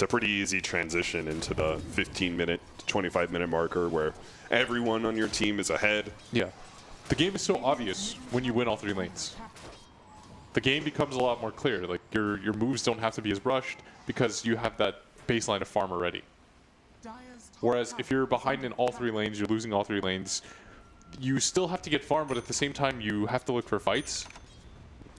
It's a pretty easy transition into the 15-minute, 25-minute marker where everyone on your team is ahead. Yeah. The game is so obvious when you win all 3 lanes. The game becomes a lot more clear. Like your moves don't have to be as rushed because you have that baseline of farm already. Whereas if you're behind in all 3 lanes, you're losing all 3 lanes, you still have to get farm, but at the same time you have to look for fights.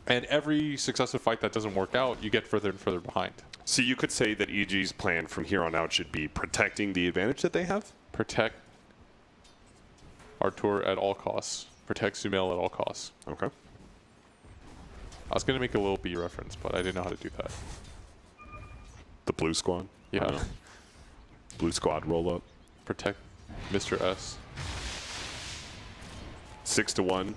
And every successive fight that doesn't work out, you get further and further behind. So you could say that EG's plan from here on out should be protecting the advantage that they have? Protect Artur at all costs. Protect Sumail at all costs. Okay. I was going to make a little B reference, but I didn't know how to do that. The blue squad? Yeah. Blue squad roll up. Protect Mr. S. 6-1.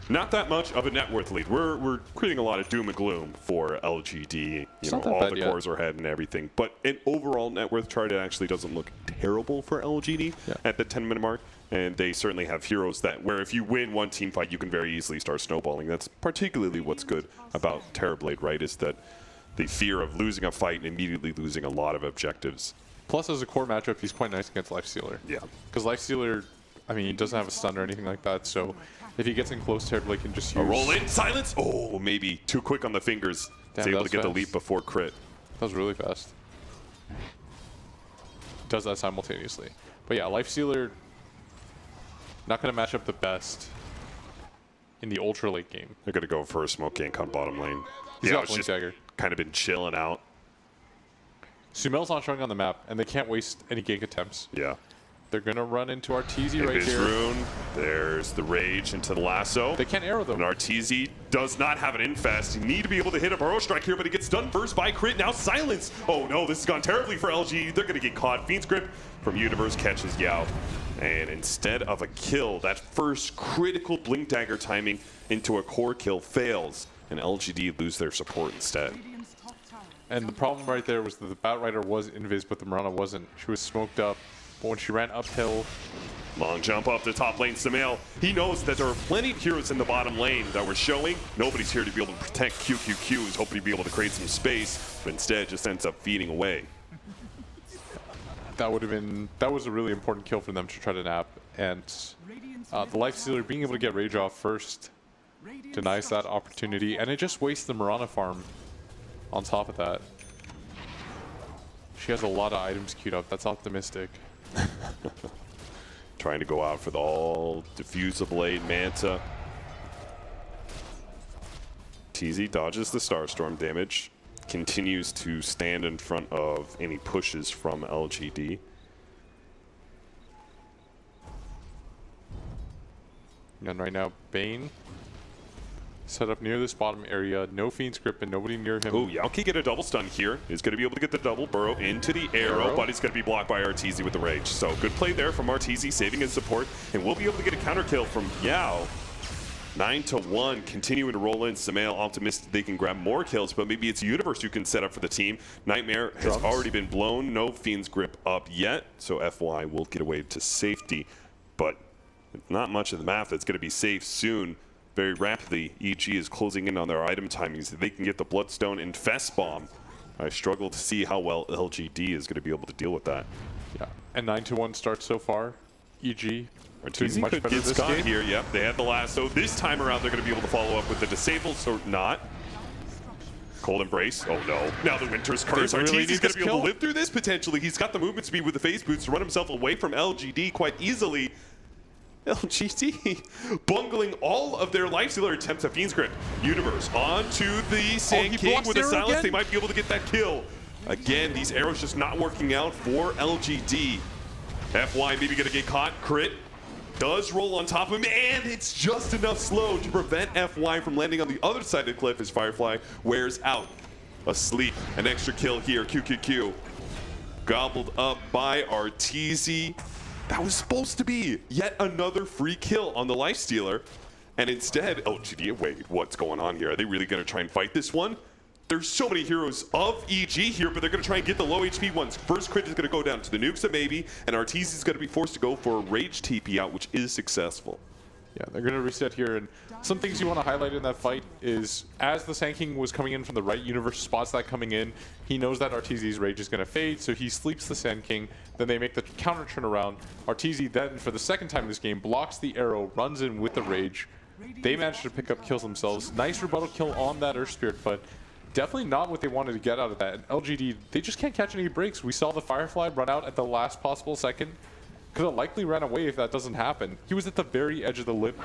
Not that much of a net worth lead. We're creating a lot of doom and gloom for LGD. You know, all the cores are ahead and everything. But an overall net worth chart, it actually doesn't look terrible for LGD at the 10-minute mark. And they certainly have heroes that where if you win one team fight, you can very easily start snowballing. That's particularly what's good about Terrorblade, right? Is that the fear of losing a fight and immediately losing a lot of objectives. Plus, as a core matchup, he's quite nice against Lifestealer. Yeah. Because Lifestealer, I mean, he doesn't have a stun or anything like that, so if he gets in close, Terrorblade can just use... A roll in, silence! Oh, maybe too quick on the fingers. He's able to get the leap before crit. That was really fast. Does that simultaneously. But yeah, Lifestealer, not going to match up the best in the ultra late game. They're going to go for a smoke gank on bottom lane. He's got just dagger. Kind of been chilling out. Sumail's not showing on the map, and they can't waste any gank attempts. Yeah. They're going to run into Arteezy right here. Rune. There's the rage into the lasso. They can't arrow them. And Arteezy does not have an infest. You need to be able to hit a burrow strike here, but he gets done first by crit. Now silence. Oh no, this has gone terribly for LG. They're going to get caught. Fiend's Grip from Universe catches Yao. And instead of a kill, that first critical Blink Dagger timing into a core kill fails. And LGD lose their support instead. And the problem right there was that the Batrider was invis, but the Mirana wasn't. She was smoked up. But when she ran uphill... Long jump up to top lane, Sumail. He knows that there are plenty of heroes in the bottom lane that we're showing. Nobody's here to be able to protect QQQ. He's hoping to be able to create some space, but instead just ends up feeding away. That would have been... That was a really important kill for them to try to nap. And the Lifestealer being able to get Rage off first denies that opportunity, and it just wastes the Mirana farm on top of that. She has a lot of items queued up. That's optimistic. Trying to go out for the all diffusable aid Manta. TZ dodges the Starstorm damage. Continues to stand in front of any pushes from LGD. And right now, Bane set up near this bottom area. No Fiend's Grip and nobody near him. Oh, Yao can get a double stun here. He's going to be able to get the double burrow into the arrow, but he's going to be blocked by Arteezy with the rage. So good play there from Arteezy, saving his support, and we'll be able to get a counter kill from Yao. 9-1, continuing to roll in. Sumail optimistic they can grab more kills, but maybe it's Universe who can set up for the team. Nightmare has already been blown. No Fiend's Grip up yet, so FY will get away to safety, but not much of the map that's going to be safe soon. Very rapidly, EG is closing in on their item timings. They can get the Bloodstone Infest Bomb. I struggle to see how well LGD is going to be able to deal with that. Yeah, and 9-1 start so far. EG Arteezy much could better get this Scott game. here. Yep, they had the lasso. This time around, they're going to be able to follow up with the Disable, so not. Cold Embrace. Oh no. Now the Winter's Curse. Arteezy's going to be able to live through this potentially. He's got the movement speed with the phase boots to run himself away from LGD quite easily. LGD bungling all of their Lifestealer attempts at Fiend's Grip. Universe onto the Sand King with a silence. Again? They might be able to get that kill. Again, these arrows just not working out for LGD. FY maybe going to get caught. Crit does roll on top of him, and it's just enough slow to prevent FY from landing on the other side of the cliff as Firefly wears out. Asleep. An extra kill here. QQQ. Gobbled up by Arteezy. That was supposed to be yet another free kill on the Lifestealer. And instead, LGD, wait, what's going on here? Are they really going to try and fight this one? There's so many heroes of EG here, but they're going to try and get the low HP ones. First crit is going to go down to the Nukes maybe, and Arteezy is going to be forced to go for a Rage TP out, which is successful. Yeah, they're going to reset here. And some things you want to highlight in that fight is as the Sand King was coming in from the right, Universe spots that coming in. He knows that Arteezy's rage is going to fade, so he sleeps the Sand King. Then they make the counter turn around. Arteezy then, for the second time in this game, blocks the arrow, runs in with the rage. They manage to pick up kills themselves. Nice rebuttal kill on that Earth Spirit, but definitely not what they wanted to get out of that. And LGD, they just can't catch any breaks. We saw the Firefly run out at the last possible second. Could have likely ran away if that doesn't happen. He was at the very edge of the lip.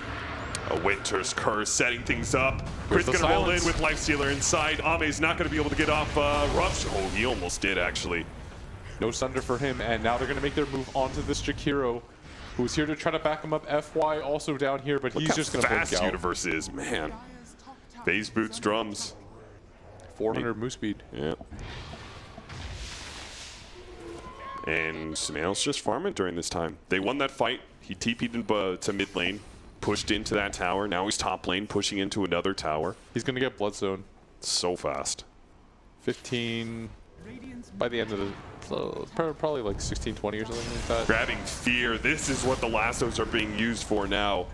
A Winter's Curse setting things up. Crit's gonna roll in with Lifestealer inside. Ame's not gonna be able to get off Rush. Oh, he almost did actually. No Sunder for him, and now they're gonna make their move onto this Jakiro, who's here to try to back him up. FY also down here, but he's just gonna fast blink out. Universe is, man. Phase boots drums. 400 move speed. Yeah. And Samael's just farming during this time. They won that fight. He TP'd to mid lane, pushed into that tower. Now he's top lane, pushing into another tower. He's going to get Bloodstone. So fast. 15 by the end of the... So probably like 16, 20 or something like that. Grabbing Fear. This is what the lassos are being used for now.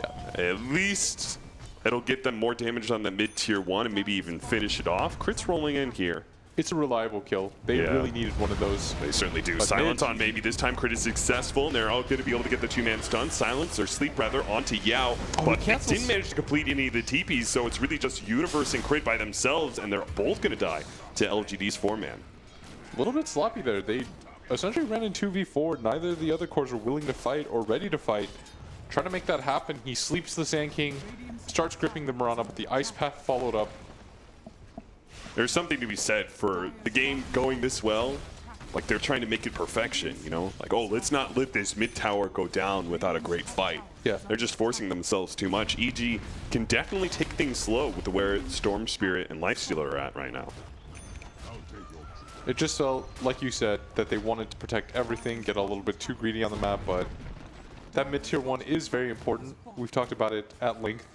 Yeah. At least it'll get them more damage on the mid-tier 1 and maybe even finish it off. Crit's rolling in here. It's a reliable kill. They really needed one of those. They certainly do. Silence on maybe. This time Crit is successful, and they're all going to be able to get the two-man stun. Silence, or sleep rather, onto Yao. But they didn't manage to complete any of the TPs, so it's really just Universe and Crit by themselves, and they're both going to die to LGD's 4-man. A little bit sloppy there. They essentially ran in 2v4. Neither of the other cores were willing to fight or ready to fight. Trying to make that happen, he sleeps the Sand King, starts gripping the Mirana, but the Ice Path followed up. There's something to be said for the game going this well. Like, they're trying to make it perfection, you know? Like, oh, let's not let this mid tower go down without a great fight. Yeah. They're just forcing themselves too much. EG can definitely take things slow with where Storm Spirit and Lifestealer are at right now. It just felt, like you said, that they wanted to protect everything, get a little bit too greedy on the map, but that mid-tier 1 is very important. We've talked about it at length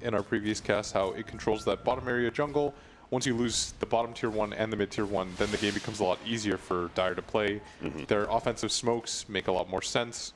in our previous cast, how it controls that bottom area jungle. Once you lose the bottom tier 1 and the mid tier 1, then the game becomes a lot easier for Dire to play. Their offensive smokes make a lot more sense.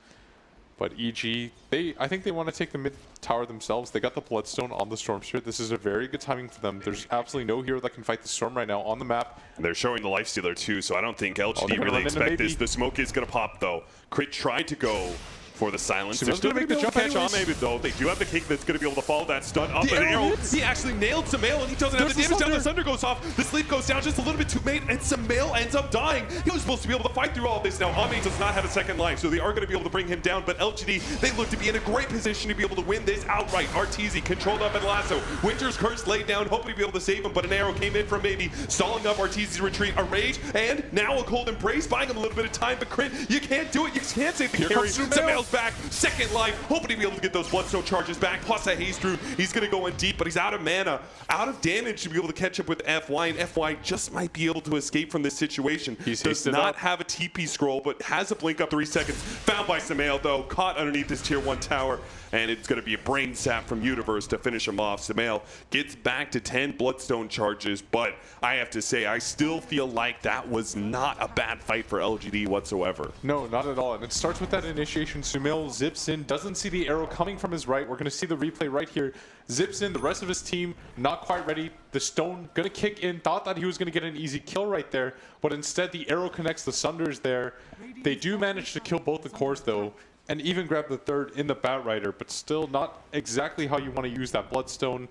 But EG, I think they want to take the mid tower themselves. They got the Bloodstone on the Storm Spirit. This is a very good timing for them. There's absolutely no hero that can fight the Storm right now on the map. And they're showing the Lifestealer too, so I don't think LGD really expect this. The smoke is going to pop though. Crit tried to go for the silence. They're still going to make the jump catch on maybe though. They do have the kick that's going to be able to follow that stun up an arrow. He actually nailed Samael and he doesn't have the damage down. The Thunder goes off. The sleep goes down just a little bit too late and Samael ends up dying. He was supposed to be able to fight through all of this now. Ame does not have a second life, so they are going to be able to bring him down. But LGD, they look to be in a great position to be able to win this outright. Arteezy controlled up at lasso. Winter's Curse laid down, hoping to be able to save him, but an arrow came in from maybe stalling up Arteezy's retreat. A rage, and now a Cold Embrace, buying him a little bit of time. But Crit, you can't do it. You can't save the carry. Samael's back. Second life, hoping to be able to get those Bloodstone charges back, plus a Haze Druid. He's going to go in deep, but he's out of mana, out of damage to be able to catch up with FY, and FY just might be able to escape from this situation. He does not have a TP scroll, but has a blink up 3 seconds. Found by Samael, though, caught underneath this tier 1 tower, and it's going to be a brain sap from Universe to finish him off. Samael gets back to 10 Bloodstone charges, but I have to say, I still feel like that was not a bad fight for LGD whatsoever. No, not at all, and it starts with that initiation. Samael zips in, doesn't see the arrow coming from his right. We're going to see the replay right here. Zips in, the rest of his team not quite ready. The stone going to kick in, thought that he was going to get an easy kill right there, but instead the arrow connects, the Sunder's there. They do manage to kill both the cores though, and even grab the third in the Batrider, but still not exactly how you want to use that Bloodstone.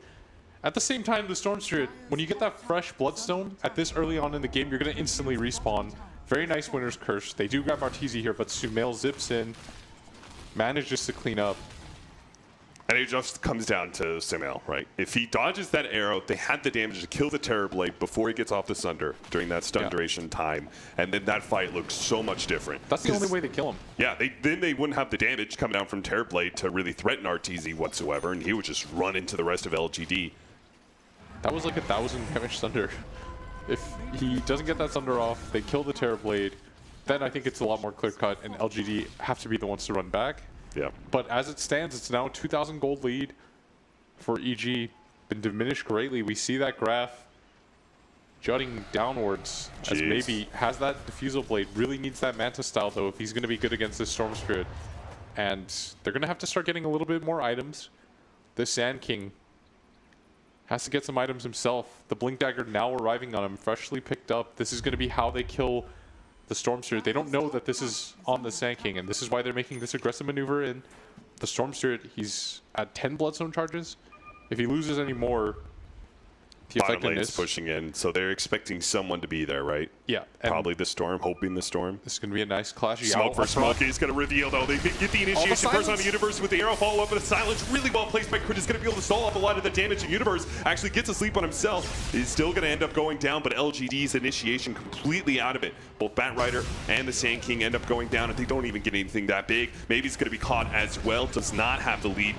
At the same time, the Storm Spirit, when you get that fresh Bloodstone at this early on in the game, you're going to instantly respawn. Very nice Winter's Curse. They do grab Arteezy here, but Samael zips in, manages to clean up. And it just comes down to Samael, right? If he dodges that arrow, they had the damage to kill the Terrorblade before he gets off the Sunder during that stun duration time. And then that fight looks so much different. That's the only way they kill him. Yeah, then they wouldn't have the damage coming down from Terrorblade to really threaten Arteezy whatsoever, and he would just run into the rest of LGD. That was like 1,000 damage Sunder. If he doesn't get that Sunder off, they kill the Terrorblade, then I think it's a lot more clear-cut, and LGD have to be the ones to run back. Yeah. But as it stands, it's now a 2,000 gold lead for EG. Been diminished greatly. We see that graph jutting downwards as maybe has that Diffusal Blade. Really needs that Manta style, though, if he's going to be good against this Storm Spirit. And they're going to have to start getting a little bit more items. The Sand King has to get some items himself. The Blink Dagger now arriving on him, freshly picked up. This is going to be how they kill the Storm Spirit. They don't know that this is on the Sand King, and this is why they're making this aggressive maneuver in. The Storm Spirit, he's at 10 Bloodstone charges. If he loses any more, the Bottom lane's pushing in, so they're expecting someone to be there, right? Yeah. Probably the Storm, hoping the Storm. This is going to be a nice clash. Smoke for smoke. He's going to reveal, though. They get the initiation first on the Universe with the arrow follow-up, but the silence really well placed by Crit is going to be able to stall off a lot of the damage. The Universe actually gets a sleep on himself. He's still going to end up going down, but LGD's initiation completely out of it. Both Batrider and the Sand King end up going down, and they don't even get anything that big. Maybe he's going to be caught as well. Does not have the lead.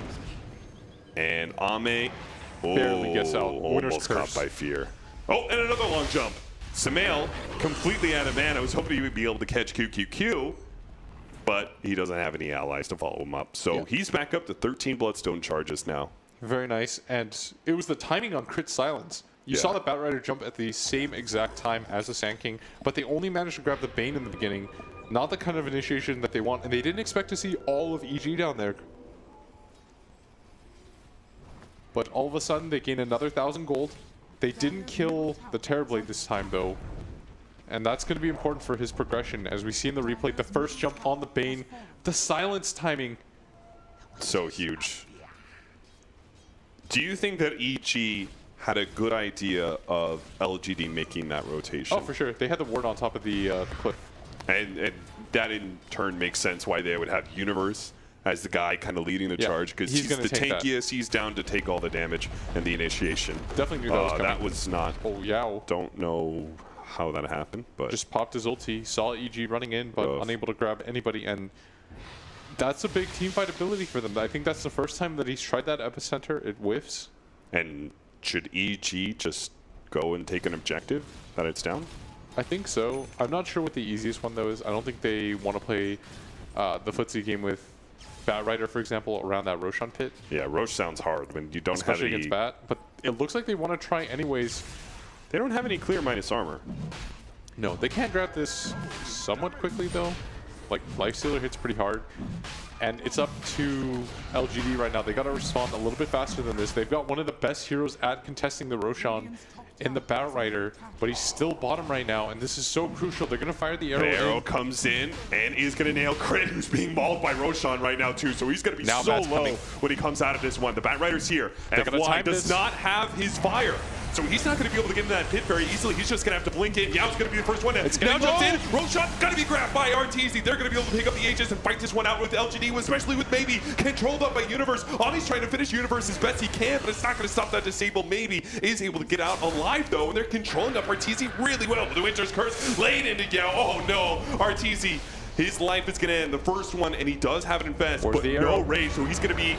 And Ame barely gets out. Almost caught by Fear. Oh, and another long jump. Sumail completely out of mana. I was hoping he would be able to catch QQQ, but he doesn't have any allies to follow him up. So he's back up to 13 Bloodstone charges now. Very nice. And it was the timing on Crit silence. You saw the Batrider jump at the same exact time as the Sand King, but they only managed to grab the Bane in the beginning. Not the kind of initiation that they want, and they didn't expect to see all of EG down there. But all of a sudden, they gain another 1,000 gold. They didn't kill the Terrorblade this time, though. And that's going to be important for his progression. As we see in the replay, the first jump on the Bane, the silence timing. So huge. Do you think that EG had a good idea of LGD making that rotation? Oh, for sure. They had the ward on top of the cliff. And that in turn makes sense why they would have Universe as the guy kind of leading the charge, because he's the tankiest. He's down to take all the damage and the initiation. Definitely knew that was coming. That was not. Oh, yeah. Don't know how that happened, but just popped his ulti, saw EG running in, but unable to grab anybody, and that's a big team fight ability for them. I think that's the first time that he's tried that epicenter. It whiffs. And should EG just go and take an objective that it's down? I think so. I'm not sure what the easiest one though is. I don't think they want to play the footsie game with Batrider, for example, around that Roshan pit. Yeah, Rosh sounds hard when you don't have any... Especially against Bat, but it looks like they want to try anyways. They don't have any clear minus armor. No, they can grab this somewhat quickly though. Like, Lifestealer hits pretty hard. And it's up to LGD right now. They got to respond a little bit faster than this. They've got one of the best heroes at contesting the Roshan in the Batrider, but he's still bottom right now, and this is so crucial. They're going to fire the arrow. The arrow comes in and is going to nail Crit, who's being mauled by Roshan right now too, so he's going to be so low when he comes out of this one. The Batrider's here, and FY does not have his fire. So he's not going to be able to get into that pit very easily. He's just going to have to blink in. Yao's going to be the first one. Now jumps in. Roshan going to be grabbed by RTZ. They're going to be able to pick up the Aegis and fight this one out with LGD, especially with Maybe controlled up by Universe. Ami's trying to finish Universe as best he can, but it's not going to stop that disable. Maybe is able to get out alive, though, and they're controlling up RTZ really well. The Winter's Curse laid into Yao. Oh, no. RTZ, his life is going to end. The first one, and he does have it infest, but no rage, so he's going to be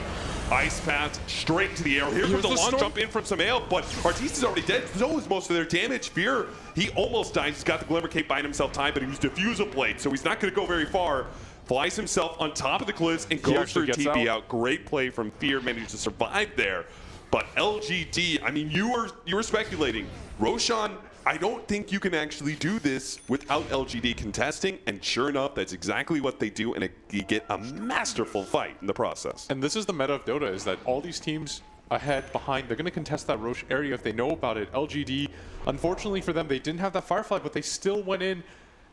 Ice Path straight into the arrow. Here comes the long jump in from Sumail, but Artis is already dead. So is most of their damage. Fear, he almost dies. He's got the Glimmer Cape buying himself time, but he used Diffusal Blade, so he's not going to go very far. Flies himself on top of the cliffs and goes for TP out. Great play from Fear, managed to survive there. But LGD, I mean, you were speculating. Roshan, I don't think you can actually do this without LGD contesting, and sure enough, that's exactly what they do, and you get a masterful fight in the process. And this is the meta of Dota, is that all these teams ahead, behind, they're going to contest that Rosh area if they know about it. LGD, unfortunately for them, they didn't have that Firefly, but they still went in.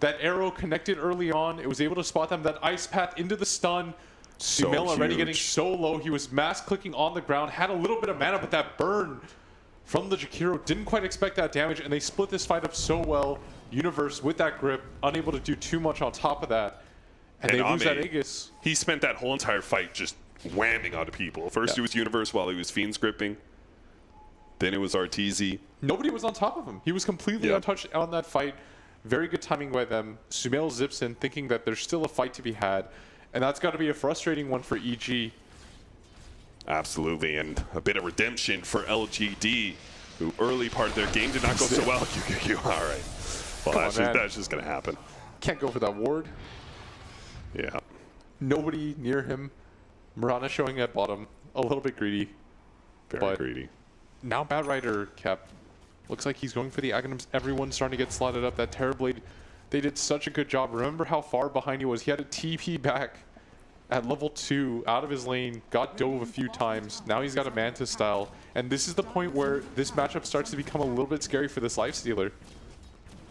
That arrow connected early on. It was able to spot them. That Ice Path into the stun. Sumail already getting so low. He was mass clicking on the ground, had a little bit of mana, but that burn from the Jakiro didn't quite expect that damage, and they split this fight up so well. Universe with that grip, unable to do too much on top of that, and they lose that Aegis. He spent that whole entire fight just whamming onto people. First it was Universe while he was Fiend's gripping. Then it was RTZ. Nobody was on top of him. He was completely untouched on that fight. Very good timing by them. Sumail zips in, thinking that there's still a fight to be had, and that's got to be a frustrating one for EG. Absolutely, and a bit of redemption for LGD, who early part of their game did not go so well. All right. Well, that's just going to happen. Can't go for that ward. Yeah. Nobody near him. Mirana showing at bottom. A little bit greedy. Very greedy. Now Batrider kept. Looks like he's going for the Aghanims. Everyone's starting to get slotted up. That Terrorblade, they did such a good job. Remember how far behind he was. He had a TP back at level 2 out of his lane, got dove a few times. Now he's got a Manta style. And this is the point where this matchup starts to become a little bit scary for this Lifestealer.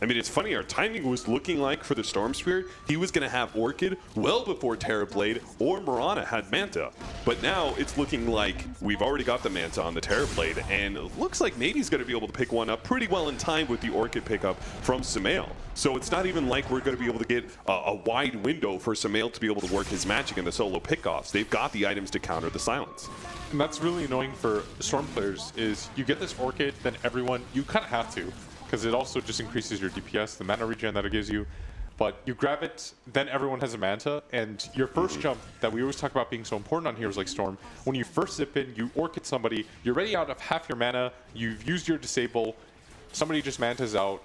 I mean, it's funny, our timing was looking like for the Storm Spirit, he was going to have Orchid well before Terrorblade or Mirana had Manta. But now it's looking like we've already got the Manta on the Terrorblade, and it looks like maybe he's going to be able to pick one up pretty well in time with the Orchid pickup from Sumail. So it's not even like we're going to be able to get a wide window for Sumail to be able to work his magic in the solo pickoffs. They've got the items to counter the silence. And that's really annoying for Storm players, is you get this Orchid, then everyone, you kind of have to, because it also just increases your DPS, the mana regen that it gives you. But you grab it, then everyone has a Manta, and your first jump that we always talk about being so important on heroes like Storm, when you first zip in, you Orchid somebody, you're already out of half your mana, you've used your disable, somebody just Mantas out.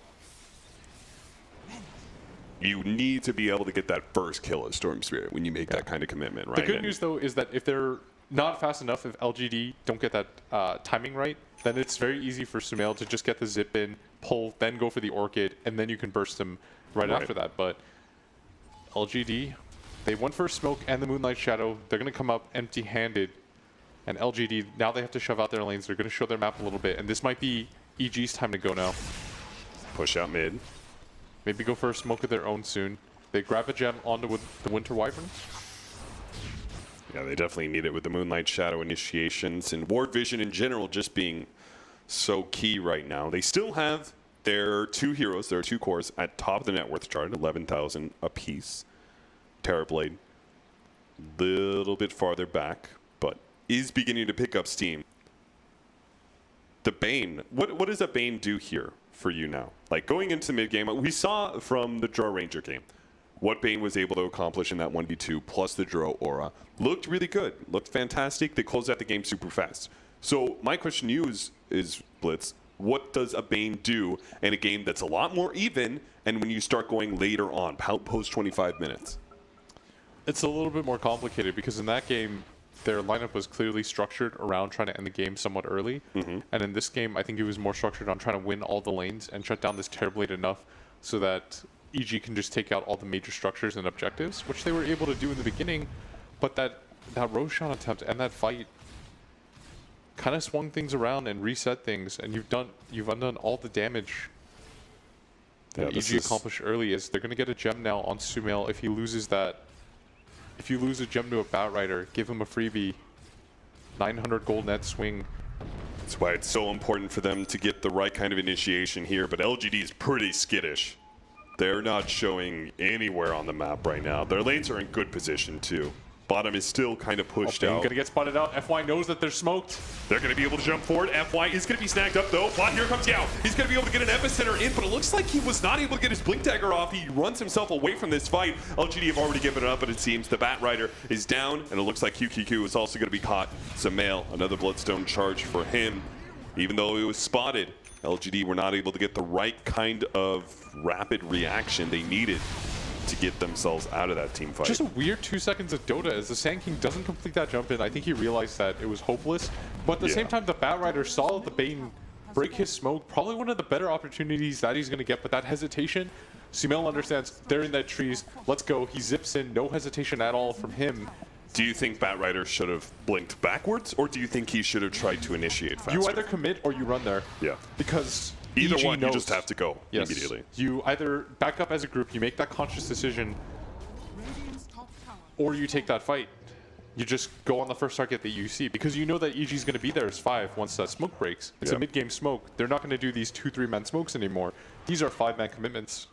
You need to be able to get that first kill as Storm Spirit when you make that kind of commitment, right? The good news, though, is that if they're not fast enough, if LGD don't get that timing right, then it's very easy for Sumail to just get the zip in, pull, then go for the Orchid, and then you can burst him right after that. But LGD, they went for a smoke and the Moonlight Shadow. They're going to come up empty-handed. And LGD, now they have to shove out their lanes. They're going to show their map a little bit. And this might be EG's time to go now. Push out mid. Maybe go for a smoke of their own soon. They grab a gem onto the Winter Wyvern. Yeah, they definitely need it with the Moonlight Shadow initiations and Ward Vision in general just being so key right now. They still have their two heroes, their two cores at top of the net worth chart, 11,000 apiece. Terrorblade, little bit farther back, but is beginning to pick up steam. The Bane, what does a Bane do here for you now? Like going into mid game, we saw from the Draw Ranger game what Bane was able to accomplish in that 1v2 plus the Draw Aura. Looked really good, looked fantastic. They closed out the game super fast. So my question to you is Blitz, what does a Bane do in a game that's a lot more even and when you start going later on, post 25 minutes? It's a little bit more complicated because in that game, their lineup was clearly structured around trying to end the game somewhat early. And in this game, I think it was more structured on trying to win all the lanes and shut down this Terrorblade enough so that EG can just take out all the major structures and objectives, which they were able to do in the beginning. But that Roshan attempt and that fight kind of swung things around and reset things, and you've undone all the damage that EG accomplished early. Is they're going to get a gem now on Sumail if he loses that. If you lose a gem to a Batrider, give him a freebie. 900 gold net swing. That's why it's so important for them to get the right kind of initiation here, but LGD is pretty skittish. They're not showing anywhere on the map right now. Their lanes are in good position too. Bottom is still kind of pushed out. Gonna get spotted out. FY knows that they're smoked. They're gonna be able to jump forward. FY is gonna be snagged up though. But here comes Yao. He's gonna be able to get an epicenter in, but it looks like he was not able to get his blink dagger off. He runs himself away from this fight. LGD have already given it up, but it seems the Batrider is down, and it looks like QQQ is also gonna be caught. Sumail, another Bloodstone charge for him. Even though he was spotted, LGD were not able to get the right kind of rapid reaction they needed to get themselves out of that team fight. Just a weird 2 seconds of Dota as the Sand King doesn't complete that jump in. I think he realized that it was hopeless. But at the same time, the Batrider saw the Bane break his smoke. Probably one of the better opportunities that he's going to get. But that hesitation, Sumail understands they're in that trees. Let's go. He zips in. No hesitation at all from him. Do you think Batrider should have blinked backwards, or do you think he should have tried to initiate faster? You either commit or you run there. Yeah. Because either EG one, knows, you just have to go immediately. You either back up as a group, you make that conscious decision, or you take that fight. You just go on the first target that you see, because you know that EG is going to be there as 5 once that smoke breaks. It's a mid-game smoke. They're not going to do these 2-3 man smokes anymore. These are 5-man commitments.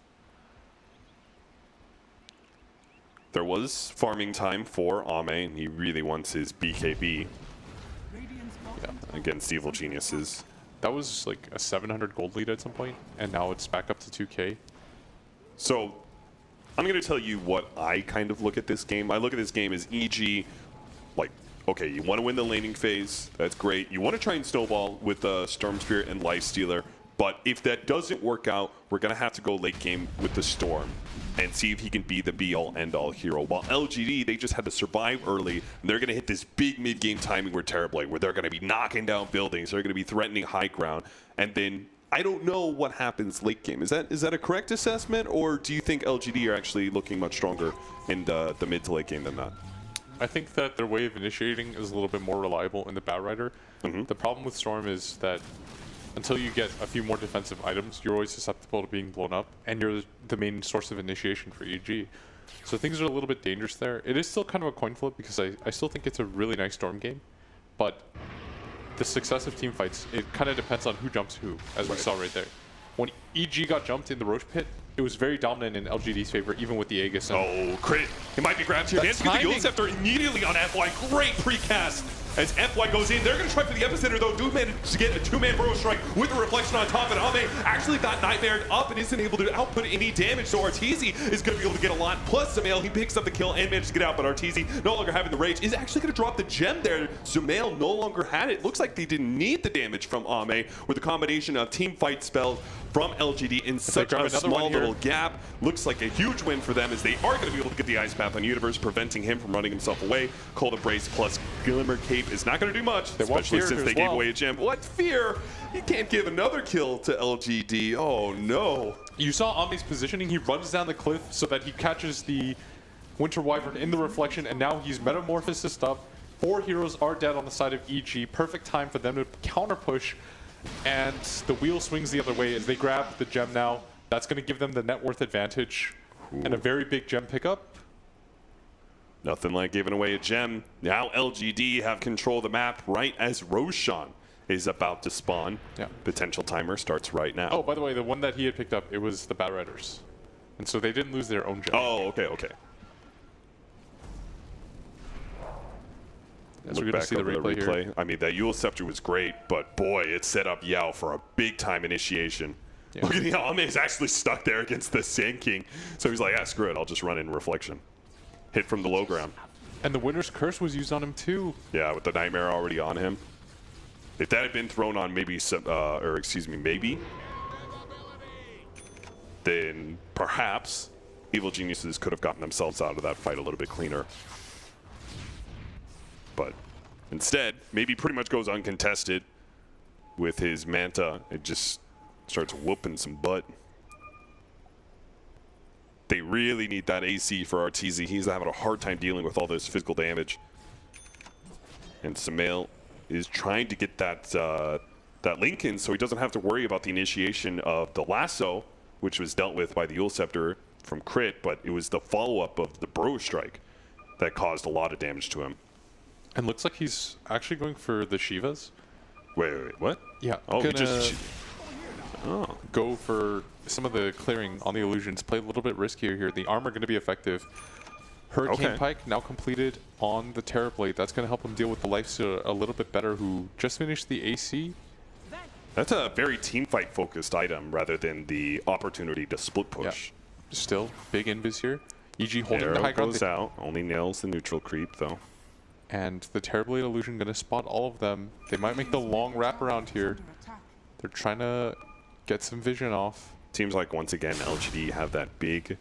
There was farming time for Ame, and he really wants his BKB against Evil Geniuses. That was like a 700 gold lead at some point, and now it's back up to 2K. So I'm going to tell you what I kind of look at this game. I look at this game as EG, like, okay, you want to win the laning phase. That's great. You want to try and snowball with Storm Spirit and Lifestealer. But if that doesn't work out, we're going to have to go late game with the Storm and see if he can be the be-all, end-all hero. While LGD, they just had to survive early, and they're going to hit this big mid-game timing with Terrorblade, where they're going to be knocking down buildings, they're going to be threatening high ground, and then I don't know what happens late game. Is that a correct assessment, or do you think LGD are actually looking much stronger in the mid to late game than that? I think that their way of initiating is a little bit more reliable in the Batrider. The problem with Storm is that until you get a few more defensive items, you're always susceptible to being blown up, and you're the main source of initiation for EG. So things are a little bit dangerous there. It is still kind of a coin flip because I still think it's a really nice Storm game, but the success of team fights, it kind of depends on who jumps who, as we saw right there. When EG got jumped in the Roche Pit, it was very dominant in LGD's favor, even with the Aegis. Oh, crit. It might be grabbed here. Dance with the Yules after immediately on FY. Great precast. As FY goes in, they're going to try for the epicenter, though. Do manage to get a two-man Burrow Strike with a reflection on top, and Ame actually got nightmared up and isn't able to output any damage, so Arteezy is going to be able to get a lot. Plus, Sumail, he picks up the kill and manages to get out, but Arteezy, no longer having the rage, is actually going to drop the gem there. Sumail no longer had it. Looks like they didn't need the damage from Ame with the combination of team fight spells from LGD in such a small little gap. Looks like a huge win for them as they are going to be able to get the Ice Path on Universe, preventing him from running himself away. Cold Embrace plus Glimmer Cape is not going to do much, especially since they gave away a gem. What fear? You can't give another kill to LGD. Oh no. You saw Ame's positioning. He runs down the cliff so that he catches the Winter Wyvern in the reflection, and now he's metamorphosed up. 4 heroes are dead on the side of EG. Perfect time for them to counter push, and the wheel swings the other way as they grab the gem now. That's going to give them the net worth advantage and a very big gem pickup. Nothing like giving away a gem. Now LGD have control of the map right as Roshan is about to spawn. Yeah. Potential timer starts right now. Oh, by the way, the one that he had picked up, it was the Batriders. And so they didn't lose their own gem. Oh, okay, okay. As we're going to see the replay here. I mean, that Yule Scepter was great, but boy, it set up Yao for a big-time initiation. Yeah. Look at the Ame is actually stuck there against the Sand King. So he's like, ah, screw it, I'll just run in reflection. Hit from the low ground. And the Winter's Curse was used on him too. Yeah, with the Nightmare already on him. If that had been thrown on maybe, maybe, then perhaps Evil Geniuses could have gotten themselves out of that fight a little bit cleaner. But instead, maybe pretty much goes uncontested with his Manta. It just starts whooping some butt. They really need that AC for Arteezy. He's having a hard time dealing with all this physical damage. And Sumail is trying to get that that link in so he doesn't have to worry about the initiation of the lasso, which was dealt with by the Yule Scepter from crit, but it was the follow-up of the Burrow Strike that caused a lot of damage to him. And looks like he's actually going for the Shivas. Wait, what? Yeah. Oh, he just... Oh. Go for some of the clearing on the illusions. Play a little bit riskier here. The armor going to be effective. Hurricane Pike now completed on the Terrorblade. That's going to help him deal with the Lifesteal a little bit better, who just finished the AC. That's a very teamfight focused item rather than the opportunity to split push. Yeah. Still, big invis here. EG holding Arrow the high ground. Goes out. Only nails the neutral creep though. And the Terrorblade illusion going to spot all of them. They might make the long wraparound here. They're trying to get some vision off. Seems like once again LGD have that big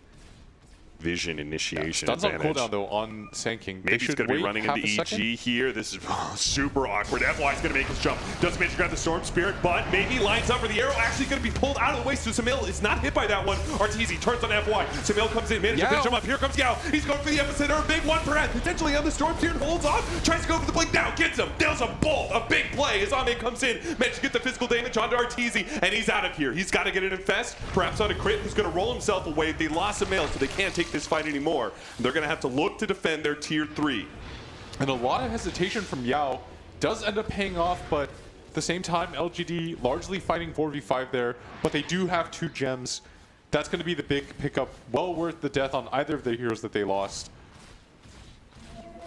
vision initiation advantage. Stun's on cooldown though on Sand King. Maybe he's going to be running into EG here. This is super awkward. FY's going to make his jump. Doesn't manage to grab the Storm Spirit, but maybe lines up for the arrow. Actually going to be pulled out of the way, so Sumail is not hit by that one. Arteezy turns on FY. Sumail comes in, manages to finish him up. Here comes Yao. He's going for the epicenter. A big one perhaps. Potentially on the Storm Spirit, holds off. Tries to go for the blink now. Gets him. Nails a bolt. A big play as Ame comes in. Manages to get the physical damage onto Arteezy, and he's out of here. He's got to get an infest. Perhaps on a crit. He's going to roll himself away. They lost Sumail, so they can't take this fight anymore. They're going to have to look to defend their tier 3. And a lot of hesitation from Yao does end up paying off, but at the same time, LGD largely fighting 4v5 there, but they do have 2 gems. That's going to be the big pickup. Well worth the death on either of the heroes that they lost.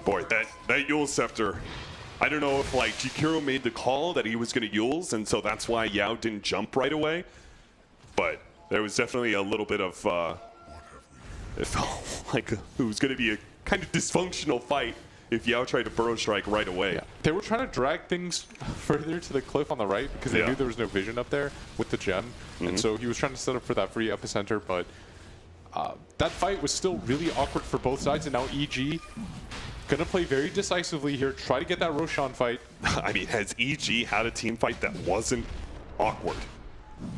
Boy, that Yule Scepter, I don't know if like Jikiro made the call that he was going to Yules, and so that's why Yao didn't jump right away. But there was definitely a little bit of... it felt like it was going to be a kind of dysfunctional fight if Yao tried to Burrow Strike right away. Yeah. They were trying to drag things further to the cliff on the right because they knew there was no vision up there with the gem. And so he was trying to set up for that free epicenter, but that fight was still really awkward for both sides. And now EG going to play very decisively here, try to get that Roshan fight. I mean, has EG had a team fight that wasn't awkward?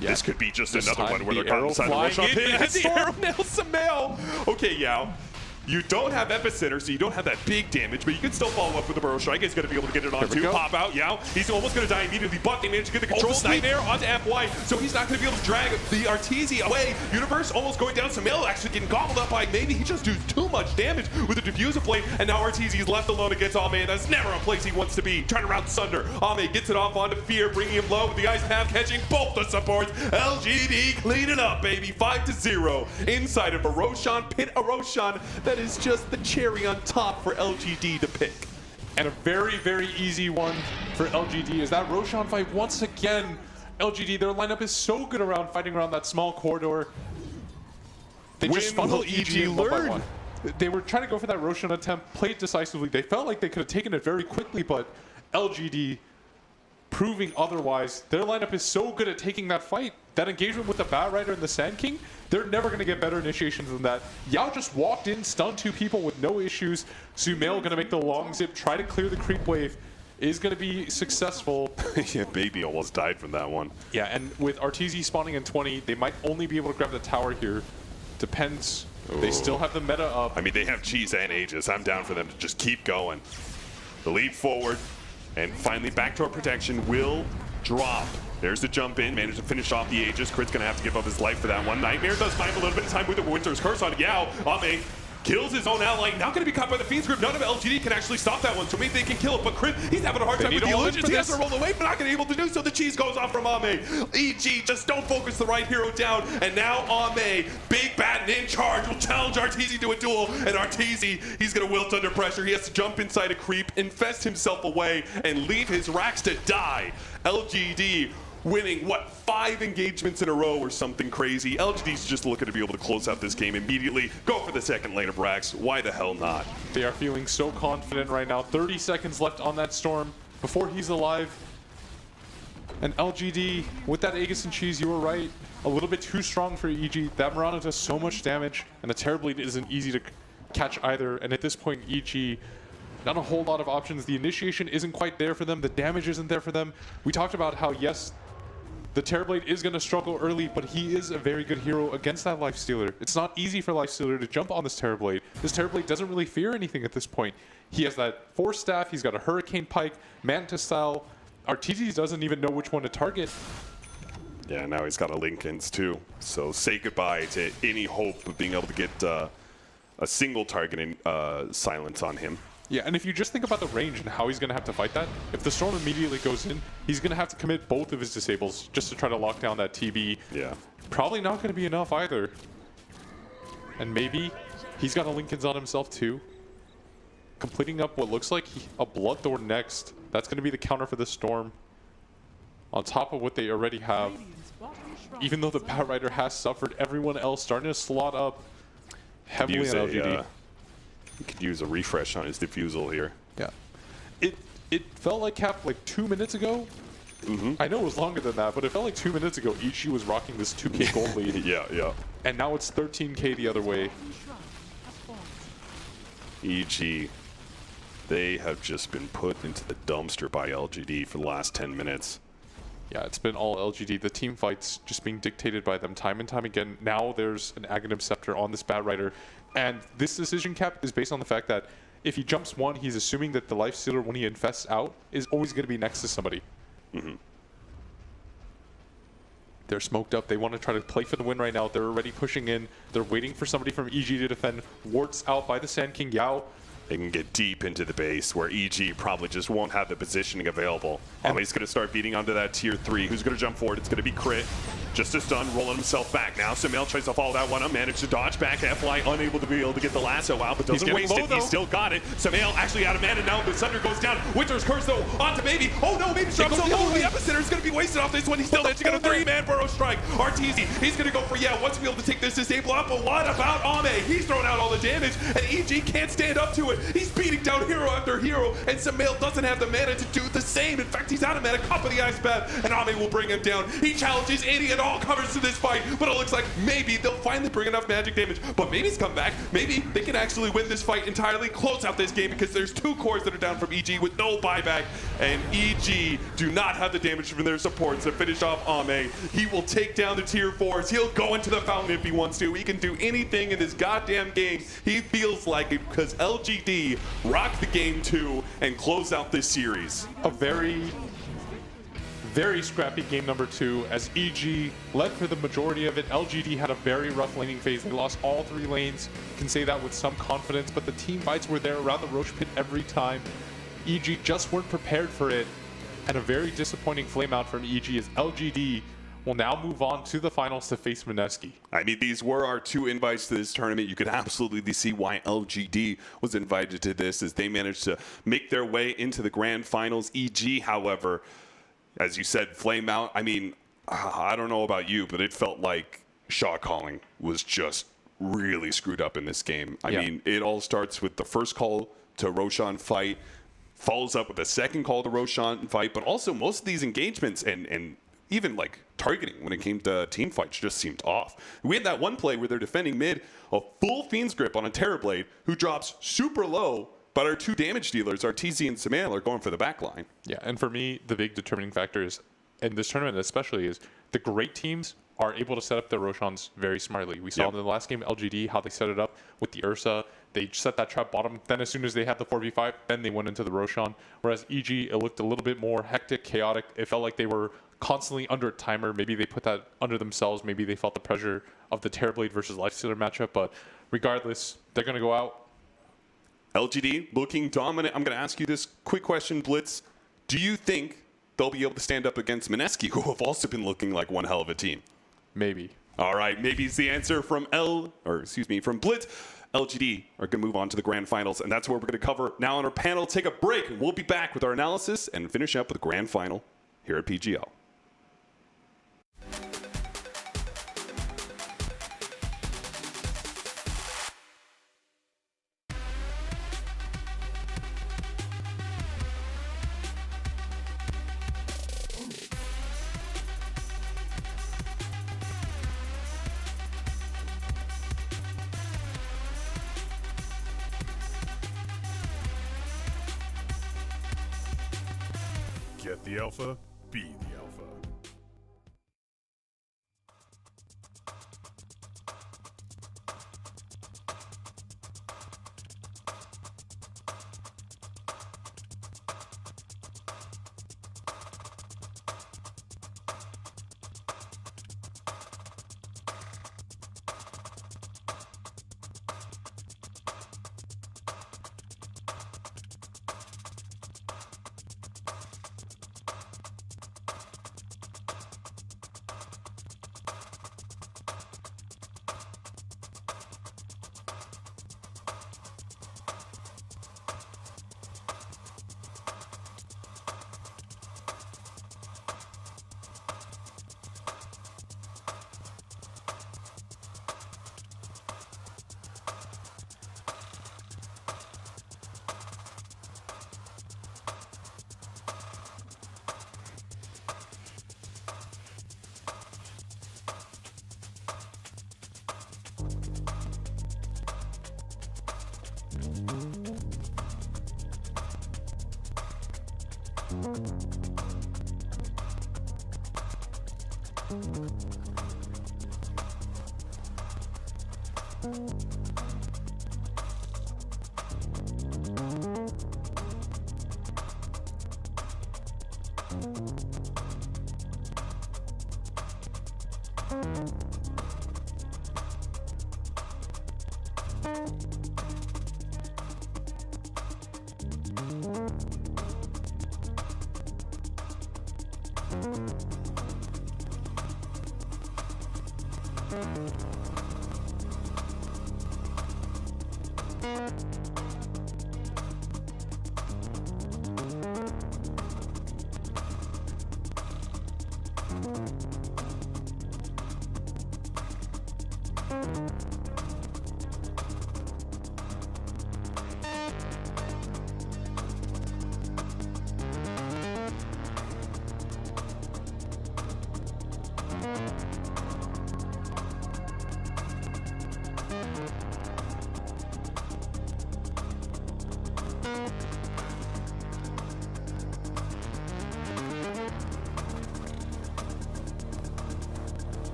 Yeah. This could be just another one where they're caught inside the Roshan pit. And the arrow nails Sumail. Okay, Yao. You don't have Epicenter, so you don't have that big damage, but you can still follow up with the Burrow Strike. He's going to be able to get it on too. Pop out, Yao. He's almost going to die immediately, but they managed to get the control. Nightmare onto FY, so he's not going to be able to drag the Arteezy away. Universe almost going down. Samil actually getting gobbled up by maybe. He just do too much damage with the Diffuser Blade, and now Arteezy is left alone against Ame. That's never a place he wants to be. Trying to route Sunder. Ame gets it off onto Fear, bringing him low with the Ice Path, catching both the supports. LGD clean it up, baby. 5-0 inside of a Roshan. Pit a Roshan. That is just the cherry on top for LGD to pick. And a very, very easy one for LGD is that Roshan fight once again. LGD, their lineup is so good around fighting around that small corridor. They just funnel EG one by one. They were trying to go for that Roshan attempt, played decisively. They felt like they could have taken it very quickly, but LGD proving otherwise. Their lineup is so good at taking that fight. That engagement with the Bat Rider and the Sand King, they're never going to get better initiations than that. Yao just walked in, stunned 2 people with no issues. Sumail going to make the long zip, try to clear the creep wave. Is going to be successful. Yeah, baby almost died from that one. Yeah, and with Arteezy spawning in 20, they might only be able to grab the tower here. Depends. Ooh. They still have the meta up. I mean, they have cheese and Aegis. I'm down for them to just keep going. The lead forward, and finally backdoor protection will drop. There's the jump in, managed to finish off the Aegis. Crit's gonna have to give up his life for that one. Nightmare does find a little bit of time with the Winter's Curse on Yao. Ame kills his own ally, now gonna be caught by the Fiends group. None of LGD can actually stop that one, so maybe they can kill it, but Crit, he's having a hard time with the illusions. He has to roll away, but not gonna be able to do so. The cheese goes off from Ame. EG just don't focus the right hero down, and now Ame, big bad and in charge, will challenge Arteezy to a duel, and Arteezy, he's gonna wilt under pressure. He has to jump inside a creep, infest himself away, and leave his racks to die. LGD winning, what, 5 engagements in a row or something crazy. LGD's just looking to be able to close out this game immediately. Go for the second lane of racks. Why the hell not? They are feeling so confident right now. 30 seconds left on that Storm before he's alive. And LGD, with that Aegis and cheese, you were right. A little bit too strong for EG. That Mirana does so much damage, and the Terror Blade isn't easy to catch either. And at this point, EG, not a whole lot of options. The initiation isn't quite there for them. The damage isn't there for them. We talked about how, yes, the Terror Blade is going to struggle early, but he is a very good hero against that Lifestealer. It's not easy for Lifestealer to jump on this Terror Blade. This Terror Blade doesn't really fear anything at this point. He has that Force Staff, he's got a Hurricane Pike, Mantis Style. Arteezy doesn't even know which one to target. Yeah, now he's got a Linken's too. So say goodbye to any hope of being able to get a single targeting silence on him. Yeah, and if you just think about the range and how he's going to have to fight that, if the Storm immediately goes in, he's going to have to commit both of his disables just to try to lock down that TB. Yeah. Probably not going to be enough either. And maybe he's got a Linken's on himself too. Completing up what looks like a Bloodthorn next. That's going to be the counter for the Storm. On top of what they already have. Even though the Bat Rider has suffered, everyone else starting to slot up heavily on LGD. He could use a refresh on his diffusal here. Yeah. It felt like Cap like 2 minutes ago. I know it was longer than that, but it felt like 2 minutes ago Ichi was rocking this 2K gold lead. Yeah. And now it's 13K the other way. EG, they have just been put into the dumpster by LGD for the last 10 minutes. Yeah, it's been all LGD. The team fights just being dictated by them time and time again. Now there's an Aghanim Scepter on this Bat Rider. And this decision, Cap, is based on the fact that if he jumps one, he's assuming that the Lifestealer, when he infests out, is always going to be next to somebody. They're smoked up. They want to try to play for the win right now. They're already pushing in. They're waiting for somebody from EG to defend. Warts out by the Sand King Yao. They can get deep into the base where EG probably just won't have the positioning available. He's going to start beating onto that tier 3. Who's going to jump forward? It's going to be Crit. Just a stun, rolling himself back. Now Sumail tries to follow that one up, managed to dodge back. FY unable to be able to get the lasso out, but doesn't waste it. He's still got it. Sumail actually out of mana now. The Thunder goes down. Winter's Curse though onto Baby. Oh no, Baby drops so low. The Epicenter is going to be wasted off this one. He's still edging on a 3-man Burrow Strike. Arteezy, he's going to go for wants to be able to take this disable out, but what about Ame? He's throwing out all the damage, and EG can't stand up to it. He's beating down hero after hero, and Sumail doesn't have the mana to do the same. In fact, he's out of mana, caught by the Ice Path, and Ame will bring him down. He challenges Idiot all comers to this fight, but it looks like maybe they'll finally bring enough magic damage. But maybe it's come back. Maybe they can actually win this fight entirely, close out this game, because there's 2 cores that are down from EG with no buyback, and EG do not have the damage from their supports to finish off Ame. He will take down the tier 4s. He'll go into the fountain if he wants to. He can do anything in this goddamn game. He feels like it, because LGD rocked the game 2 and closed out this series. A very scrappy game number 2 as EG led for the majority of it. LGD had a very rough laning phase. They lost all 3 lanes. You can say that with some confidence, but the team fights were there around the Roche pit every time. EG just weren't prepared for it, and a very disappointing flameout from EG as LGD will now move on to the finals to face Mineski. I mean, these were our 2 invites to this tournament. You could absolutely see why LGD was invited to this, as they managed to make their way into the grand finals. EG, however, as you said, flame out. I mean, I don't know about you, but it felt like shot calling was just really screwed up in this game. I mean, it all starts with the first call to Roshan fight, follows up with the second call to Roshan fight, but also most of these engagements and even like targeting when it came to team fights just seemed off. We had that one play where they're defending mid, a full Fiend's Grip on a Terrorblade who drops super low, but our 2 damage dealers, our TZ and Samuel, are going for the back line. Yeah, and for me, the big determining factor is, in this tournament especially, is the great teams are able to set up their Roshans very smartly. We saw in the last game, LGD, how they set it up with the Ursa. They set that trap bottom. Then as soon as they had the 4v5, then they went into the Roshan. Whereas EG, it looked a little bit more hectic, chaotic. It felt like they were constantly under a timer. Maybe they put that under themselves. Maybe they felt the pressure of the Terrorblade versus Lifestealer matchup. But regardless, they're going to go out. LGD looking dominant. I'm going to ask you this quick question, Blitz. Do you think they'll be able to stand up against Mineski, who have also been looking like one hell of a team? Maybe. All right, maybe it's the answer from from Blitz. LGD are going to move on to the grand finals, and that's what we're going to cover now on our panel. Take a break, and we'll be back with our analysis and finish up with the grand final here at PGL. Get the alpha, be the alpha.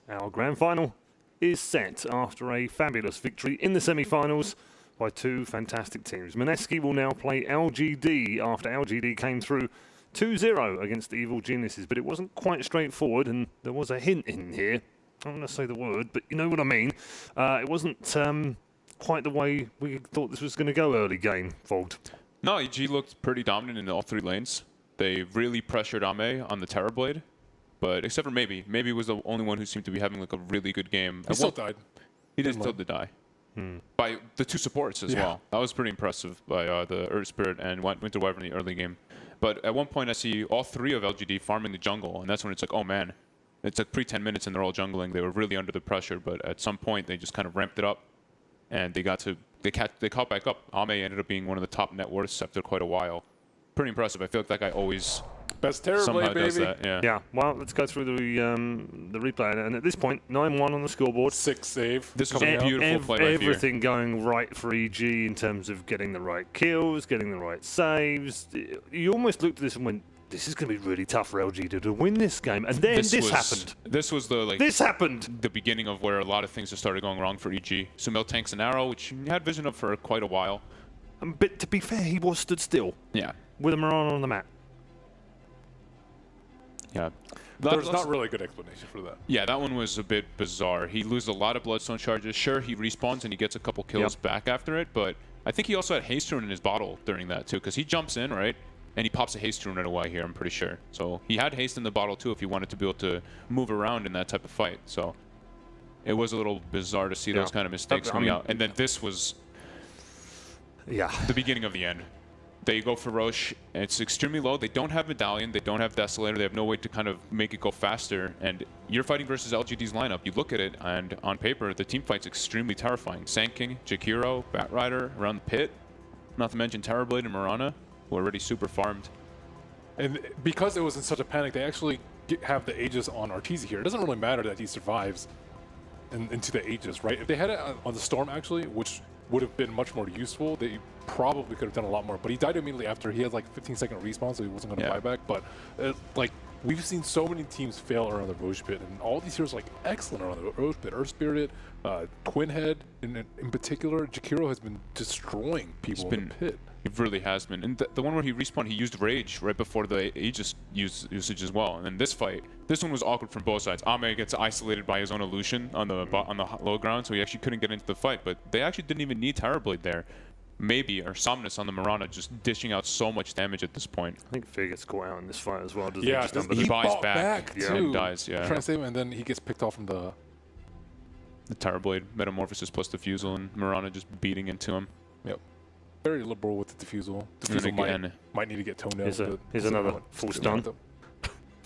Our grand final is set after a fabulous victory in the semi-finals by two fantastic teams. Mineski will now play LGD after LGD came through 2-0 against the Evil Geniuses, but it wasn't quite straightforward, and there was a hint in here. I'm going to say the word, but you know what I mean. It wasn't quite the way we thought this was going to go early game, Fogged. No, EG looked pretty dominant in all three lanes. They really pressured Ame on the Terror Blade, but except for Maybe. Maybe was the only one who seemed to be having like a really good game. He still died. He did still die. By the two supports as well. That was pretty impressive by the Earth Spirit and Winter Wyvern in the early game. But at one point I see all three of LGD farming the jungle, and that's when it's like, oh man. It's like pre-10 minutes and they're all jungling. They were really under the pressure, but at some point they just kind of ramped it up, and they caught back up. Ame ended up being one of the top net worths after quite a while. Pretty impressive. I feel like that guy always Best Terrorblade, somehow baby. does that. Yeah. Yeah, well, let's go through the replay. And at this point, 9-1 on the scoreboard. 6 save. This was a beautiful play by Fear. Everything going right for EG in terms of getting the right kills, getting the right saves. You almost looked at this and went, this is going to be really tough for LGD to win this game. And then this happened. This was the This happened. the beginning of where a lot of things have started going wrong for EG. Sumail tanks an arrow, which he had vision of for quite a while. But to be fair, he was stood still Yeah. with a Marana on the map. Yeah. There's not really a good explanation for that. Yeah, that one was a bit bizarre. He loses a lot of Bloodstone charges. Sure, he respawns and he gets a couple kills back after it, but I think he also had Haste Rune in his bottle during that too, because he jumps in, right? And he pops a Haste Rune right away here, I'm pretty sure. So he had Haste in the bottle too if he wanted to be able to move around in that type of fight. So it was a little bizarre to see those kind of mistakes coming out. And then this was the beginning of the end. They go for Roche, and it's extremely low. They don't have Medallion, they don't have Desolator, they have no way to kind of make it go faster. And you're fighting versus LGD's lineup. You look at it, and on paper, the team fight's extremely terrifying. Sand King, Jakiro, Batrider around the pit, not to mention Terrorblade and Marana, who are already super farmed. And because it was in such a panic, they actually have the Aegis on Arteezy here. It doesn't really matter that he survives into the Aegis, right? If they had it on the Storm, actually, which would have been much more useful, they probably could have done a lot more. But he died immediately after. He had like 15-second respawn, so he wasn't going to buy back. But like, we've seen so many teams fail around the Roche pit, and all these heroes are like excellent around the Roche pit. Earth Spirit, Twinhead, in particular, Jakiro has been destroying people in the pit. It really has been. And the one where he respawned, he used Rage right before the Aegis usage as well. And then this fight, this one was awkward from both sides. Ame gets isolated by his own illusion on the low ground, so he actually couldn't get into the fight. But they actually didn't even need Terrorblade there. Maybe, or Somnus on the Marana just dishing out so much damage at this point. I think Fear gets caught out in this fight as well, doesn't Yeah, he? he buys bought back too. and dies, yeah. Trying to save him, and then he gets picked off from the Terrorblade, Metamorphosis plus Diffusal, and Marana just beating into him. Yep. Very liberal with the Diffusal. And then again, might need to get toned down. Here's another full stun.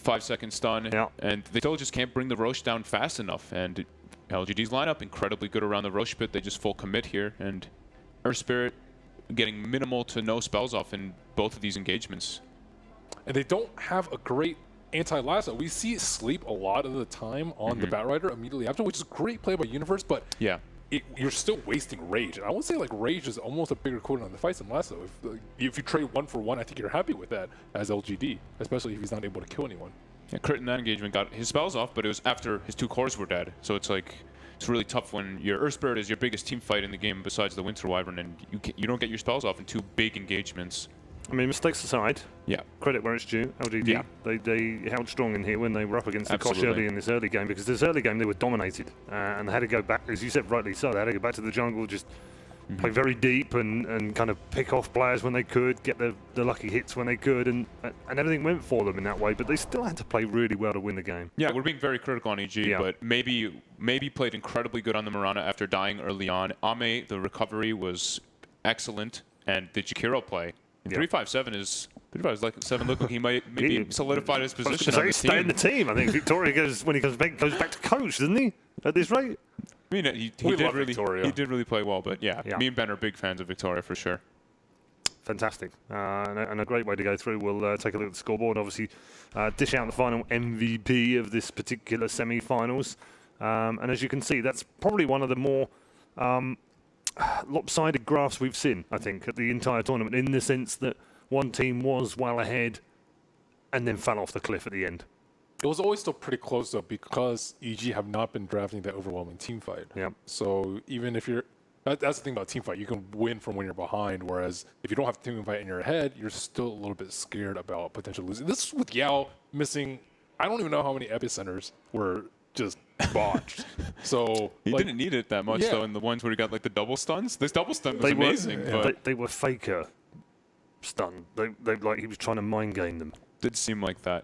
5-second stun, and they still just can't bring the Roche down fast enough. And LGD's lineup, incredibly good around the Roche pit. They just full commit here, and Earth Spirit getting minimal to no spells off in both of these engagements. And they don't have a great anti-lasso. We see it sleep a lot of the time on the Batrider immediately after, which is great play by Universe, but you're still wasting Rage. And I would say like Rage is almost a bigger quotient on the fights than Lasso. If you trade 1 for 1, I think you're happy with that as LGD, especially if he's not able to kill anyone. Yeah, Crit in that engagement got his spells off, but it was after his 2 cores were dead. So it's like, it's really tough when your Earth Spirit is your biggest team fight in the game besides the Winter Wyvern, and you don't get your spells off in 2 big engagements. I mean, mistakes aside, credit where it's due. LGD, they held strong in here when they were up against the Kosh early in this early game, because this early game they were dominated, and they had to go back, as you said rightly so, they had to go back to the jungle, just play very deep and kind of pick off players when they could, get the lucky hits when they could, and everything went for them in that way, but they still had to play really well to win the game. Yeah, we're being very critical on EG, but maybe played incredibly good on the Marana after dying early on. Ame, the recovery was excellent, and the Jakiro play. 357 is 357. Look like he might maybe solidified his position on the team. Stay in the team. I think Victoria goes back to coach, doesn't he? At this rate. I mean, he did really play well, but me and Ben are big fans of Victoria for sure. Fantastic, and a great way to go through. We'll take a look at the scoreboard. Obviously, dish out the final MVP of this particular semi-finals, and as you can see, that's probably one of the more lopsided graphs we've seen, I think, at the entire tournament, in the sense that one team was well ahead and then fell off the cliff at the end. It was always still pretty close, though, because EG have not been drafting that overwhelming team fight. Yeah. So even if you're... That's the thing about team fight. You can win from when you're behind, whereas if you don't have a team fight in your head, you're still a little bit scared about potential losing. This is with Yao missing... I don't even know how many epicenters were just botched. So he didn't need it that much though. In the ones where he got like the double stuns, this double stun was amazing. But they were faker stunned. They like he was trying to mind game them. Did seem like that.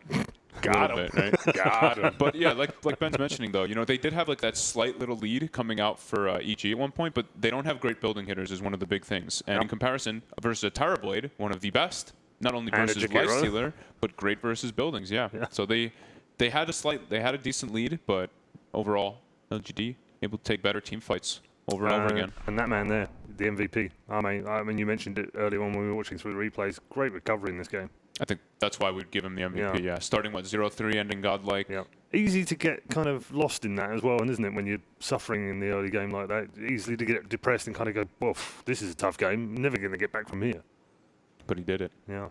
Got him, right? Got him. But yeah, like Ben's mentioning though, they did have like that slight little lead coming out for EG at one point, but they don't have great building hitters is one of the big things. And in comparison, versus a Terrorblade, one of the best, not only versus Lifestealer, but great versus buildings. Yeah. So they had a decent lead, but overall, LGD able to take better team fights over and over again. And that man there, the MVP. I mean, you mentioned it earlier on when we were watching through the replays. Great recovery in this game. I think that's why we'd give him the MVP. Yeah, starting what 0-3, ending godlike. Yeah. Easy to get kind of lost in that as well, isn't it? When you're suffering in the early game like that, easily to get depressed and kind of go, well, this is a tough game. Never going to get back from here. But he did it. Yeah.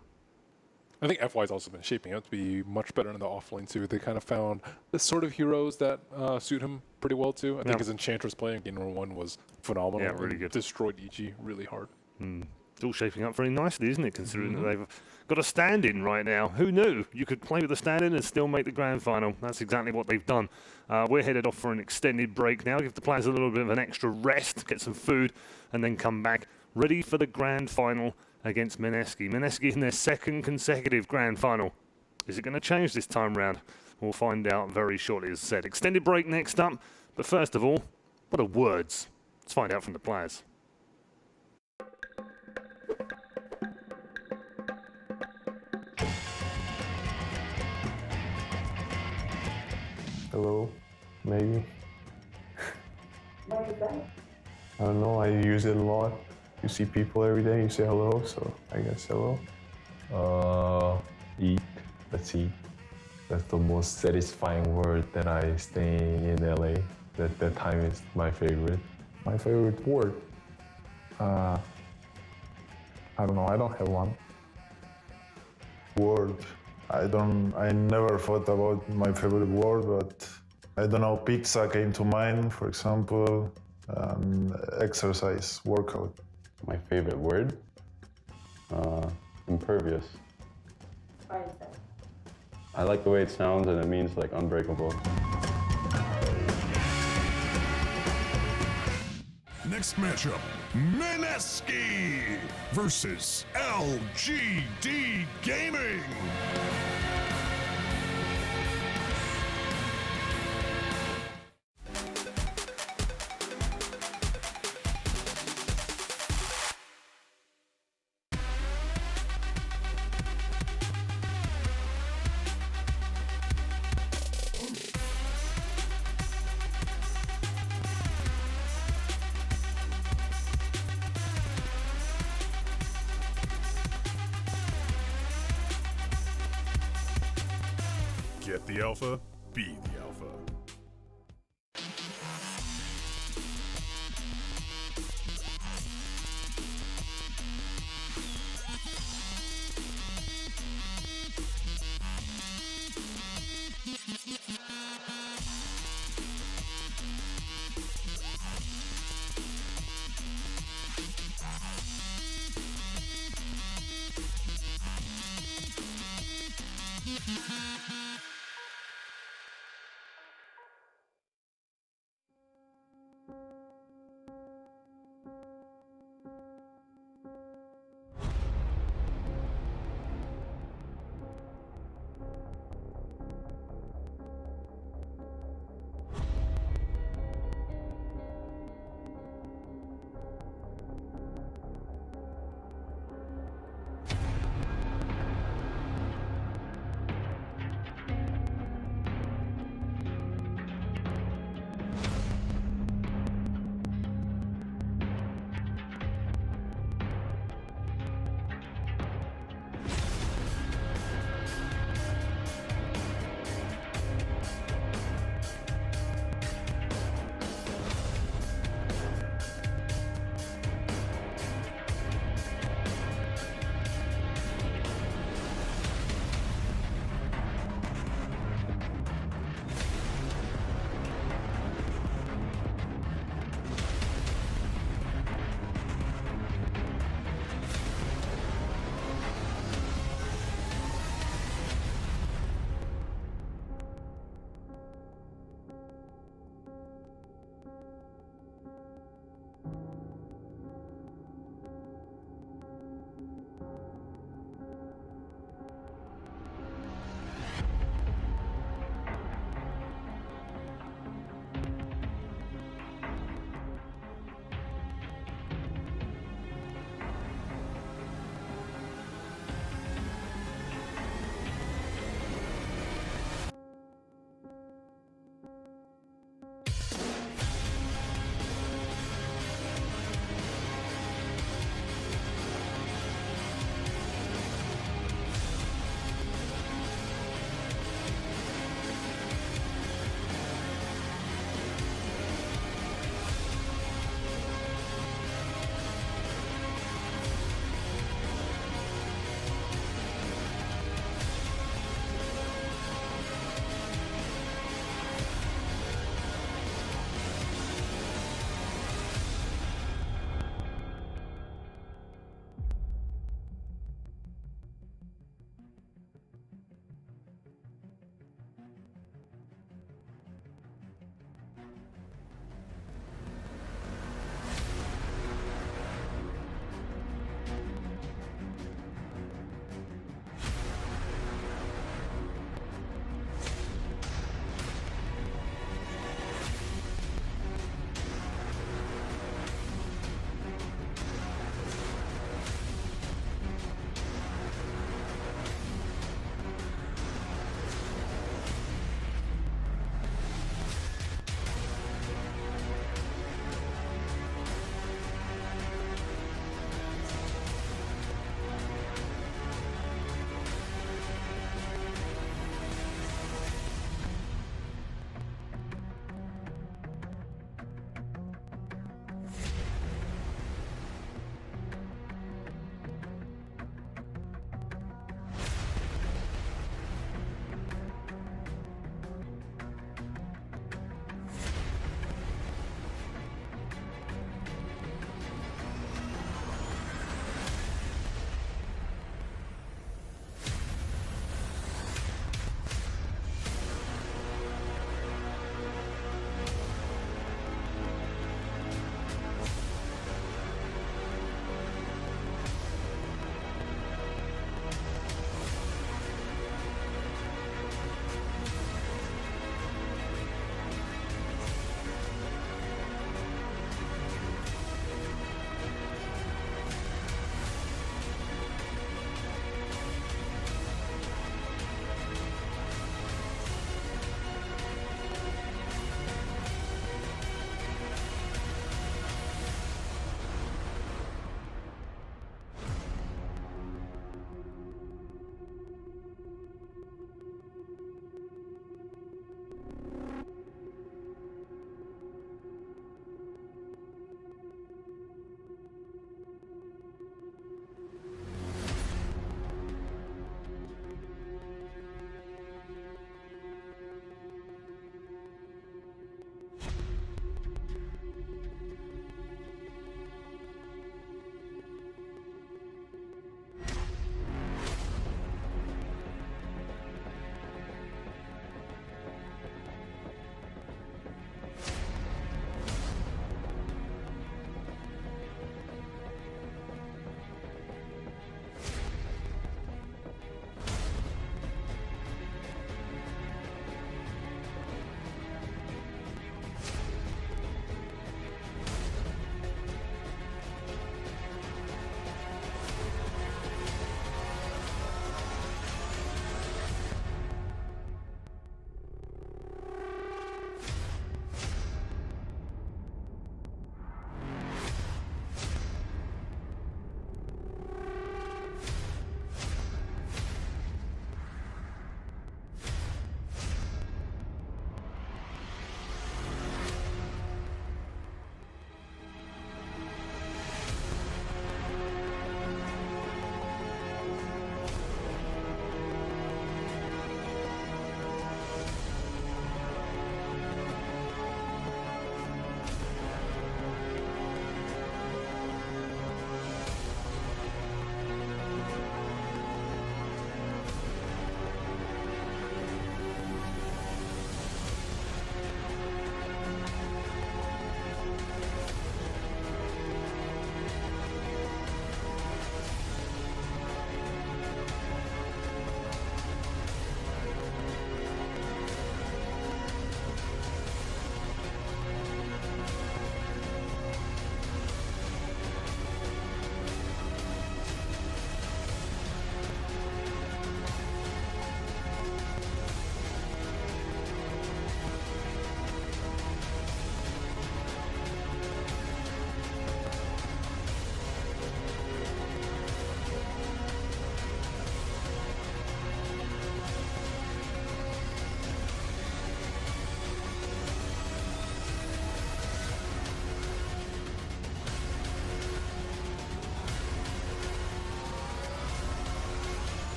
I think FY's also been shaping up to be much better in the offlane too. They kind of found the sort of heroes that suit him pretty well too. I think his Enchantress play in game number 1 was phenomenal. Yeah, really good. Destroyed EG really hard. It's all shaping up very nicely, isn't it? Considering that they've got a stand-in right now. Who knew you could play with a stand-in and still make the grand final? That's exactly what they've done. We're headed off for an extended break now. Give the players a little bit of an extra rest, get some food, and then come back ready for the grand final against Mineski. Mineski in their second consecutive grand final. Is it going to change this time round? We'll find out very shortly, as I said. Extended break next up. But first of all, what are words? Let's find out from the players. Hello, maybe. I don't know, I use it a lot. You see people every day, you say hello, so I guess hello. Eat, let's eat. That's the most satisfying word that I stay in LA. That time is my favorite. My favorite word? I don't know, I don't have one. Word. I never thought about my favorite word, but I don't know, pizza came to mind, for example, exercise, workout. My favorite word? Impervious. Why is that? I like the way it sounds and it means like unbreakable. Next matchup, Mineski versus LGD Gaming. Get the alpha, be the alpha.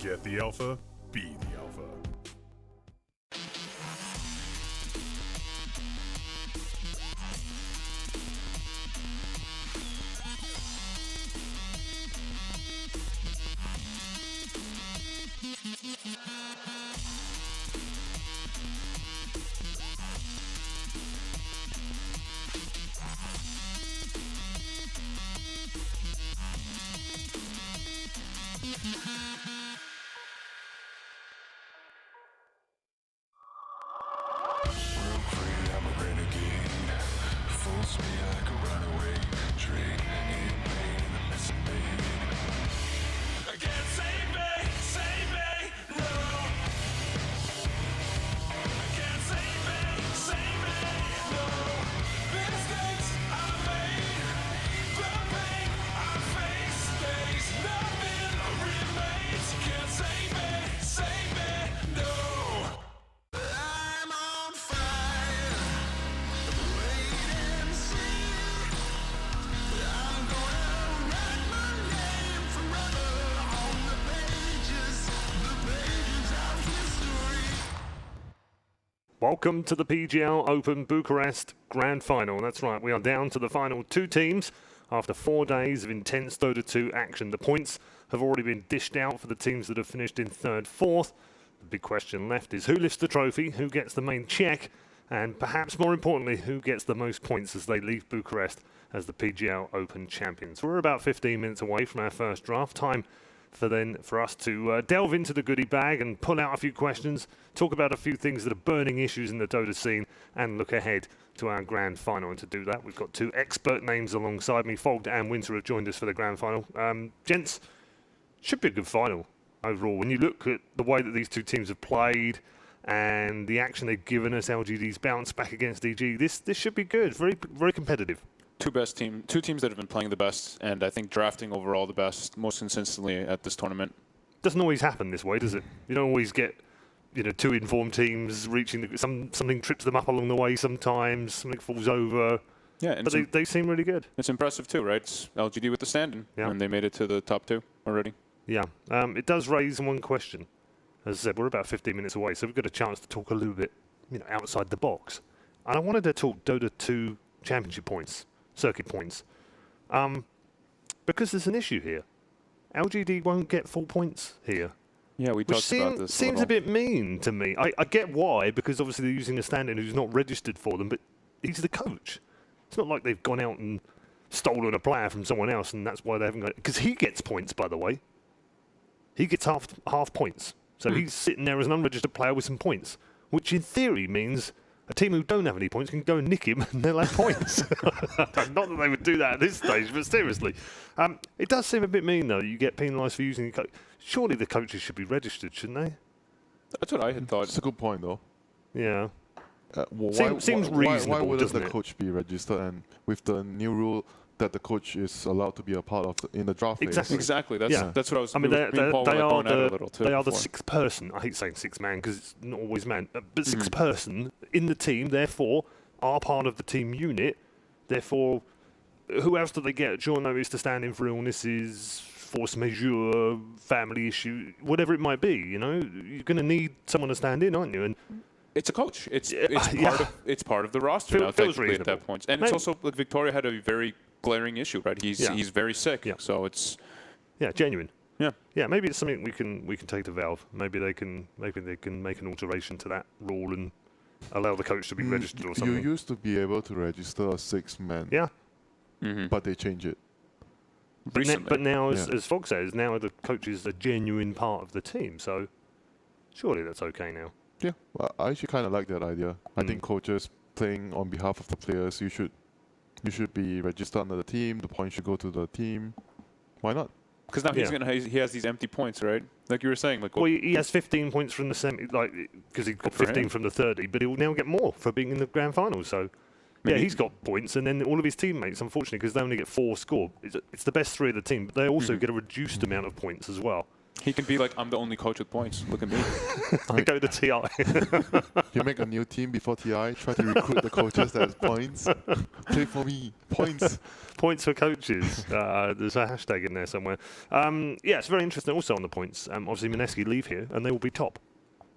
Get the alpha, be the alpha. Welcome to the PGL Open Bucharest Grand Final. That's right, we are down to the final 2 teams after 4 days of intense Dota 2 action. The points have already been dished out for the teams that have finished in 3rd, 4th. The big question left is who lifts the trophy, who gets the main check, and perhaps more importantly, who gets the most points as they leave Bucharest as the PGL Open champions. We're about 15 minutes away from our first draft. Time for us to delve into the goodie bag and pull out a few questions, talk about a few things that are burning issues in the Dota scene, and look ahead to our grand final. And to do that, we've got 2 expert names alongside me. Fogged and Winter have joined us for the grand final. Gents, should be a good final overall. When you look at the way that these 2 teams have played and the action they've given us, LGD's bounce back against EG, this should be good. Very, very competitive. Two teams that have been playing the best, and I think drafting overall the best most consistently at this tournament. Doesn't always happen this way, does it? You don't always get, 2 informed teams reaching something trips them up along the way sometimes, something falls over. Yeah, and but they seem really good. It's impressive too, right? It's LGD with the stand-in, and they made it to the top 2 already. Yeah, it does raise one question. As I said, we're about 15 minutes away, so we've got a chance to talk a little bit, outside the box. And I wanted to talk Dota 2 championship points. Circuit points, because there's an issue here. LGD won't get full points here. Yeah, we talked about this. Seems a bit mean to me. I get why, because obviously they're using a stand-in who's not registered for them, but he's the coach. It's not like they've gone out and stolen a player from someone else, and that's why they haven't got. Because he gets points, by the way. He gets half points, so he's sitting there as an unregistered player with some points, which in theory means a team who don't have any points can go and nick him and they'll have points. Not that they would do that at this stage, but seriously. It does seem a bit mean, though. You get penalised for using a coach. Surely the coaches should be registered, shouldn't they? That's what I had thought. It's a good point, though. Yeah. Seems reasonable, why wouldn't the doesn't it? coach be registered? And with the new rule that the coach is allowed to be a part of in the draft phase. Exactly. That's what I was. I mean, they are the before. 6th person. I hate saying 6th man because it's not always man, but 6th person in the team. Therefore, are part of the team unit. Therefore, who else do they get? Short notice to stand in for illnesses, force majeure, family issue, whatever it might be. You're going to need someone to stand in, aren't you? And it's a coach. It's part of the roster now. Technically at that point, and it's also like Victoria had a very glaring issue, right? He's very sick, so it's genuine. Yeah, maybe it's something we can take to Valve. Maybe they can make an alteration to that rule and allow the coach to be registered or something. You used to be able to register a 6-man. Yeah. But they changed it. But now, as Fogg says, now the coach is a genuine part of the team. So surely that's okay now. Yeah, well, I actually kind of like that idea. I think coaches playing on behalf of the players, you should be registered under the team. The points should go to the team. Why not? Because now he has these empty points, right? Like you were saying. Well, he has 15 points from the semi, because he got 15 from the 30, but he'll now get more for being in the grand final. So, he's got points, and then all of his teammates, unfortunately, because they only get 4 score. It's the best 3 of the team, but they also get a reduced amount of points as well. He can be like, I'm the only coach with points. Look at me. I go to TI. You make a new team before TI, try to recruit the coaches that have points. Play for me, points. Points for coaches. There's a hashtag in there somewhere. Yeah, it's very interesting also on the points. Obviously, Mineski leave here, and they will be top.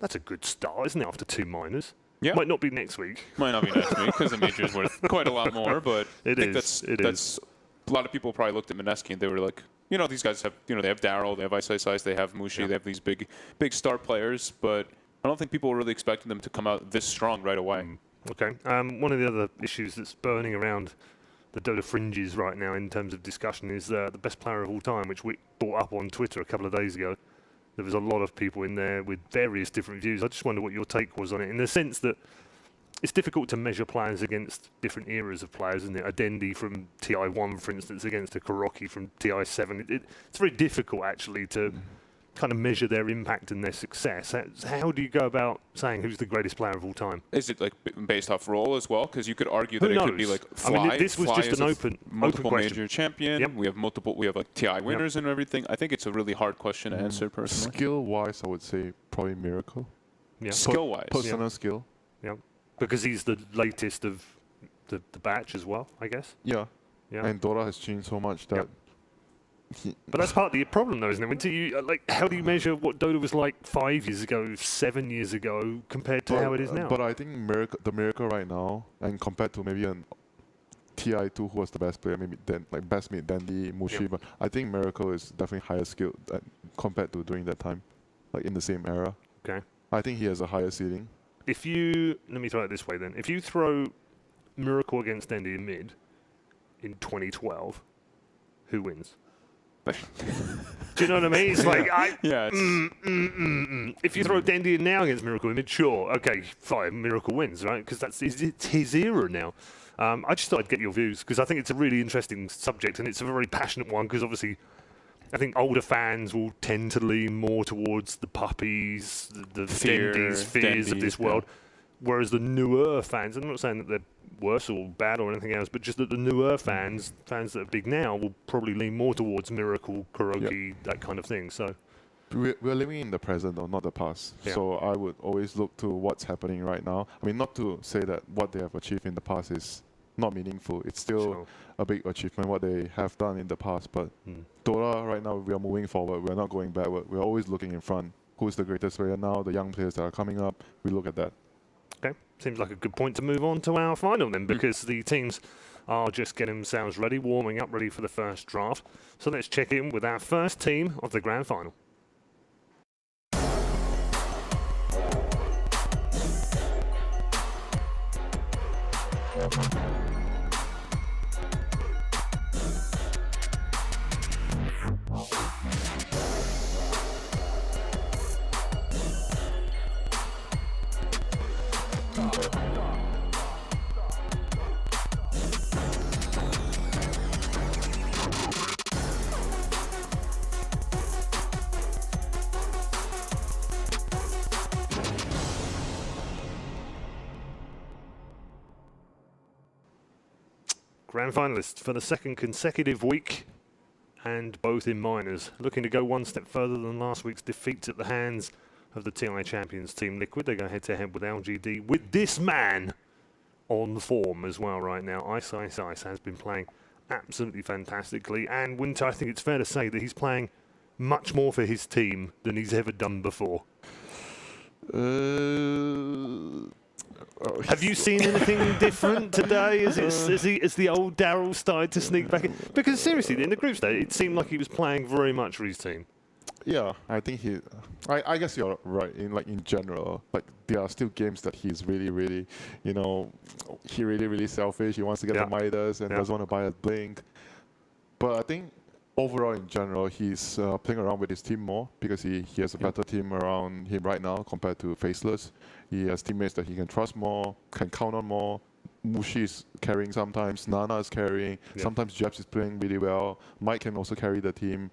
That's a good start, isn't it, after 2 minors? Yeah. Might not be next week. Might not be next week because the major is worth quite a lot more, but I think that's a lot of people probably looked at Mineski and they were like, you know, these guys have, you know, they have Daryl, they have Ice, they have Mushi, they have these big star players, but I don't think people were really expecting them to come out this strong right away. Okay. One of the other issues that's burning around the Dota fringes right now in terms of discussion is the best player of all time, which we brought up on Twitter a couple of days ago. There was a lot of people in there with various different views. I just wonder what your take was on it, in the sense that it's difficult to measure players against different eras of players, isn't it? A Dendi from TI1, for instance, against a Kuroki from TI7. It's very difficult, actually, to kind of measure their impact and their success. How do you go about saying who's the greatest player of all time? Is it like based off role as well? Because you could argue that it could be like Fly. I mean, this was just an multiple open major champion. Yep. We have like TI winners and everything. I think it's a really hard question to answer personally. Skill-wise, I would say probably Miracle. Yeah. Skill-wise. Personal skill. Yeah. Because he's the latest of the batch as well, I guess. Yeah. Yeah. And Dota has changed so much that... But that's part of the problem, though, isn't it? Until you, how do you measure what Dota was like 5 years ago, 7 years ago, compared to how it is now? But I think the Miracle right now, and compared to maybe an TI2 who was the best player, maybe like best mid Dendi, Mushi, but I think Miracle is definitely higher skilled compared to during that time, like in the same era. Okay. I think he has a higher ceiling. Let me throw it this way then. If you throw Miracle against Dendi in mid in 2012, who wins? Do you know what I mean? It's like, if you throw Dendi in now against Miracle in mid, sure, okay, fine, Miracle wins, right? Because it's his era now. I just thought I'd get your views, because I think it's a really interesting subject, and it's a very passionate one, because obviously I think older fans will tend to lean more towards the puppies, the Dendis, fears of this world, whereas the newer fans, I'm not saying that they're worse or bad or anything else, but just that the newer fans that are big now, will probably lean more towards Miracle, Kuroki, that kind of thing. So we're living in the present, though, not the past. Yeah. So I would always look to what's happening right now. I mean, not to say that what they have achieved in the past is not meaningful. It's still a big achievement what they have done in the past. But Dota right now, we are moving forward. We're not going backward. We're always looking in front. Who's the greatest player now? The young players that are coming up. We look at that. Okay, seems like a good point to move on to our final then, because the teams are just getting themselves ready, warming up, ready for the first draft. So let's check in with our first team of the grand final. Grand finalists for the second consecutive week, and both in minors, looking to go one step further than last week's defeats at the hands of the TI champions Team Liquid. They go head-to-head with LGD, with this man on form as well right now. Ice has been playing absolutely fantastically, and Winter, I think it's fair to say that he's playing much more for his team than he's ever done before. Have you seen anything different today? Has the old Daryl started to sneak back in? Because seriously, in the group stage, it seemed like he was playing very much for his team. Yeah, I think I guess you're right. In general, like there are still games that he's really, really selfish. He wants to get the Midas and doesn't want to buy a Blink. But I think overall, in general, he's playing around with his team more because he has a better team around him right now compared to Faceless. He has teammates that he can trust more, can count on more. Mushi is carrying sometimes, Nana is carrying, sometimes Jeps is playing really well. Mike can also carry the team.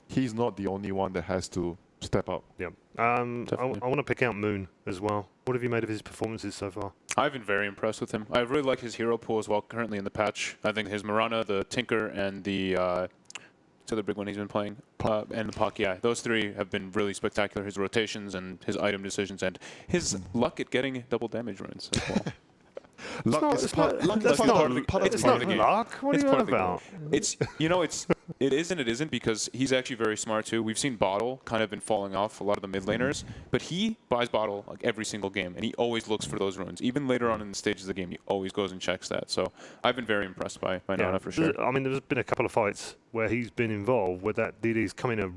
He's not the only one that has to step up. Yeah. I want to pick out Moon as well. What have you made of his performances so far? I've been very impressed with him. I really like his hero pool as well currently in the patch. I think his Mirana, the Tinker, and the It's the other big one he's been playing. And Puck, yeah. Those three have been really spectacular. His rotations and his item decisions and his luck at getting double damage runs as well. Luck is part of the game. Luck. What are you on about? It's it is and it isn't, because he's actually very smart too. We've seen Bottle kind of been falling off a lot of the mid laners, but he buys Bottle like every single game, and he always looks for those runes. Even later on in the stages of the game, he always goes and checks that. So I've been very impressed by Nana for sure. I mean, there's been a couple of fights where he's been involved where that DD's come in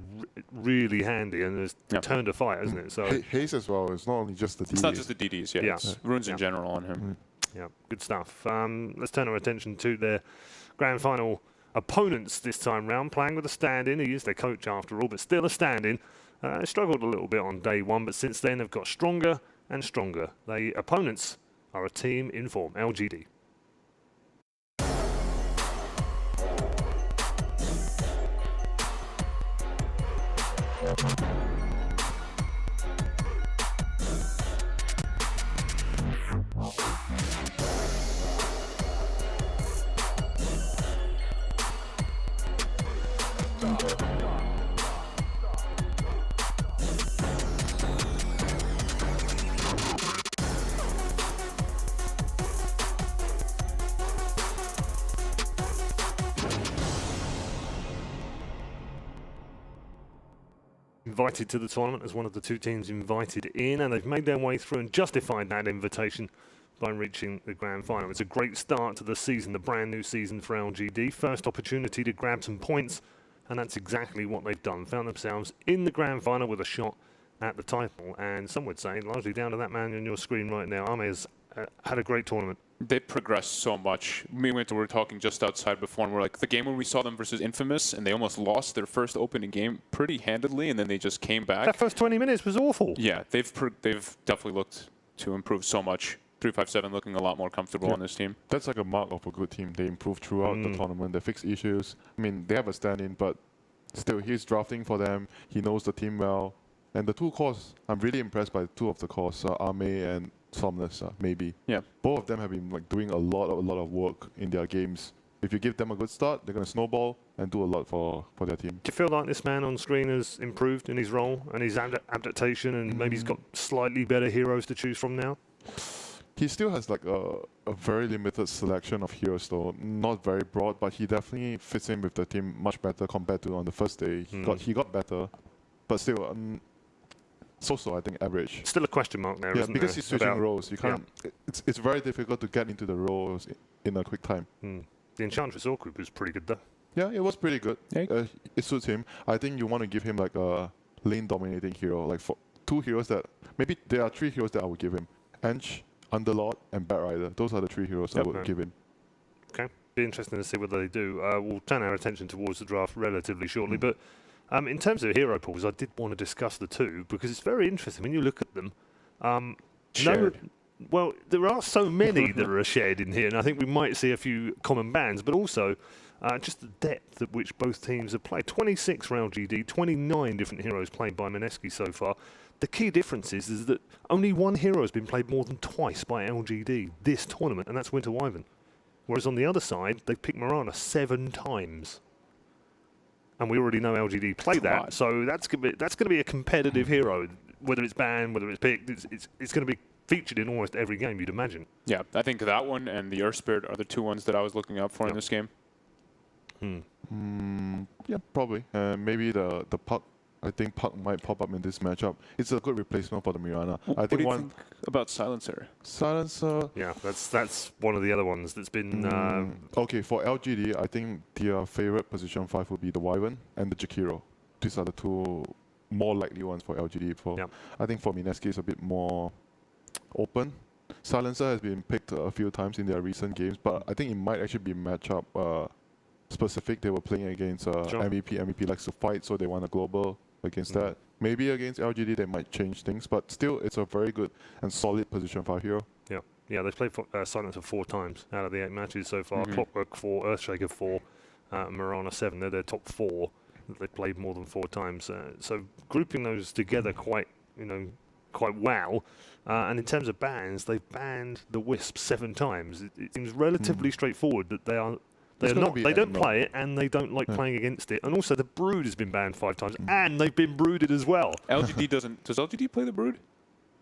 really handy and has turned a fight, hasn't it? So Haze as well. It's not only just the DDs. It's not just the DDs, yeah. It's runes in general on him. Yeah, good stuff. Let's turn our attention to their grand final opponents this time round, playing with a stand-in. He is their coach after all, but still a stand-in. Struggled a little bit on day one, but since then have got stronger and stronger. The opponents are a team in form, LGD. Invited to the tournament as one of the two teams invited in, and they've made their way through and justified that invitation by reaching the grand final. It's a great start to the season, the brand new season for LGD. First opportunity to grab some points, and that's exactly what they've done. Found themselves in the grand final with a shot at the title, and some would say, largely down to that man on your screen right now. Ame has had a great tournament. They progressed so much. Me and Winter were talking just outside before, and we're like, the game when we saw them versus Infamous, and they almost lost their first opening game pretty handedly, and then they just came back. That first 20 minutes was awful. Yeah, they've definitely looked to improve so much. 357 looking a lot more comfortable on this team. That's like a mark of a good team. They improve throughout the tournament. They fix issues. I mean, they have a stand-in, but still, he's drafting for them. He knows the team well. And the two cores, I'm really impressed by two of the cores, Ame and Somnus, maybe. Yeah. Both of them have been like doing a lot of work in their games. If you give them a good start, they're going to snowball and do a lot for their team. Do you feel like this man on screen has improved in his role and his adaptation, and maybe he's got slightly better heroes to choose from now? He still has like a very limited selection of heroes, though. Not very broad, but he definitely fits in with the team much better compared to on the first day. He got better, but still, so I think average. Still a question mark there, yeah, isn't because there? he's switching roles. You can't. It's very difficult to get into the roles in a quick time. The Enchantress Orc group is pretty good, though. Yeah, it was pretty good. It suits him. I think you want to give him like a lane-dominating hero, like for two heroes that maybe there are three heroes that I would give him: Ench, Underlord, and Batrider. Those are the three heroes I would give him. Okay, be interesting to see what they do. We'll turn our attention towards the draft relatively shortly, but in terms of hero pools, I did want to discuss the two because it's very interesting when you look at them. Well, there are so many that are shared in here, and I think we might see a few common bands, but also just the depth at which both teams have played. 26 for LGD, 29 different heroes played by Mineski so far. The key difference is that only one hero has been played more than twice by LGD this tournament, and that's Winter Wyvern. Whereas on the other side, they've picked Mirana 7 times. And we already know LGD play that, so that's going to be a competitive hero. Whether it's banned, whether it's picked, it's going to be featured in almost every game, you'd imagine. Yeah, I think that one and the Earth Spirit are the two ones that I was looking out for in this game. Yeah, probably. Maybe the Puck. I think Puck might pop up in this matchup. It's a good replacement for the Mirana. What do you think about Silencer? Silencer. Yeah, that's one of the other ones that's been. Okay, for LGD, I think their favorite position 5 would be the Wyvern and the Jakiro. These are the two more likely ones for LGD. I think for Mineski, it's a bit more open. Silencer has been picked a few times in their recent games, but I think it might actually be matchup specific. They were playing against MVP. MVP likes to fight, so they want a global against that. Maybe against LGD, they might change things, but still, it's a very good and solid position 5 hero. Yeah, they've played Silencer 4 times out of the 8 matches so far. Clockwork 4, Earthshaker 4, Mirana 7. They're their top 4 that they've played more than 4 times. So grouping those together quite well. And in terms of bans, they've banned the Wisp 7 times. It seems relatively straightforward that They're gonna not. be They don't no. play it, and they don't like playing against it. And also, the Brood has been banned 5 times, and they've been brooded as well. LGD doesn't. Does LGD play the Brood?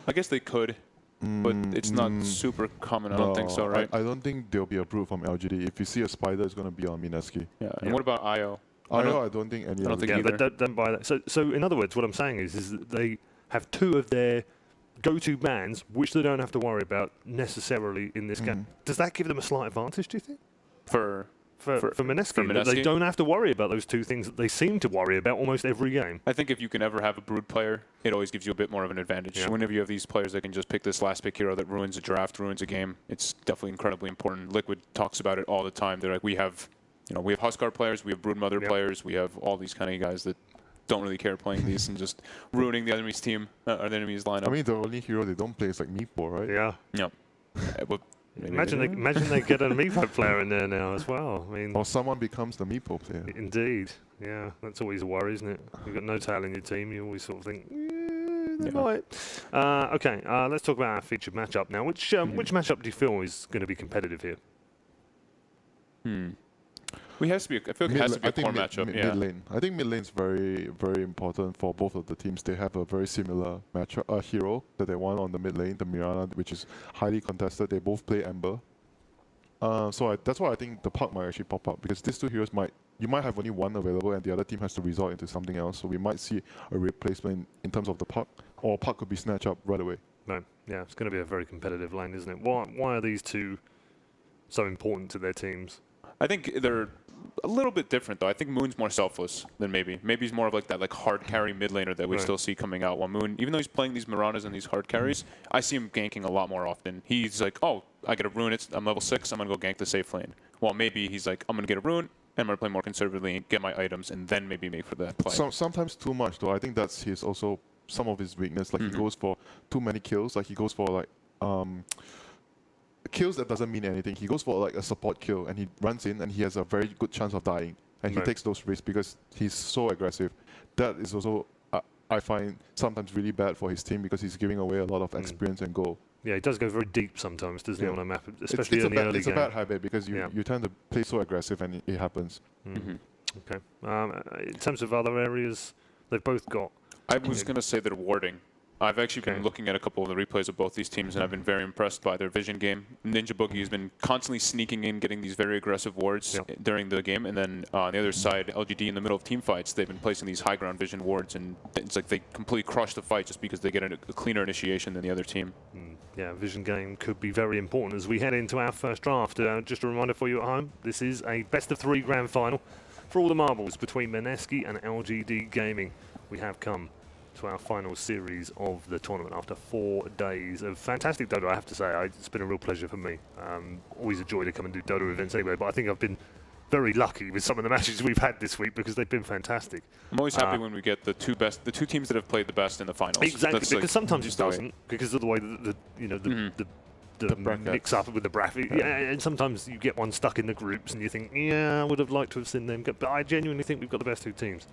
I guess they could, but it's not super common. I don't think so, right? I don't think there'll be a Brood from LGD. If you see a Spider, it's going to be on Mineski. Yeah. And what about IO? I don't think any. I don't of think the- Yeah, either. but don't buy that. So in other words, what I'm saying is that they have 2 of their go-to bans, which they don't have to worry about necessarily in this game. Does that give them a slight advantage, do you think? For For Mineski, that they Mineski? don't have to worry about those 2 things that they seem to worry about almost every game. I think if you can ever have a Brood player, it always gives you a bit more of an advantage. Yeah. Whenever you have these players that can just pick this last pick hero that ruins a draft, ruins a game, it's definitely incredibly important. Liquid talks about it all the time. They're like, we have Huskar players, we have Broodmother players, we have all these kind of guys that don't really care playing these and just ruining the enemy's team or the enemy's lineup. I mean, the only hero they don't play is like Meepo, right? Yeah. Yep. But maybe Imagine they get an Meepo player in there now as well. I mean, Or someone becomes the Meepo player. indeed. Yeah, that's always a worry, isn't it? You've got no tail in your team. You always sort of think, they might. Okay, let's talk about our featured matchup now. Which matchup do you feel is going to be competitive here? we has to be. I feel like it has to be a core matchup. Mid lane. I think mid lane is very, very important for both of the teams. They have a very similar matchup, hero that they want on the mid lane, the Mirana, which is highly contested. They both play Ember. That's why I think the Puck might actually pop up, because these 2 heroes you might have only one available and the other team has to resort into something else. So we might see a replacement in terms of the Puck, or Puck could be snatched up right away. No. Yeah, it's going to be a very competitive lane, isn't it? Why are these 2 so important to their teams? I think they're a little bit different, though. I think Moon's more selfless than maybe. Maybe he's more of like that hard carry mid laner that we still see coming out. While Moon, even though he's playing these Miranas and these hard carries, I see him ganking a lot more often. He's like, oh, I get a rune. I'm level 6. I'm going to go gank the safe lane. While maybe he's like, I'm going to get a rune, and I'm going to play more conservatively, get my items, and then maybe make for that play. Sometimes too much, though. I think that's also some of his weakness. Like he goes for too many kills. Like he goes for like kills that doesn't mean anything. He goes for like a support kill, and he runs in, and he has a very good chance of dying, and he takes those risks because he's so aggressive. That is also I find sometimes really bad for his team, because he's giving away a lot of experience and goal. Yeah, he does go very deep sometimes, doesn't he, on a map, especially it's in the early game. It's a bad habit, because you tend to play so aggressive, and it happens. Okay. In terms of other areas, they've both got. I was going to say their warding. I've actually been looking at a couple of the replays of both these teams, and I've been very impressed by their vision game. Ninja Boogie has been constantly sneaking in, getting these very aggressive wards during the game, and then on the other side, LGD in the middle of team fights, they've been placing these high ground vision wards, and it's like they completely crush the fight just because they get a cleaner initiation than the other team. Yeah, vision game could be very important as we head into our first draft. Just a reminder for you at home, this is a best-of-3 grand final for all the marbles between Mineski and LGD Gaming. We have come to our final series of the tournament after 4 days of fantastic Dodo, I have to say. It's been a real pleasure for me. Always a joy to come and do Dodo events anyway, but I think I've been very lucky with some of the matches we've had this week, because they've been fantastic. I'm always happy when we get the 2 teams that have played the best in the finals. Exactly, That's because sometimes it doesn't, because of the way that the mix up with the bracket. Yeah, and sometimes you get one stuck in the groups and you think, yeah, I would have liked to have seen them. But I genuinely think we've got the best 2 teams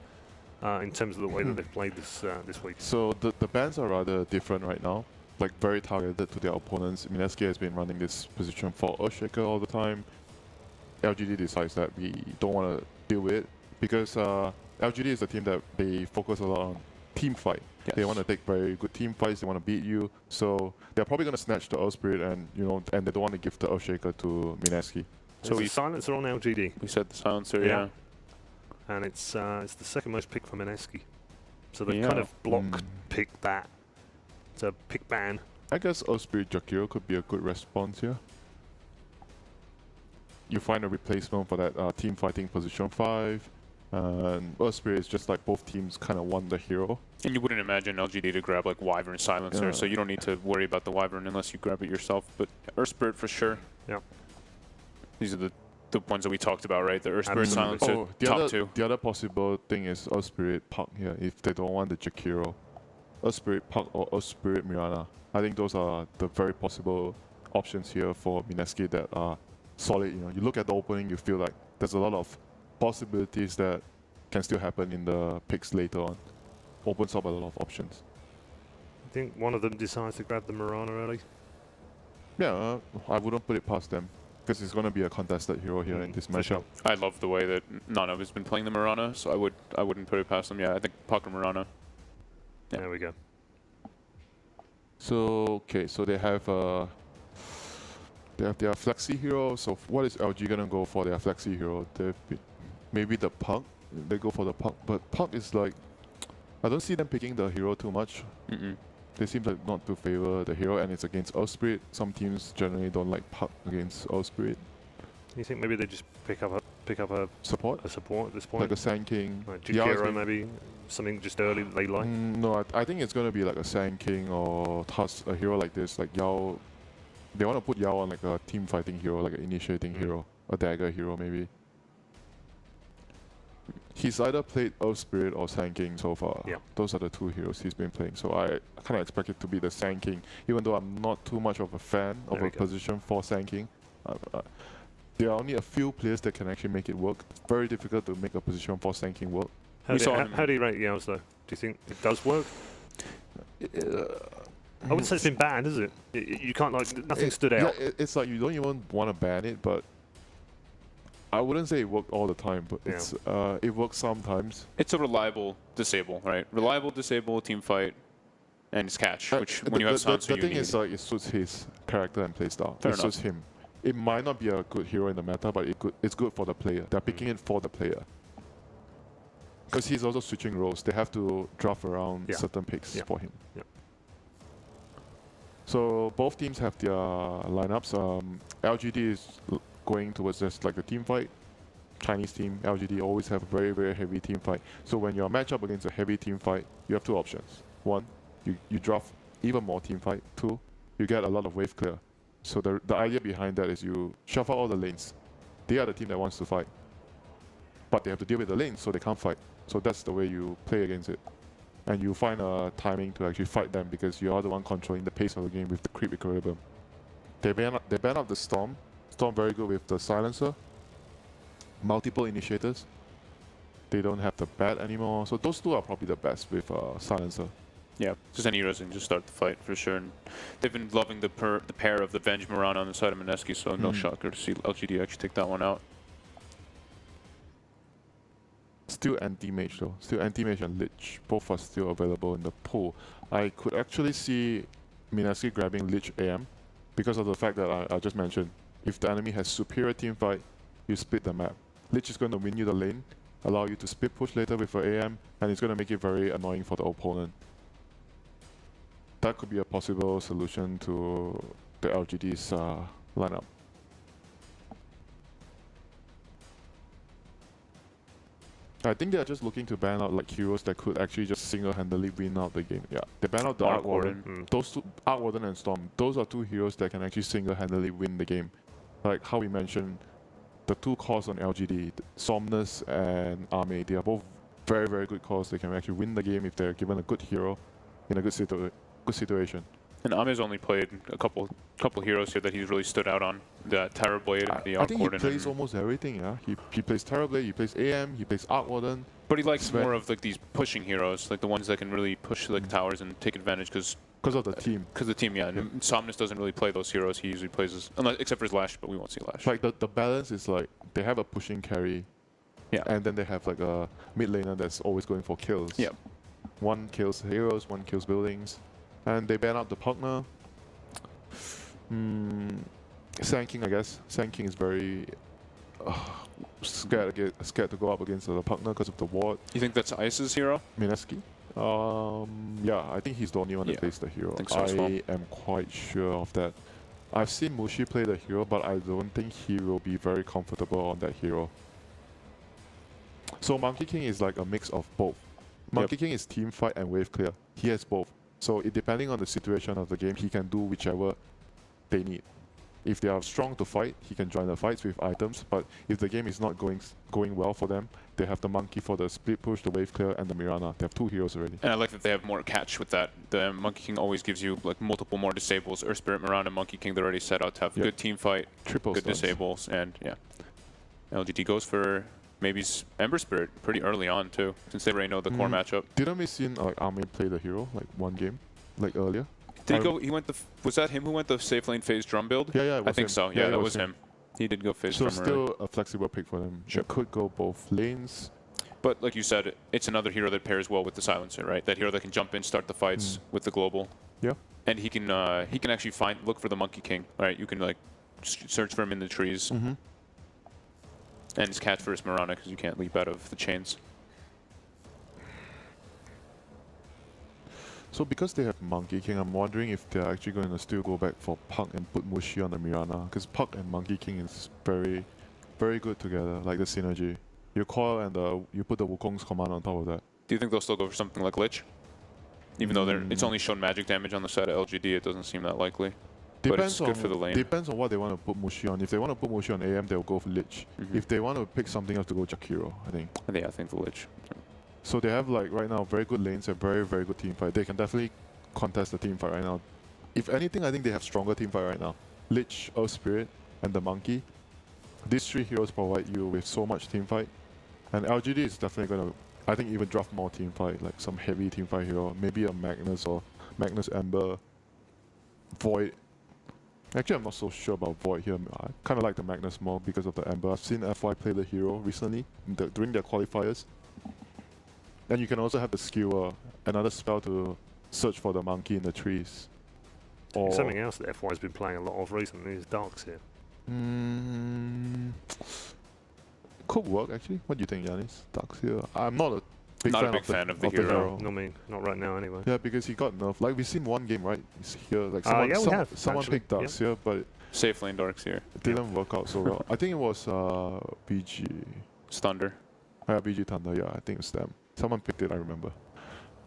in terms of the way that they've played this week. So the bans are rather different right now, like very targeted to their opponents. Mineski has been running this position for Earthshaker all the time. LGD decides that we don't want to deal with it, because LGD is a team that they focus a lot on team fight. Yes. They want to take very good team fights. They want to beat you. So they're probably going to snatch the Earth Spirit, and and they don't want to give the Earthshaker to Mineski. So we silencer on LGD. We said the silencer, yeah. And it's the second most pick for Mineski. So they kind of block pick that. It's a pick ban. I guess Earth Spirit Jakiro could be a good response here. You find a replacement for that team fighting position 5. And Earth Spirit is just like both teams kind of want the hero. And you wouldn't imagine LGD to grab like Wyvern Silencer, so you don't need to worry about the Wyvern unless you grab it yourself. But Earth Spirit for sure. Yeah. These are the ones that we talked about, right? The Earth Spirit Silencer, top 2. The other possible thing is Earth Spirit Puck here, if they don't want the Jakiro. Earth Spirit Puck or Earth Spirit Mirana. I think those are the very possible options here for Mineski that are solid. You look at the opening, you feel like there's a lot of possibilities that can still happen in the picks later on. Opens up a lot of options. I think one of them decides to grab the Mirana early. Yeah, I wouldn't put it past them. because it's going to be a contested hero here in this matchup. I love the way that Nana has been playing the Mirana, so I wouldn't put it past them. Yeah, I think Puck or Mirana. Yeah. There we go. So okay, so they have their flexi hero. So what is LG gonna go for their flexi hero? Maybe the Puck. They go for the Puck, but Puck is like, I don't see them picking the hero too much. They seem like not to favor the hero, and it's against Earth Spirit. Some teams generally don't like Puck against Earth Spirit. You think maybe they just pick up a Support? A support at this point? Like a Sand King. Like Jukiro maybe? Something just early that they like? No, I think it's going to be like a Sand King or Tusk, a hero like this. Like Yao, they want to put Yao on like a team fighting hero, like an initiating hero, a dagger hero maybe. He's either played Earth Spirit or Sand King so far. Yeah. Those are the two heroes he's been playing. So I kind of expect it to be the Sand King, even though I'm not too much of a fan of a position for Sand King. There are only a few players that can actually make it work. It's very difficult to make a position for Sand King work. How do you rate Yao's though? Do you think it does work? I wouldn't say it's been bad, is it? You can't like, nothing stood out. Yeah, it's like you don't even want to ban it, but I wouldn't say it worked all the time, but it works sometimes. It's a reliable disable, right? Reliable disable, team fight, and it's catch, which when you have Sansu, the thing is, like, it suits his character and playstyle. It suits him. It might not be a good hero in the meta, but it's good for the player. They're picking it for the player. Because he's also switching roles. They have to draft around certain picks for him. So both teams have their lineups. LGD is going towards just like the team fight. Chinese team, LGD always have a very, very heavy team fight. So when you're matched up against a heavy team fight, you have two options. One, you draft even more team fight. Two, you get a lot of wave clear. So the idea behind that is you shuffle all the lanes. They are the team that wants to fight. But they have to deal with the lanes, so they can't fight. So that's the way you play against it. And you find a timing to actually fight them because you are the one controlling the pace of the game with the creep equilibrium. They ban up the Storm. Storm very good with the Silencer. Multiple initiators. They don't have the Bat anymore. So those two are probably the best with Silencer. Yeah, because any heroes can just start the fight for sure. And they've been loving the pair of the Venge Mirana on the side of Mineski, so no shocker to see LGD actually take that one out. Still anti-mage though. Still anti-mage and Lich. Both are still available in the pool. I could actually see Mineski grabbing Lich AM because of the fact that I just mentioned. If the enemy has superior team fight, you split the map. Lich is going to win you the lane, allow you to split push later with your AM, and it's going to make it very annoying for the opponent. That could be a possible solution to the LGD's lineup. I think they're just looking to ban out like heroes that could actually just single-handedly win out the game. Yeah, they ban out the Arc Warden. Those two, Arc Warden and Storm, those are two heroes that can actually single-handedly win the game. Like how we mentioned, the two cores on LGD, Somnus and Arme, they are both very, very good cores. They can actually win the game if they're given a good hero in a good situation. And Ame's only played a couple heroes here that he's really stood out on. The Terrorblade and the Arc Warden. I think he plays almost everything, yeah. He plays Terrorblade, he plays AM, he plays Arc Warden. But he likes more of like these pushing heroes, like the ones that can really push like towers and take advantage because of the team. Because the team, yeah. And Somnus doesn't really play those heroes. He usually plays as, except for his Lash, but we won't see Lash. Like the balance is like they have a pushing carry, and then they have like a mid laner that's always going for kills. Yeah. One kills heroes, one kills buildings. And they ban out the partner. Sand King, I guess. Sand King is very scared to go up against the partner because of the ward. You think that's Ice's hero? Mineski? Yeah, I think he's the only one that plays the hero. I am quite sure of that. I've seen Mushi play the hero, but I don't think he will be very comfortable on that hero. So Monkey King is like a mix of both. Monkey King is team fight and wave clear. He has both. So depending on the situation of the game, he can do whichever they need. If they are strong to fight, he can join the fights with items. But if the game is not going well for them, they have the Monkey for the split push, the wave clear, and the Mirana. They have two heroes already. And I like that they have more catch with that. The Monkey King always gives you like multiple more disables. Earth Spirit, Mirana, Monkey King, they're already set out to have good team fight, good disables, and yeah. LGD goes for maybe Ember Spirit pretty early on too, since they already know the core matchup. Didn't we see like Arme play the hero like one game, like earlier? Did he go? He went the. Was that him who went the safe lane phase drum build? Yeah, I think so. Yeah, that was him. He did go face So from still a flexible pick for them. Sure. It could go both lanes. But like you said, it's another hero that pairs well with the silencer, right? That hero that can jump in, start the fights with the global. Yeah. And he can actually look for the Monkey King, right? You can like search for him in the trees. And his catch for his Marana because you can't leap out of the chains. So because they have Monkey King, I'm wondering if they're actually going to still go back for Puck and put Mushi on the Mirana. Because Puck and Monkey King is very, very good together, like the synergy. You call and you put the Wukong's command on top of that. Do you think they'll still go for something like Lich? Even though it's only shown magic damage on the side of LGD, it doesn't seem that likely. But it's good for the lane. Depends on what they want to put Mushi on. If they want to put Mushi on AM, they'll go for Lich. If they want to pick something else to go Jakiro, I think. Yeah, I think the Lich. So they have like right now very good lanes and very, very good team fight. They can definitely contest the team fight right now. If anything, I think they have stronger team fight right now. Lich, Earth Spirit, and the Monkey. These three heroes provide you with so much team fight. And LGD is definitely going to, I think, even draft more team fight, like some heavy team fight hero. Maybe a Magnus or Magnus Ember, Void. Actually, I'm not so sure about Void here. I kind of like the Magnus more because of the Ember. I've seen FY play the hero recently during their qualifiers. And you can also have the Skewer, another spell to search for the monkey in the trees. Or something else that FY's been playing a lot of recently is Darks here. Could work actually. What do you think, Yanis? Darks here. I'm not a big fan of the hero. No, me, not right now anyway. Yeah, because he got nerfed. Like we've seen one game, right? He's here. Like someone picked Darks here, but safe lane Darks here. It didn't work out so well. I think it was BG. Thunder. Yeah, BG Thunder. Yeah, I think it's them. Someone picked it. I remember.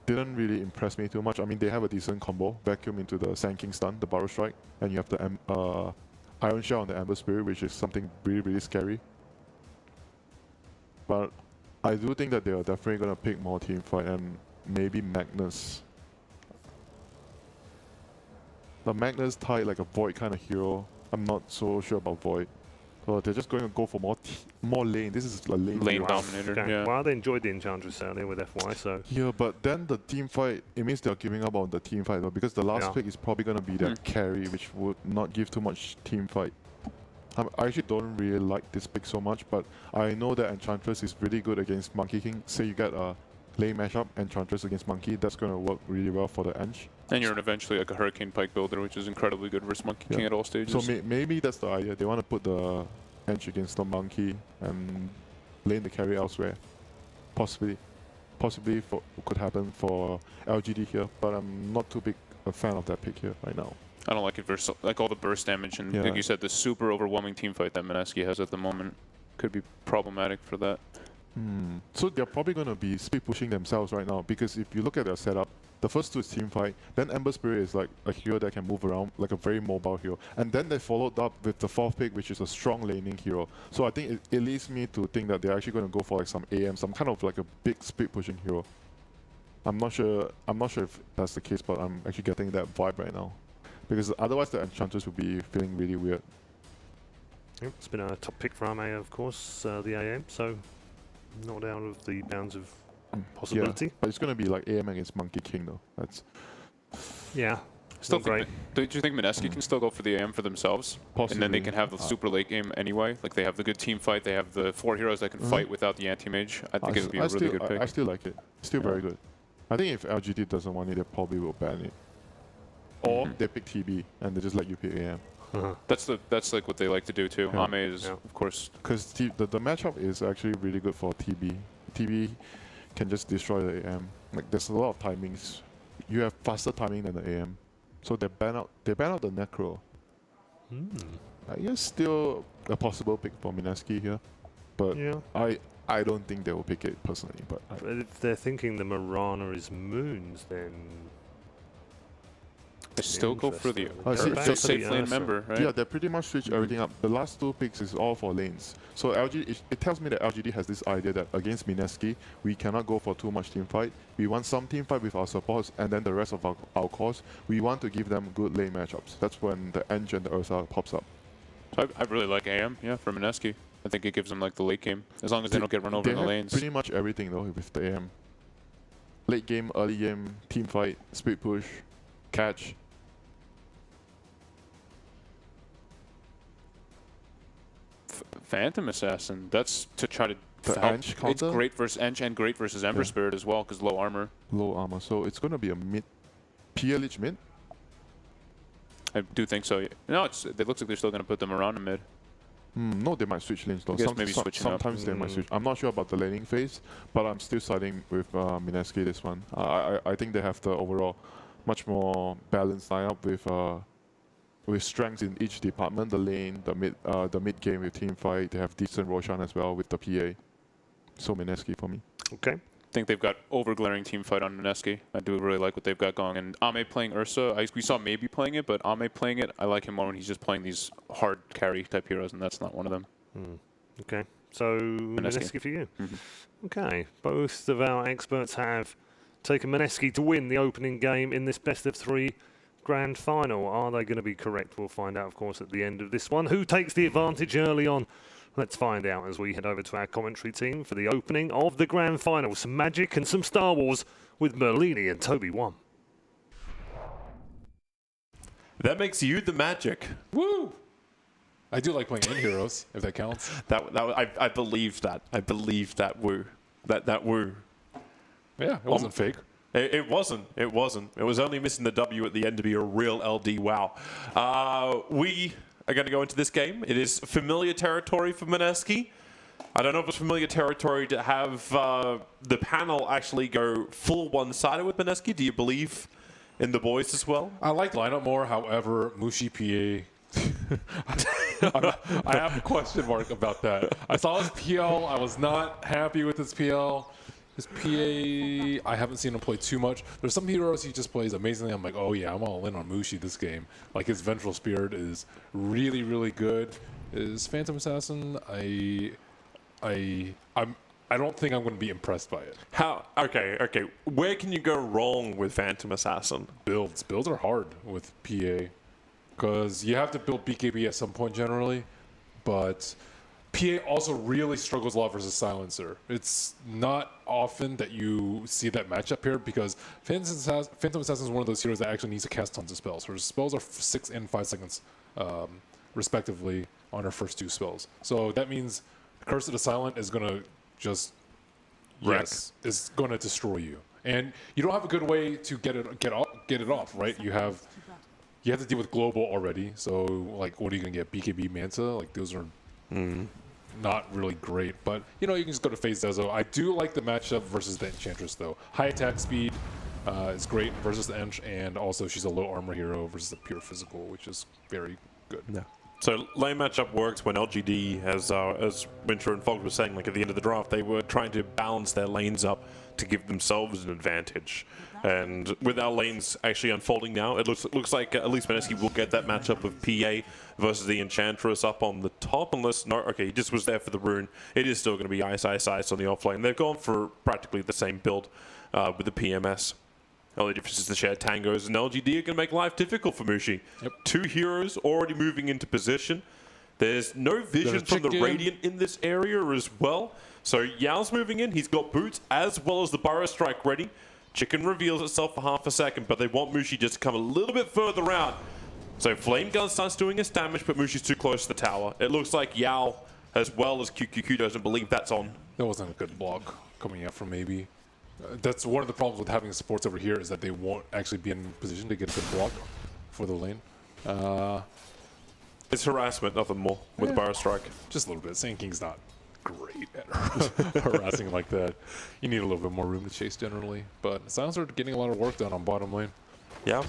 Didn't really impress me too much. I mean, they have a decent combo. Vacuum into the Sand King stun, the Barrow Strike, and you have the Iron Shell on the Ember Spirit, which is something really, really scary. But I do think that they are definitely going to pick more team fight and maybe Magnus. The Magnus tied like a Void kind of hero. I'm not so sure about Void. So they're just going to go for more lane. This is a lane dominator. Okay. Yeah. Well, they enjoyed the Enchantress earlier with FY, so... Yeah, but then the team fight, it means they're giving up on the team fight though, because the last pick is probably going to be their carry, which would not give too much team fight. I actually don't really like this pick so much, but I know that Enchantress is really good against Monkey King. Say you get a lane mashup, Enchantress against Monkey, that's going to work really well for the Ench. And you're eventually like a Hurricane Pike builder, which is incredibly good versus Monkey King at all stages. So maybe that's the idea. They want to put the Ench against the Monkey and lane the carry elsewhere. Possibly could happen for LGD here, but I'm not too big a fan of that pick here right now. I don't like it versus like all the burst damage and like you said, the super overwhelming team fight that Mineski has at the moment could be problematic for that. So they're probably going to be speed pushing themselves right now, because if you look at their setup, the first two is team fight, then Ember Spirit is like a hero that can move around, like a very mobile hero, and then they followed up with the fourth pick, which is a strong laning hero. So I think it leads me to think that they're actually going to go for like some AM, some kind of like a big speed pushing hero. I'm not sure if that's the case, but I'm actually getting that vibe right now, because otherwise the Enchantress will be feeling really weird. Yep, it's been a top pick for Ame, of course, the AM, so not out of the bounds of possibility. Yeah, but it's going to be like AM against Monkey King though. That's still great. Do you think Mineski can still go for the AM for themselves? Possibly. And then they can have the super late game anyway? Like they have the good team fight, they have the 4 heroes that can fight without the anti-mage. I think it would be a really good pick. I still like it. Still very good. I think if LGD doesn't want it, they probably will ban it. Or they pick TB and they just let you pick AM. That's like what they like to do too. Yeah. Ame is of course, because the matchup is actually really good for TB. TB can just destroy the AM. Like there's a lot of timings. You have faster timing than the AM, so they ban out the Necro. I guess still a possible pick for Mineski here, but I don't think they will pick it personally. But if they're thinking the Marana is Moons, then they still go for the safe lane member, right? Yeah, they pretty much switch everything up. The last 2 picks is all for lanes. So it tells me that LGD has this idea that against Mineski, we cannot go for too much team fight. We want some team fight with our supports, and then the rest of our cores, we want to give them good lane matchups. That's when the Ench and the Ursa pops up. So I really like AM, for Mineski. I think it gives them like the late game, as long as they don't get run over in the lanes. Pretty much everything though with the AM. Late game, early game, team fight, speed push, catch. Phantom Assassin. That's to try to help. Ench It's counter? great versus Ench and great versus Ember Spirit as well, because low armor. Low armor. So it's going to be a mid. PL mid? I do think so. No, it looks like they're still going to put them around in mid. No, they might switch lanes though. I guess maybe switching up. Sometimes they might switch. I'm not sure about the laning phase, but I'm still siding with Mineski this one. I think they have the overall much more balanced lineup with strengths in each department. The lane, the mid game with team fight. They have decent Roshan as well with the PA. So Mineski for me. Okay. I think they've got over-glaring team fight on Mineski. I do really like what they've got going. And Ame playing Ursa, we saw maybe playing it, but Ame playing it, I like him more when he's just playing these hard carry type heroes, and that's not one of them. Okay. So Mineski for you. Okay. Both of our experts have taken Mineski to win the opening game in this best of 3 grand final. Are they going to be correct? We'll find out, of course, at the end of this one. Who takes the advantage early on? Let's find out as we head over to our commentary team for the opening of the grand final. Some magic and some Star Wars with Merlini and Toby 1. That makes you the magic. Woo! I do like playing in heroes, if that counts. I believe that. I believe that woo. That woo. Yeah, it wasn't fake. It wasn't. It wasn't. It was only missing the W at the end to be a real LD wow. We are going to go into this game. It is familiar territory for Mineski. I don't know if it's familiar territory to have the panel actually go full one-sided with Mineski. Do you believe in the boys as well? I like the lineup more, however, Mushi PA. I have a question mark about that. I saw his PL. I was not happy with his PL. His PA, I haven't seen him play too much. There's some heroes he just plays amazingly. I'm like, oh yeah, I'm all in on Mushi this game. Like his Vengeful Spirit is really, really good. His Phantom Assassin, I don't think I'm going to be impressed by it. How? Okay. Where can you go wrong with Phantom Assassin? Builds are hard with PA because you have to build BKB at some point generally, but PA also really struggles a lot versus Silencer. It's not often that you see that matchup here because Phantom Assassin is one of those heroes that actually needs to cast tons of spells. Her spells are 6 and 5 seconds, respectively, on her first 2 spells. So that means Curse of the Silent is going to just is going to destroy you, and you don't have a good way to get it off, right? You have to deal with global already. So like, what are you going to get? BKB Manta? Like those are not really great, but you can just go to Phase Dezo. I do like the matchup versus the Enchantress though. High attack speed is great versus the Ench, and also she's a low armor hero versus the pure physical, which is very good. Yeah. So lane matchup works when LGD, as Winter and Fog were saying, like at the end of the draft, they were trying to balance their lanes up to give themselves an advantage. And with our lanes actually unfolding now, it looks like at least Mineski will get that matchup of PA versus the Enchantress up on the top, unless he just was there for the rune. It is still going to be ice on the off lane. They've gone for practically the same build with the PMS. The only difference is the shared tangos, and LGD are going to make life difficult for Mushi. Yep. 2 heroes already moving into position. There's no vision from the Radiant in this area as well. So Yao's moving in. He's got boots as well as the Burrow Strike ready. Chicken reveals itself for half a second, but they want Mushi just to come a little bit further out. So Flame Gun starts doing its damage, but Mushi's too close to the tower. It looks like Yao, as well as QQQ, doesn't believe that's on. That wasn't a good block coming out from maybe. That's one of the problems with having supports over here is that they won't actually be in position to get a good block for the lane. It's harassment, nothing more, with the Burrow Strike. Just a little bit. Sand King's not great at harassing like that. You need a little bit more room to chase generally. But Silencer getting a lot of work done on bottom lane. Yeah.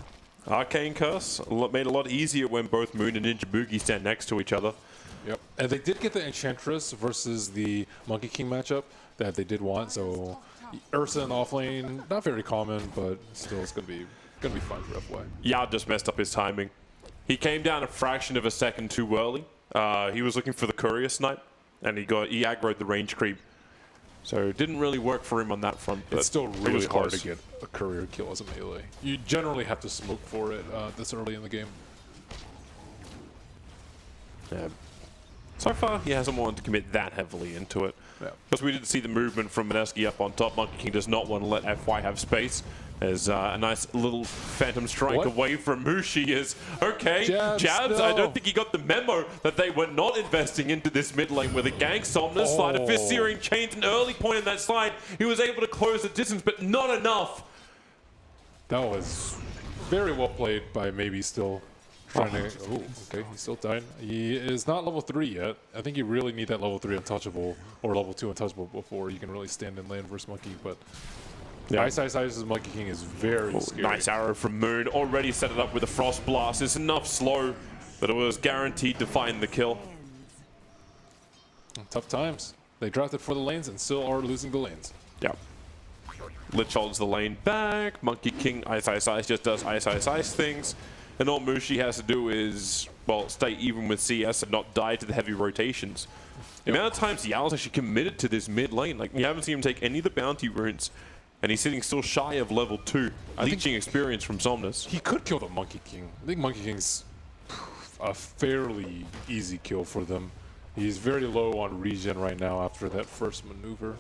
Arcane Curse made it a lot easier when both Moon and Ninja Boogie stand next to each other. Yep. And they did get the Enchantress versus the Monkey King matchup that they did want, so Ursa in offlane, not very common, but still it's gonna be fun for FY. Yao just messed up his timing. He came down a fraction of a second too early. He was looking for the Courier Snipe, and he aggroed the range creep. So it didn't really work for him on that front. But it's still really hard to get a Courier kill as a melee. You generally have to smoke for it this early in the game. Yeah. So far, he hasn't wanted to commit that heavily into it. Because we didn't see the movement from Mineski up on top. Monkey King does not want to let FY have space. There's a nice little phantom strike away from Mushi is, okay, Jabs, no. I don't think he got the memo that they were not investing into this mid lane with a gank. Somnus, Slide of Fist, Searing Chains, an early point in that slide. He was able to close the distance, but not enough. That was very well played by maybe still trying to... Oh, okay, he's still dying. He is not level 3 yet. I think you really need that level 3 untouchable or level 2 untouchable before you can really stand in lane versus Monkey, but... Yeah. Ice versus Monkey King is very scary. Nice arrow from Moon. Already set it up with a Frost Blast. It's enough slow, but it was guaranteed to find the kill. Tough times. They drafted for the lanes and still are losing the lanes. Yeah. Lich holds the lane back. Monkey King Ice just does Ice things. And all Mushi has to do is, well, stay even with CS and not die to the heavy rotations. The amount of times Yao's actually committed to this mid lane. Like, you haven't seen him take any of the bounty runes. And he's sitting still shy of level 2, leeching experience from Somnus. He could kill the Monkey King. I think Monkey King's a fairly easy kill for them. He's very low on regen right now after that first maneuver.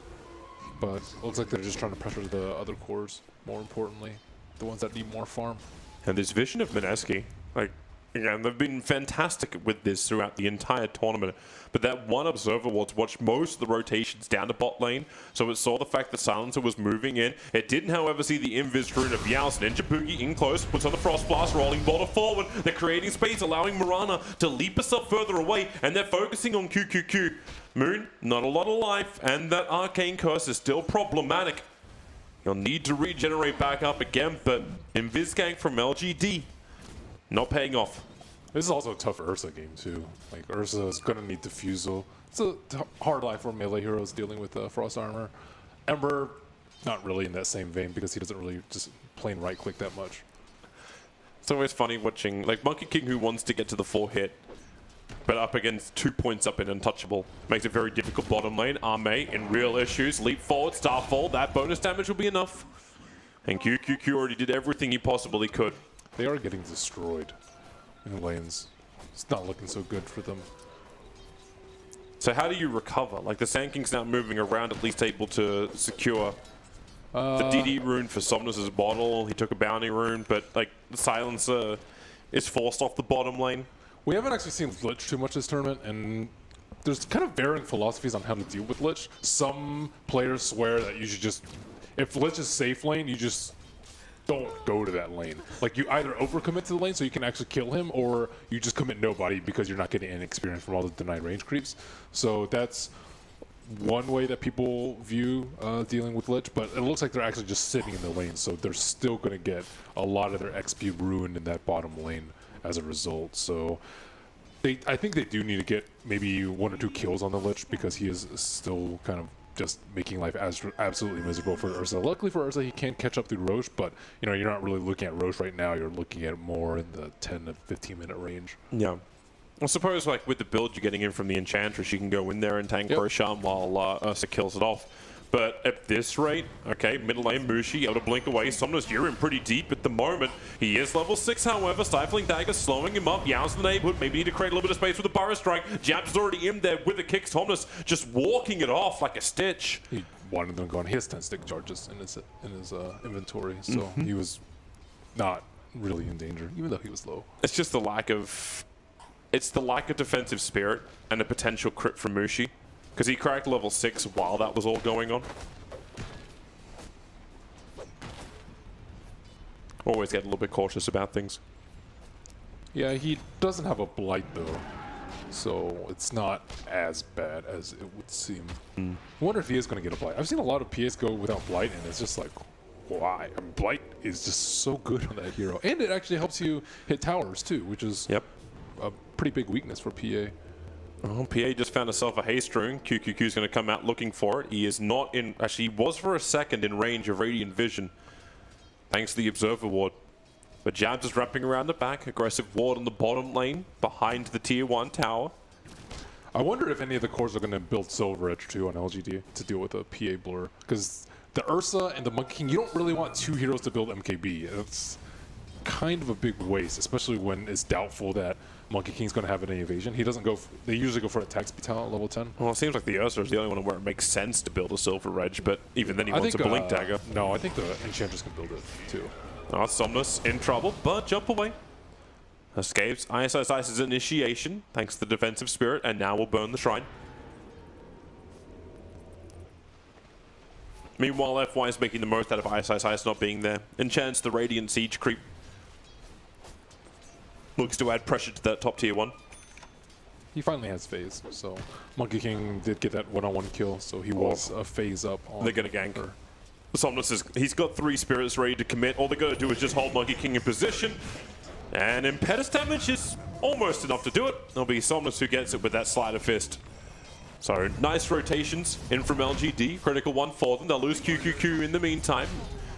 But it looks like they're just trying to pressure the other cores, more importantly. The ones that need more farm. And this vision of Mineski, like, again, they've been fantastic with this throughout the entire tournament. But that one observer was watched most of the rotations down the bot lane, so it saw the fact that Silencer was moving in. It didn't, however, see the invis rune of Yao's. Ninja Boogie in close, puts on the Frost Blast, rolling border forward. They're creating space, allowing Mirana to leap herself further away, and they're focusing on QQQ. Moon, not a lot of life, and that Arcane Curse is still problematic. You'll need to regenerate back up again, but invis gank from LGD, not paying off. This is also a tough Ursa game too. Like Ursa is gonna need Diffusal. It's a hard life for melee heroes dealing with Frost Armor. Ember, not really in that same vein because he doesn't really just plain right click that much. It's always funny watching like Monkey King who wants to get to the 4 hit, but up against 2 points up in Untouchable. Makes it very difficult bottom lane. Arme in real issues. Leap forward, Starfall. That bonus damage will be enough. And QQQ already did everything he possibly could. They are getting destroyed in lanes. It's not looking so good for them. So how do you recover? Like the Sand King's now moving around, at least able to secure the DD rune for Somnus' bottle. He took a bounty rune, but like the Silencer is forced off the bottom lane. We haven't actually seen Lich too much this tournament, and there's kind of varying philosophies on how to deal with Lich. Some players swear that you should just, if Lich is safe lane, you just don't go to that lane. Like you either overcommit to the lane so you can actually kill him, or you just commit nobody because you're not getting any experience from all the denied range creeps. So that's one way that people view dealing with Lich, but it looks like they're actually just sitting in the lane, so they're still going to get a lot of their XP ruined in that bottom lane as a result. So I think they do need to get maybe 1 or 2 kills on the Lich because he is still kind of just making life absolutely miserable for Ursa. Luckily for Ursa, he can catch up through Roche, but you know, you're not really looking at Roche right now. You're looking at more in the 10 to 15 minute range. Yeah. I suppose like with the build you're getting in from the Enchantress, you can go in there and tank Roshan while Ursa kills it off. But at this rate, okay, middle lane Mushi able to blink away. Somnus, you're in pretty deep at the moment. He is level 6, however. Stifling Dagger slowing him up. Yao's in the neighborhood. Maybe need to create a little bit of space with the Burrow Strike. Jab's already in there with a kick. Somnus just walking it off like a stitch. He wanted them going. He has 10 stick charges in his inventory, so he was not really in danger, even though he was low. It's just the lack of... It's the lack of defensive spirit and a potential crit from Mushi. Because he cracked level 6 while that was all going on. Always get a little bit cautious about things. Yeah, he doesn't have a blight though, so it's not as bad as it would seem. I wonder if he is going to get a blight. I've seen a lot of PAs go without blight, and it's just like, why? I mean, blight is just so good on that hero. And it actually helps you hit towers too, which is a pretty big weakness for PA. Oh, PA just found himself a haste rune. QQQ is going to come out looking for it. He is not in... Actually, he was for a second in range of Radiant Vision, thanks to the Observer Ward. But Jabs is wrapping around the back. Aggressive ward on the bottom lane, behind the Tier 1 tower. I wonder if any of the cores are going to build Silver Edge too on LGD to deal with a PA blur. Because the Ursa and the Monkey King, you don't really want 2 heroes to build MKB. kind of a big waste, especially when it's doubtful that Monkey King's going to have any evasion. He doesn't go. They usually go for attack speed talent at level 10. Well, it seems like the Ursa is the only one where it makes sense to build a Silver Edge, but even then he wants a Blink Dagger. No, I think the Enchantress can build it too. Somnus in trouble, but jump away. Escapes ISI's initiation, thanks to the defensive spirit, and now will burn the shrine. Meanwhile, FY is making the most out of ISIS not being there. Enchants the Radiant Siege creep. Looks to add pressure to that top tier 1. He finally has phase, so Monkey King did get that one-on-one kill, so he was a phase up on. They're gonna gank. Somnus is, he's got 3 spirits ready to commit. All they gotta do is just hold Monkey King in position. And impetus damage is almost enough to do it. It'll be Somnus who gets it with that Slider Fist. So nice rotations in from LGD. Critical 1 for them. They'll lose QQQ in the meantime.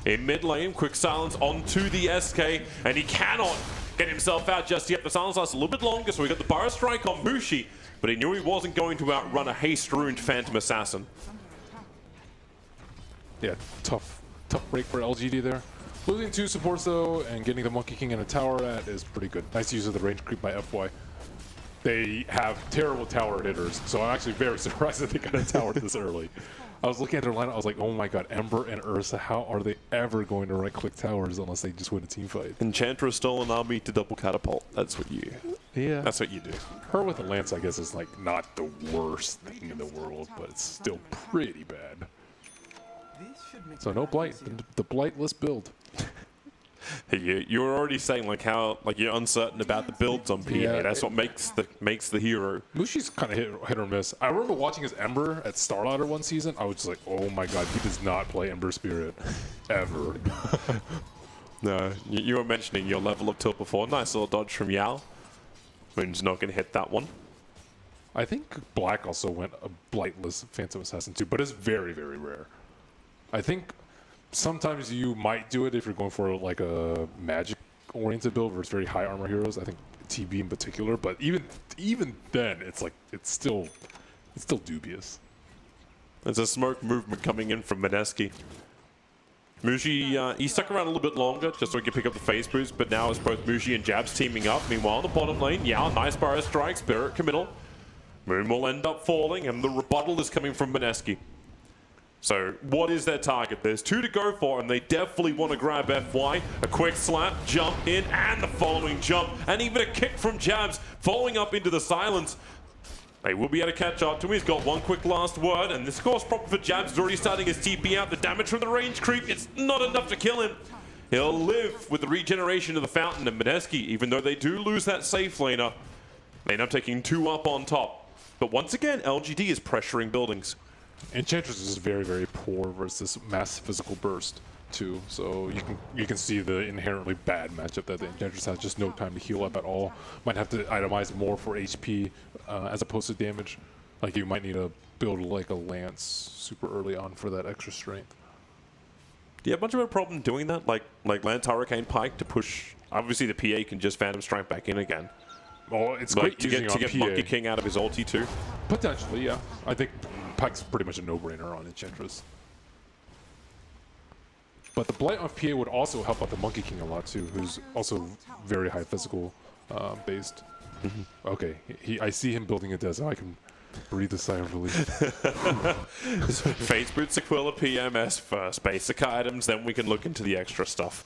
In mid lane, quick silence onto the SK, and he cannot get himself out just yet. The silence lasts a little bit longer, so we got the Burrow Strike on Mushi, but he knew he wasn't going to outrun a haste-ruined Phantom Assassin. Yeah, tough break for LGD there. Losing 2 supports though, and getting the Monkey King in a tower at is pretty good. Nice use of the range creep by FY. They have terrible tower hitters, so I'm actually very surprised that they got a tower this early. I was looking at their lineup, I was like, oh my god, Ember and Ursa, how are they ever going to right-click towers unless they just win a team fight? Enchantress stole an army to double catapult. That's what you. Yeah. That's what you do. Her with a lance, I guess, is like not the worst thing in the world, but it's still pretty bad. So no blight, the blightless build. You were already saying like how you're uncertain about the builds on PA. Yeah, That's what makes the hero. Mushi's kind of hit or miss. I remember watching his Ember at Starladder one season. I was just like, oh my god, he does not play Ember Spirit ever. No, you were mentioning your level of tilt before. Nice little dodge from Yao. Moon's not going to hit that one. I think Black also went a blightless Phantom Assassin too, but it's very, very rare. I think sometimes you might do it if you're going for like a magic-oriented build versus very high armor heroes. I think TB in particular, but even then, it's like it's still dubious. There's a smoke movement coming in from Mineski. Muji, he stuck around a little bit longer just so he could pick up the phase boost, but now it's both Muji and Jabs teaming up. Meanwhile, in the bottom lane, Yao, nice Burrow Strike, Spirit committal. Moon will end up falling, and the rebuttal is coming from Mineski. So what is their target? There's 2 to go for, and they definitely want to grab FY. A quick slap, jump in, and the following jump, and even a kick from Jabs, following up into the silence. They will be able to catch up to him. He's got one quick last word, and the score's problem for Jabs is already starting his TP out. The damage from the range creep, it's not enough to kill him. He'll live with the regeneration of the Fountain and Mineski, even though they do lose that safe laner. They end up taking 2 up on top. But once again, LGD is pressuring buildings. Enchantress is very, very poor versus mass physical burst too, so you can see the inherently bad matchup that the Enchantress has. Just no time to heal up at all. Might have to itemize more for HP as opposed to damage. Like you might need to build like a lance super early on for that extra strength. Do you have much of a problem doing that? Like Lance Hurricane Pike to push? Obviously the PA can just Phantom Strike back in again. Well, it's like great to get Monkey King out of his ulti too. Potentially, yeah. I think Pike's pretty much a no-brainer on Enchantress. But the Blight on PA would also help out the Monkey King a lot too, who's also very high physical based. Okay, I see him building a Deza. I can breathe a sigh of relief. Phase Boot, Sequilla, PMS first. Basic items, then we can look into the extra stuff.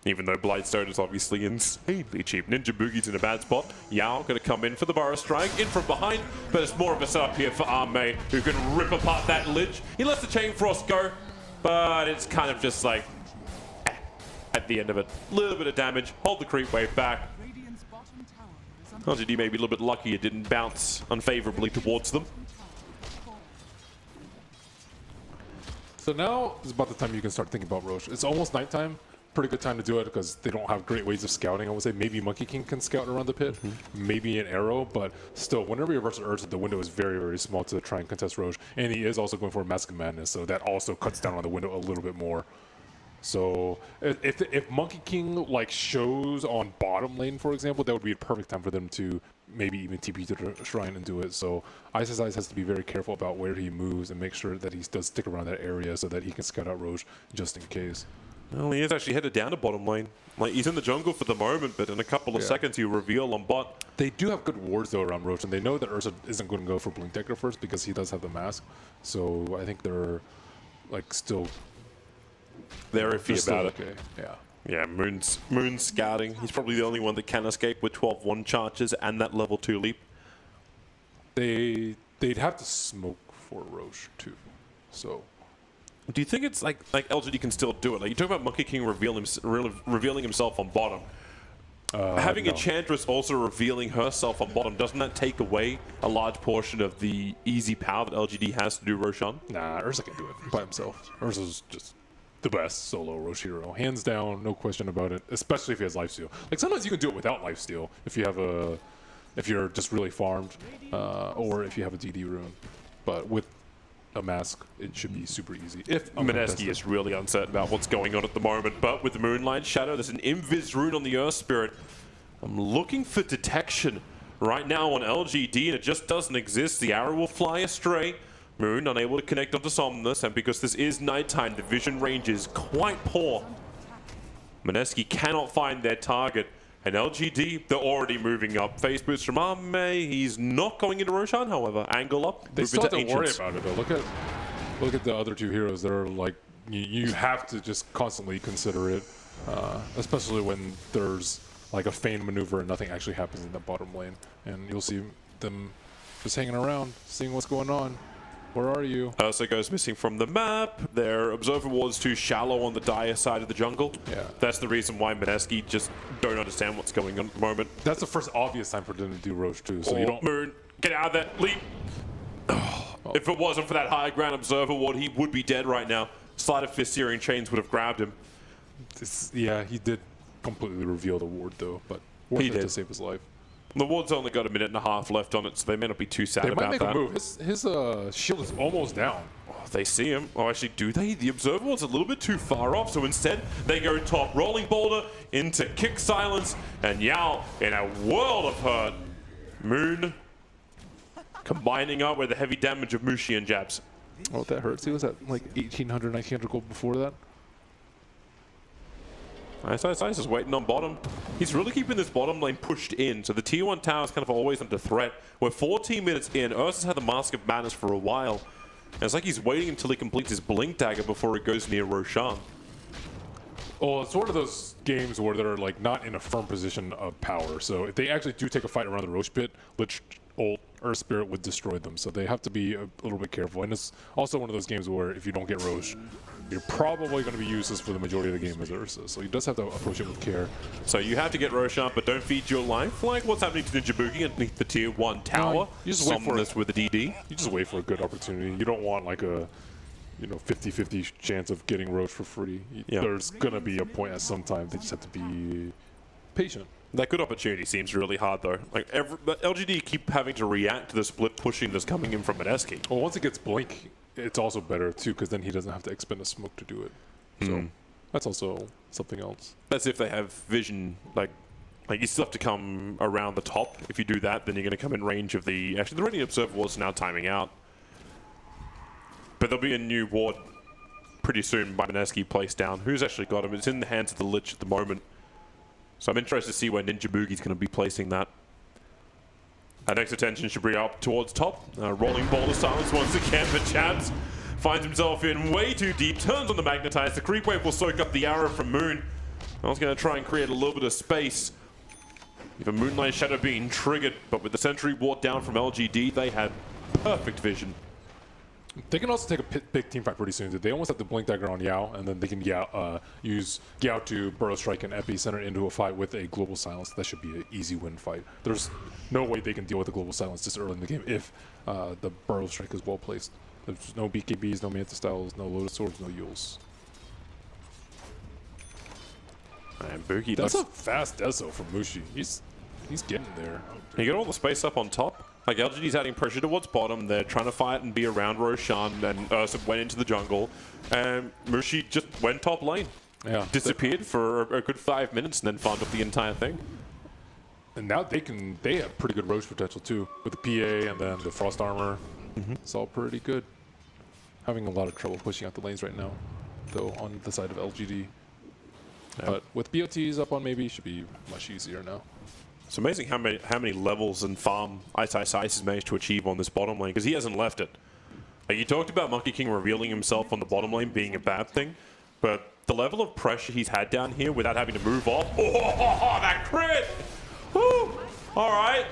Even though Blightstone is obviously insanely cheap. Ninja Boogie's in a bad spot. Yao going to come in for the Burrow Strike. In from behind, but it's more of a setup here for Armay, who can rip apart that Lich. He lets the Chain Frost go, but it's kind of just like, at the end of it. A little bit of damage, hold the creep wave back. LGD may be a little bit lucky it didn't bounce unfavorably towards them. So now is about the time you can start thinking about Roche. It's almost nighttime. Pretty good time to do it because they don't have great ways of scouting. I would say maybe Monkey King can scout around the pit, maybe an arrow, but still, whenever you're versus Ursa, the window is very, very small to try and contest Roche. And he is also going for a Mask of Madness, so that also cuts down on the window a little bit more. So if Monkey King like shows on bottom lane, for example, that would be a perfect time for them to maybe even TP to the shrine and do it. So Ice has to be very careful about where he moves and make sure that he does stick around that area so that he can scout out Roche just in case. Well, he is actually headed down to bottom lane. Like, he's in the jungle for the moment, but in a couple of seconds he'll reveal on bot. They do have good wards, though, around Roche, and they know that Ursa isn't going to go for Blink Dagger first because he does have the mask. So I think they're, like, still... They're iffy about it. Okay. Yeah. Yeah, Moon's scouting. He's probably the only one that can escape with 12-1 charges and that level 2 leap. They'd have to smoke for Roche, too. So... Do you think it's like LGD can still do it? Like, you talk about Monkey King revealing himself on bottom. Having Enchantress also revealing herself on bottom, doesn't that take away a large portion of the easy power that LGD has to do Roshan? Nah, Ursa can do it by himself. Ursa's just the best solo Roche hero. Hands down, no question about it, especially if he has lifesteal. Like, sometimes you can do it without lifesteal if you have if you're just really farmed, or if you have a DD rune. But with a mask, it should be super easy. If Mineski is really uncertain about what's going on at the moment, but with the Moonlight Shadow, there's an Invis rune on the Earth Spirit. I'm looking for detection right now on LGD, and it just doesn't exist. The arrow will fly astray. Moon unable to connect onto Somnus, and because this is nighttime, the vision range is quite poor. Mineski cannot find their target. And LGD, they're already moving up. Phase boost from Ame. He's not going into Roshan, however. Angle up. They still have to worry about it, though. Look at the other two heroes. They're like, you have to just constantly consider it, especially when there's like a feign maneuver and nothing actually happens in the bottom lane. And you'll see them just hanging around, seeing what's going on. Where are you? Ursa goes missing from the map. Their observer ward's too shallow on the dire side of the jungle. Yeah. That's the reason why Mineski just don't understand what's going on at the moment. That's the first obvious time for them to do Roche too. So you don't. Moon, get out of that leap. If it wasn't for that high ground observer ward, he would be dead right now. Sleight of Fist Searing Chains would have grabbed him. Yeah, he did completely reveal the ward though, but worth it to save his life. The ward's only got a minute and a half left on it, so they may not be too sad about that. They might make a move. His shield is almost down. Oh, they see him. Oh, actually, do they? The observer ward's a little bit too far off, so instead they go top rolling boulder into kick silence, and Yao in a world of hurt. Moon combining up with the heavy damage of Mushi and jabs. Oh, that hurts. He was at like 1,800, 1,900 gold before that. Nice is waiting on bottom. He's really keeping this bottom lane pushed in, so the tier 1 tower is kind of always under threat. We're 14 minutes in. Ursa's had the Mask of Madness for a while. And it's like he's waiting until he completes his Blink Dagger before he goes near Roshan. Well, it's one of those games where they're like not in a firm position of power. So if they actually do take a fight around the Roche pit, Lich ult Earth Spirit would destroy them. So they have to be a little bit careful. And it's also one of those games where if you don't get Roche, you're probably going to be useless for the majority of the game as Ursa. So he does have to approach it with care. So you have to get Roshan, but don't feed your life. Like what's happening to Ninja Boogie underneath the tier 1 tower. You just wait for this with the DD. You just wait for a good opportunity. You don't want like a 50-50 chance of getting Roche for free. There's going to be a point at some time. They just have to be patient. That good opportunity seems really hard though. Like LGD keep having to react to the split pushing that's coming in from Mineski. Well, once it gets Blink, it's also better too, because then he doesn't have to expend a smoke to do it. So that's also something else. That's if they have vision, like you still have to come around the top. If you do that, then you're going to come in range of the... Actually, the Ready Observer was now timing out. But there'll be a new ward pretty soon by Mineski placed down. Who's actually got him? It's in the hands of the Lich at the moment. So I'm interested to see where Ninja Boogie's going to be placing that. Our next attention should be up towards top. Rolling boulder silence once again for Chabs. Finds himself in way too deep. Turns on the Magnetize. The creep wave will soak up the arrow from Moon. I was going to try and create a little bit of space. With a Moonlight Shadow being triggered, but with the Sentry ward down from LGD, they had perfect vision. They can also take a big team fight pretty soon. They almost have to Blink Dagger on Yao, and then they can use Yao to Burrow Strike and Epicenter into a fight with a Global Silence. That should be an easy win fight. There's no way they can deal with the Global Silence this early in the game if the Burrow Strike is well placed. There's no BKBs, no Manta Styles, no Lotus Swords, no Yules. And Boogie, that's a fast Deso from Mushi. He's getting there. You got all the space up on top. Like LGD's adding pressure towards bottom. They're trying to fight and be around Roshan. And Ursa went into the jungle. And Mushi just went top lane. Yeah. Disappeared for a good 5 minutes and then farmed up the entire thing. And now they have pretty good Roche potential too. With the PA and then the Frost Armor. It's all pretty good. Having a lot of trouble pushing out the lanes right now, though, on the side of LGD. But with BOTs up on maybe, it should be much easier now. It's amazing how many levels and farm Ice has managed to achieve on this bottom lane, because he hasn't left it. Like, you talked about Monkey King revealing himself on the bottom lane being a bad thing, but the level of pressure he's had down here without having to move off. Oh, that crit! Woo! All right.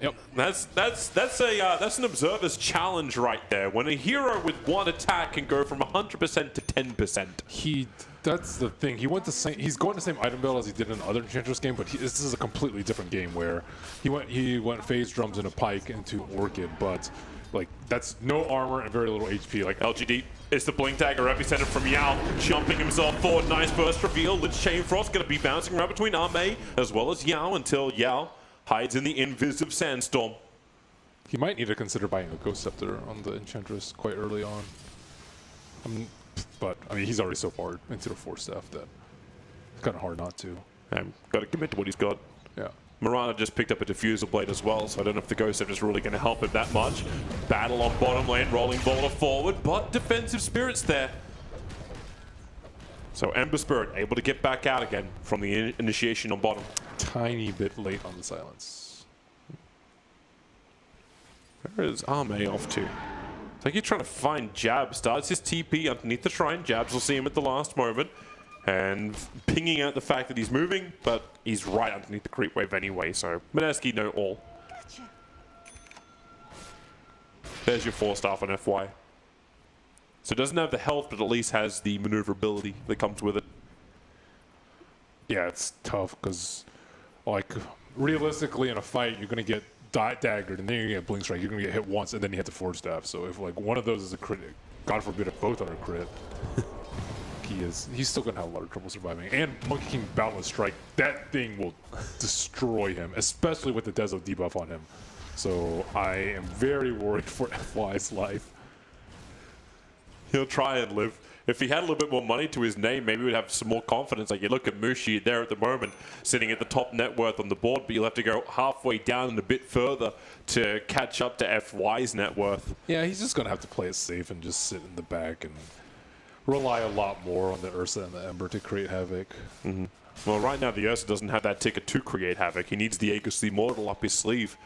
Yep. That's an observer's challenge right there. When a hero with one attack can go from 100% to 10%. That's the thing. He's going the same item build as he did in the other Enchantress game, but this is a completely different game where he went phase drums into Pike into Orchid, but like that's no armor and very little HP. Like LGD is the blink dagger epicenter from Yao, jumping himself forward. Nice burst reveal. Lich Chain Frost going to be bouncing around between Ame as well as Yao until Yao hides in the invisive sandstorm. He might need to consider buying a Ghost Scepter on the Enchantress quite early on. But I mean, he's already so far into the 4-staff that it's kind of hard not to. Got to commit to what he's got. Yeah. Mirana just picked up a Diffusal Blade as well, so I don't know if the Ghost Scepter is really going to help him that much. Battle on bottom lane, rolling boulder forward, but defensive spirits there. So Ember Spirit able to get back out again from the initiation on bottom. Tiny bit late on the silence. Where is Ame off to? It's like you're trying to find Jab. Starts his TP underneath the shrine. Jabs will see him at the last moment. And pinging out the fact that he's moving, but he's right underneath the creep wave anyway, so Mineski know all. There's your 4-star on FY. So it doesn't have the health, but at least has the maneuverability that comes with it. Yeah, it's tough because, like, realistically in a fight, you're going to get daggered, and then you're going to get blink strike. You're going to get hit once, and then you hit the 4-staff. So if, like, one of those is a crit, God forbid if both are a crit, he's still going to have a lot of trouble surviving. And Monkey King Boundless Strike, that thing will destroy him, especially with the Deso debuff on him. So I am very worried for FY's life. He'll try and live. If he had a little bit more money to his name, maybe we'd have some more confidence. Like, you look at Mushi there at the moment, sitting at the top net worth on the board, but you'll have to go halfway down and a bit further to catch up to FY's net worth. Yeah, he's just going to have to play it safe and just sit in the back and rely a lot more on the Ursa and the Ember to create havoc. Mm-hmm. Well, right now the Ursa doesn't have that ticket to create havoc. He needs the Aegis Immortal up his sleeve.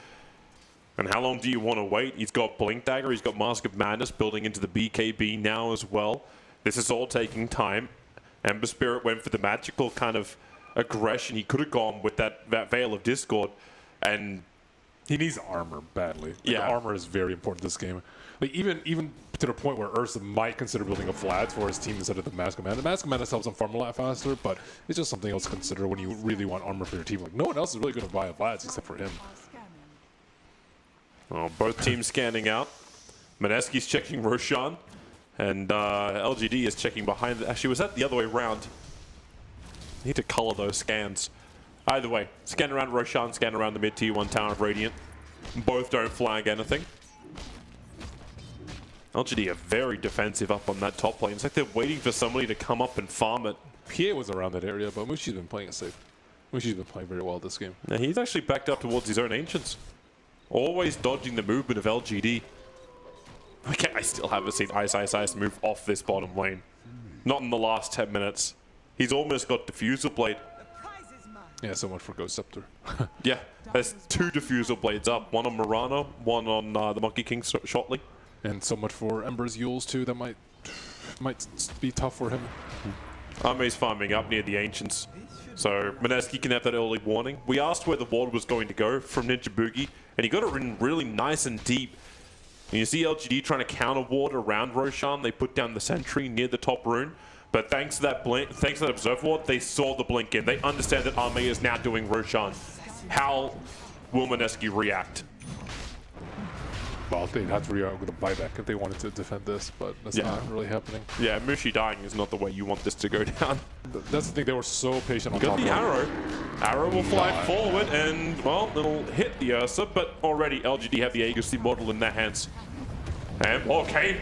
And how long do you want to wait? He's got Blink Dagger, he's got Mask of Madness building into the BKB now as well. This is all taking time. Ember Spirit went for the magical kind of aggression. He could have gone with that Veil of Discord, and he needs armor badly. Like, yeah, armor is very important in this game. Like even to the point where Ursa might consider building a Vlad for his team instead of the Mask of Madness. The Mask of Madness helps him farm a lot faster, but it's just something else to consider when you really want armor for your team. Like, no one else is really going to buy a Vlad except for him. Well, both teams scanning out. Mineski's checking Roshan, and LGD is checking behind. Actually, was that the other way around? Need to color those scans. Either way, scan around Roshan, scan around the mid-tier 1 Tower of Radiant. Both don't flag anything. LGD are very defensive up on that top lane. It's like they're waiting for somebody to come up and farm it. PA was around that area, but Mushi's been playing it safe. Mushi's been playing very well this game. Now, he's actually backed up towards his own Ancients. Always dodging the movement of LGD. I still haven't seen Ice move off this bottom lane. Not in the last 10 minutes. He's almost got Diffusal Blade. Yeah, so much for Ghost Scepter. Yeah, there's 2 Diffusal Blades up. One on Mirana, one on the Monkey King Shotley. And so much for Ember's Yules too. That might be tough for him. Ame's farming up near the Ancients. So Mineski can have that early warning. We asked where the ward was going to go from Ninja Boogie, and he got it in really nice and deep. And you see LGD trying to counter ward around Roshan. They put down the sentry near the top rune. But thanks to that observe ward, they saw the blink in. They understand that Ame is now doing Roshan. How will Mineski react? Well, they'd have to react with a buyback if they wanted to defend this, but that's not really happening. Yeah, Mushi dying is not the way you want this to go down. That's the thing, they were so patient on Got top the of arrow. Arrow will fly forward, and, well, it'll hit the Ursa, but already LGD have the Aegis Immortal in their hands. And okay,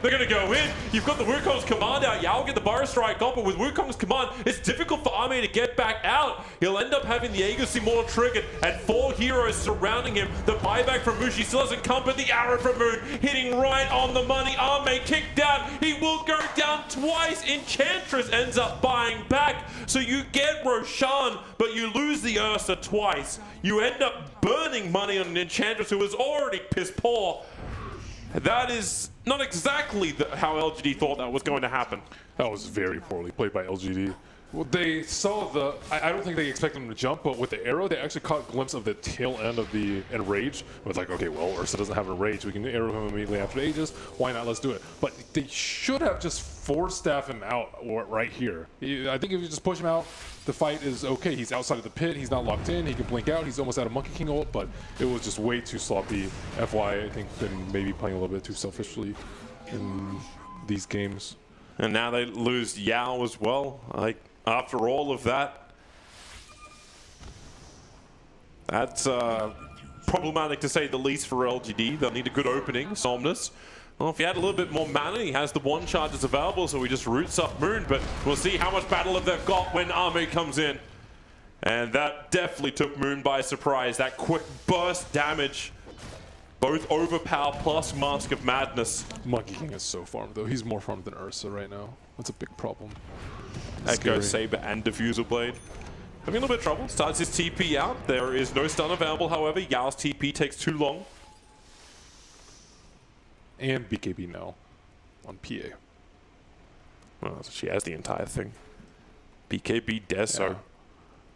they're gonna go in. You've got the Wukong's command out. Yao will get the Burrow Strike on, but with Wukong's command, it's difficult for Army to get back out. He'll end up having the Aegis Immortal triggered and 4 heroes surrounding him. The buyback from Mushi still hasn't come, but the arrow from Moon hitting right on the money. Arme kicked down. He will go down twice. Enchantress ends up buying back. So you get Roshan, but you lose the Ursa twice. You end up burning money on an Enchantress who was already piss poor. That is not exactly how LGD thought that was going to happen. That was very poorly played by LGD. Well, they saw the... I don't think they expected him to jump, but with the arrow, they actually caught a glimpse of the tail end of the Enrage. It was like, okay, well, Ursa doesn't have Enrage. We can arrow him immediately after Aegis. Why not? Let's do it. But they should have just force-staffed him out right here. I think if you just push him out, the fight is okay. He's outside of the pit. He's not locked in. He can blink out. He's almost out of Monkey King ult, but it was just way too sloppy. FY, I think, been maybe playing a little bit too selfishly in these games. And now they lose Yao as well. Like, after all of that, that's problematic to say the least for LGD. They'll need a good opening. Somnus. Well, if he had a little bit more mana, he has the 1 charges available, so he just roots up Moon, but we'll see how much battle they've got when Arme comes in. And that definitely took Moon by surprise. That quick burst damage. Both overpower plus Mask of Madness. Monkey King is so farmed, though. He's more farmed than Ursa right now. That's a big problem. Echo, Saber, and Diffusal Blade. Having a little bit of trouble. Starts his TP out. There is no stun available, however. Yao's TP takes too long. And BKB now on PA. Well, so she has the entire thing. BKB Deso.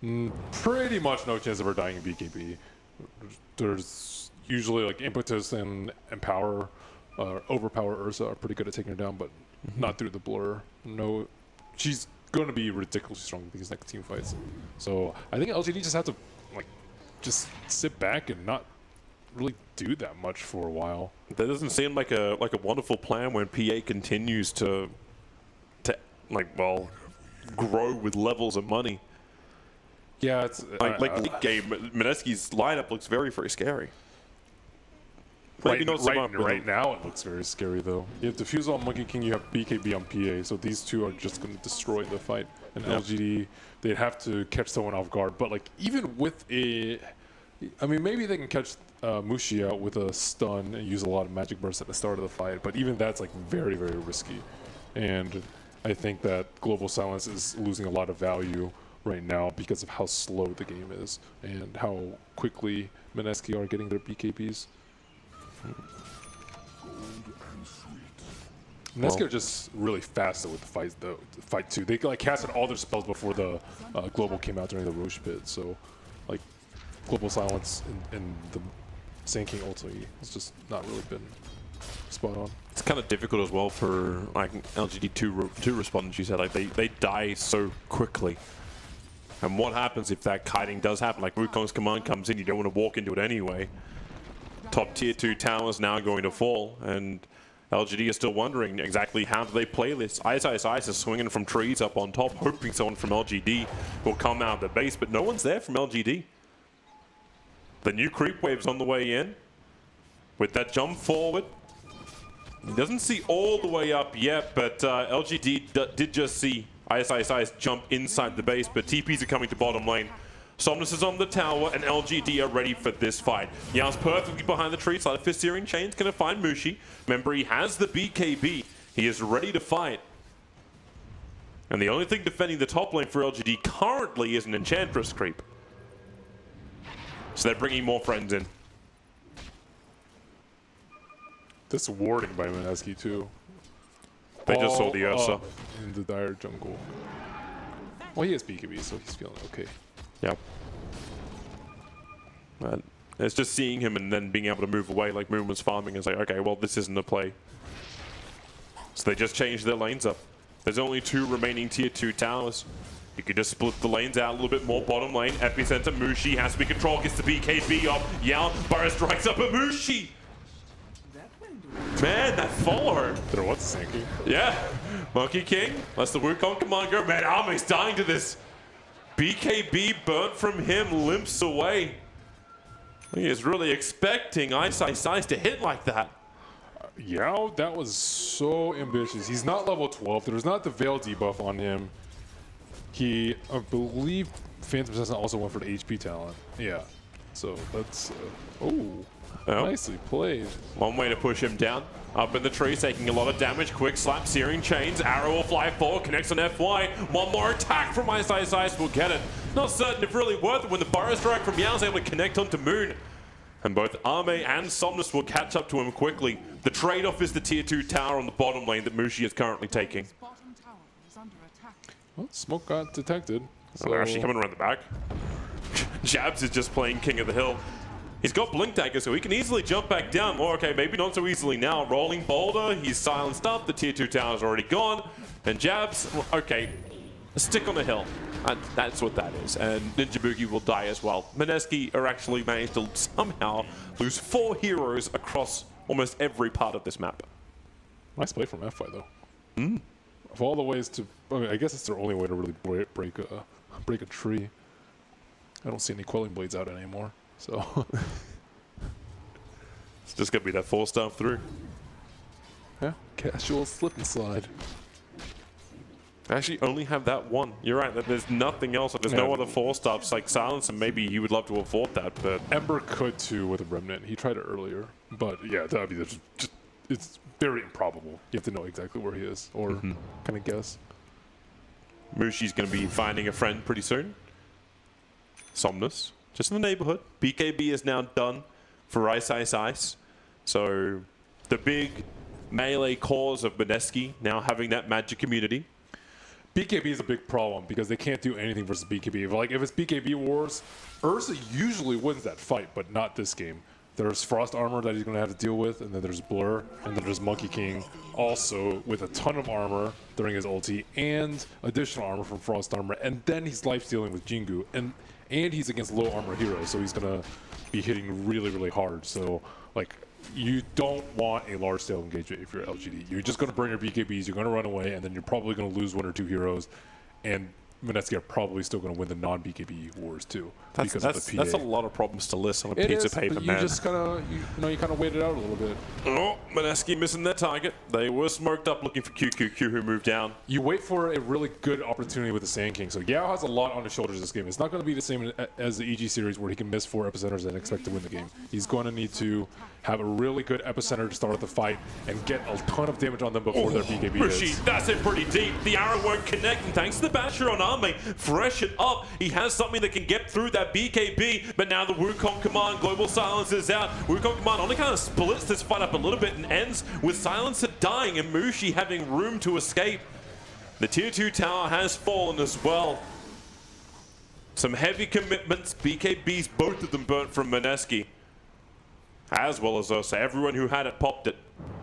Yeah. Pretty much no chance of her dying in BKB. There's usually like Impetus and Empower, Overpower Ursa are pretty good at taking her down, but not through the blur. No, she's going to be ridiculously strong in these next team fights. So I think LGD just have to like just sit back and not really do that much for a while. That doesn't seem like a wonderful plan when PA continues to grow with levels of money. Yeah, it's like late game. Mineski's lineup looks very, very scary. Right now it looks very scary though. You have Diffusal on Monkey King, you have BKB on PA, so these two are just going to destroy the fight. And LGD, they'd have to catch someone off guard. But like even with I mean, maybe they can catch Mushi out with a stun and use a lot of magic bursts at the start of the fight, but even that's like very, very risky. And I think that Global Silence is losing a lot of value right now because of how slow the game is and how quickly Mineski are getting their BKBs. Mineski are just really fast with the fight too. They like casted all their spells before the Global came out during the Roche pit, so like Global Silence and the Sand King ulti has just not really been spot on. It's kind of difficult as well for like LGD two respondents. You said like they die so quickly. And what happens if that kiting does happen? Like Wukong's command comes in, you don't want to walk into it anyway. Top tier 2 towers now going to fall, and LGD is still wondering exactly how do they play this. Ice is swinging from trees up on top, hoping someone from LGD will come out of the base, but no one's there from LGD. The new creep wave's on the way in. With that jump forward, he doesn't see all the way up yet, but LGD did just see Ice jump inside the base, but TPs are coming to bottom lane. Somnus is on the tower, and LGD are ready for this fight. Yao's perfectly behind the tree. Side of Fist Searing Chain's going to find Mushi. Remember, he has the BKB. He is ready to fight. And the only thing defending the top lane for LGD currently is an Enchantress creep. So they're bringing more friends in. This warding by Mineski too. They just saw the Ursa. In the dire jungle. Well, he has BKB, so he's feeling okay. Yep. It's just seeing him and then being able to move away like Moon was farming. It's like, okay, well, this isn't a play. So they just changed their lanes up. There's only 2 remaining tier 2 towers. You could just split the lanes out a little bit more. Bottom lane, Epicenter, Mushi has to be controlled, gets the BKB up. Yao, Burrow strikes up at Mushi. Man, that follow. There was Sand King. Yeah. Monkey King, lets the Wukong command go. Man, Arme's dying to this. BKB burnt from him, limps away. He is really expecting Ice to hit like that. Yao, that was so ambitious. He's not level 12. There's not the Veil debuff on him. He, I believe, Phantom Assassin also went for the HP talent. Yeah. So that's, nicely played. One way to push him down. Up in the trees, taking a lot of damage. Quick slap, searing chains. Arrow will fly forward, connects on FY. One more attack from Ice will get it. Not certain if really worth it when the Burrow Strike from Yao is able to connect onto Moon. And both Arme and Somnus will catch up to him quickly. The trade-off is the tier 2 tower on the bottom lane that Mushi is currently taking. Well, smoke got detected. So they're actually coming around the back. Jabs is just playing King of the Hill. He's got Blink Dagger, so he can easily jump back down. Or, okay, maybe not so easily now. Rolling Boulder, he's silenced up. The tier 2 tower is already gone. And Jabs, well, okay, stick on the hill. And that's what that is. And Ninja Boogie will die as well. Mineski are actually managed to somehow lose 4 heroes across almost every part of this map. Nice play from FI, though. Of all the ways to, I mean, I guess it's their only way to really break a tree. I don't see any Quelling Blades out anymore, so. It's just going to be that 4-star through. Yeah, casual slip and slide. I actually only have that one. You're right, that there's nothing else. There's no other 4-stars like Silence, and maybe you would love to afford that, but... Ember could too with a Remnant. He tried it earlier, but yeah, that'd be just it's very improbable. You have to know exactly where he is, or kind of guess. Mushi's going to be finding a friend pretty soon. Somnus, just in the neighborhood. BKB is now done for Ice. So the big melee cause of Mineski now having that magic immunity. BKB is a big problem because they can't do anything versus BKB. Like if it's BKB wars, Ursa usually wins that fight, but not this game. There's Frost Armor that he's going to have to deal with, and then there's Blur, and then there's Monkey King also with a ton of armor during his ulti, and additional armor from Frost Armor, and then he's life-stealing with Jingu, and he's against low armor heroes, so he's going to be hitting really, really hard. So, like, you don't want a large-scale engagement if you're LGD. You're just going to burn your BKBs, you're going to run away, and then you're probably going to lose 1 or 2 heroes, and Mineski are probably still going to win the non-BKB wars too. That's a lot of problems to list on a piece of paper, but man. You just kind of, you kind of wait it out a little bit. Oh, Mineski missing their target. They were smoked up looking for QQQ who moved down. You wait for a really good opportunity with the Sand King. So Yao has a lot on his shoulders this game. It's not going to be the same as the EG series where he can miss 4 epicenters and expect to win the game. He's going to need to have a really good epicenter to start the fight and get a ton of damage on them before their BKB hits. That's it pretty deep. The arrow won't connect, and thanks to the Basher on Arme, freshen up. He has something that can get through that BKB, but now the Wukong Command, Global Silence is out. Wukong Command only kind of splits this fight up a little bit and ends with Silencer dying and Mushi having room to escape. The tier 2 tower has fallen as well. Some heavy commitments, BKBs, both of them burnt from Mineski. As well as us, everyone who had it popped it.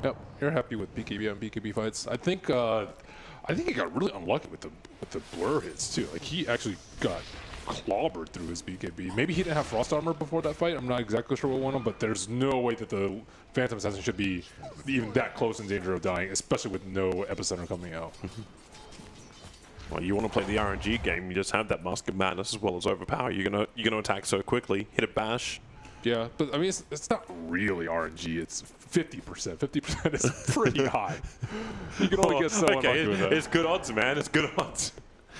Yep, you're happy with BKB on BKB fights. I think he got really unlucky with the blur hits too. Like he actually got clobbered through his BKB. Maybe he didn't have Frost Armor before that fight. I'm not exactly sure what won him, but there's no way that the Phantom Assassin should be even that close in danger of dying, especially with no epicenter coming out. Well, you want to play the RNG game, you just have that Mask of Madness as well as Overpower. You're gonna attack so quickly, hit a bash. Yeah, but I mean, it's not really RNG. It's 50%. 50% is pretty high. You can only get so unlucky with that. It's good odds, man. It's good odds.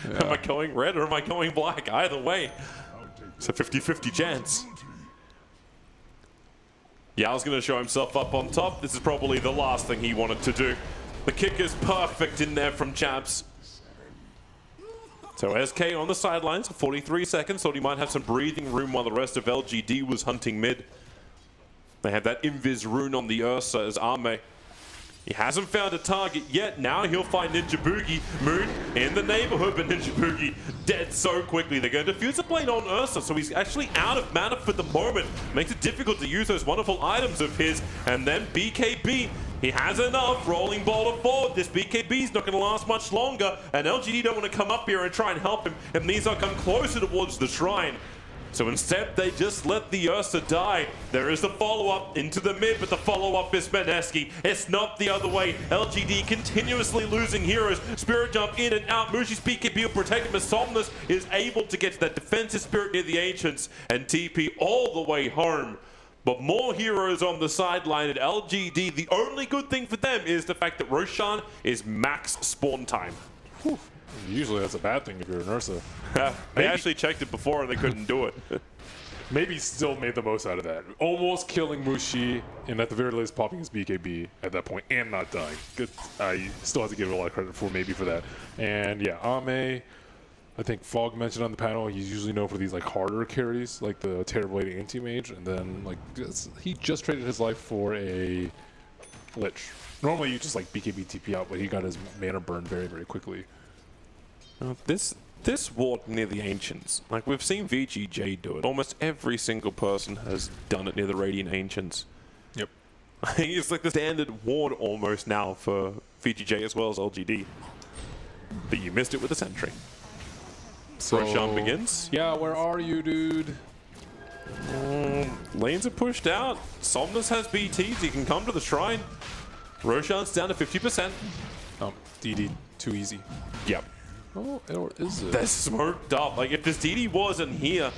Yeah. Am I going red or am I going black? Either way, it's a 50-50 chance. Yao's going to show himself up on top. This is probably the last thing he wanted to do. The kick is perfect in there from Chaps. So SK on the sidelines for 43 seconds. Thought he might have some breathing room while the rest of LGD was hunting mid. They have that Invis rune on the Ursa as Arme. He hasn't found a target yet. Now he'll find Ninja Boogie. Moon in the neighborhood, but Ninja Boogie dead so quickly. They're going to defuse the plane on Ursa, so he's actually out of mana for the moment. Makes it difficult to use those wonderful items of his. And then BKB. He has enough. Rolling Boulder forward. This BKB is not going to last much longer. And LGD don't want to come up here and try and help him. And these are come closer towards the shrine. So instead, they just let the Ursa die. There is the follow-up into the mid, but the follow-up is Mineski. It's not the other way. LGD continuously losing heroes. Spirit Jump in and out. Mushi's BKB will protect him as Somnus is able to get to that defensive spirit near the Ancients and TP all the way home. But more heroes on the sideline at LGD. The only good thing for them is the fact that Roshan is max spawn time. Whew. Usually that's a bad thing if you're an Ursa. They actually checked it before and they couldn't do it. Maybe still made the most out of that. Almost killing Mushi, and at the very least popping his BKB at that point and not dying. Good. I still have to give it a lot of credit for that. And yeah, Ame, I think Fog mentioned on the panel, he's usually known for these like harder carries, like the Terrorblade Anti-Mage, and then like he just traded his life for a Lich. Normally you just like BKB TP out, but he got his mana burned very, very quickly. This ward near the Ancients, like we've seen VGJ do it. Almost every single person has done it near the Radiant Ancients. Yep. I think it's like the standard ward almost now for VGJ as well as LGD. But you missed it with the Sentry. So Roshan begins. Yeah, where are you, dude? Lanes are pushed out. Somnus has BTs. He can come to the shrine. Roshan's down to 50%. DD, too easy. Yep. Oh, or is it? They're smoked up. Like, if this DD wasn't here,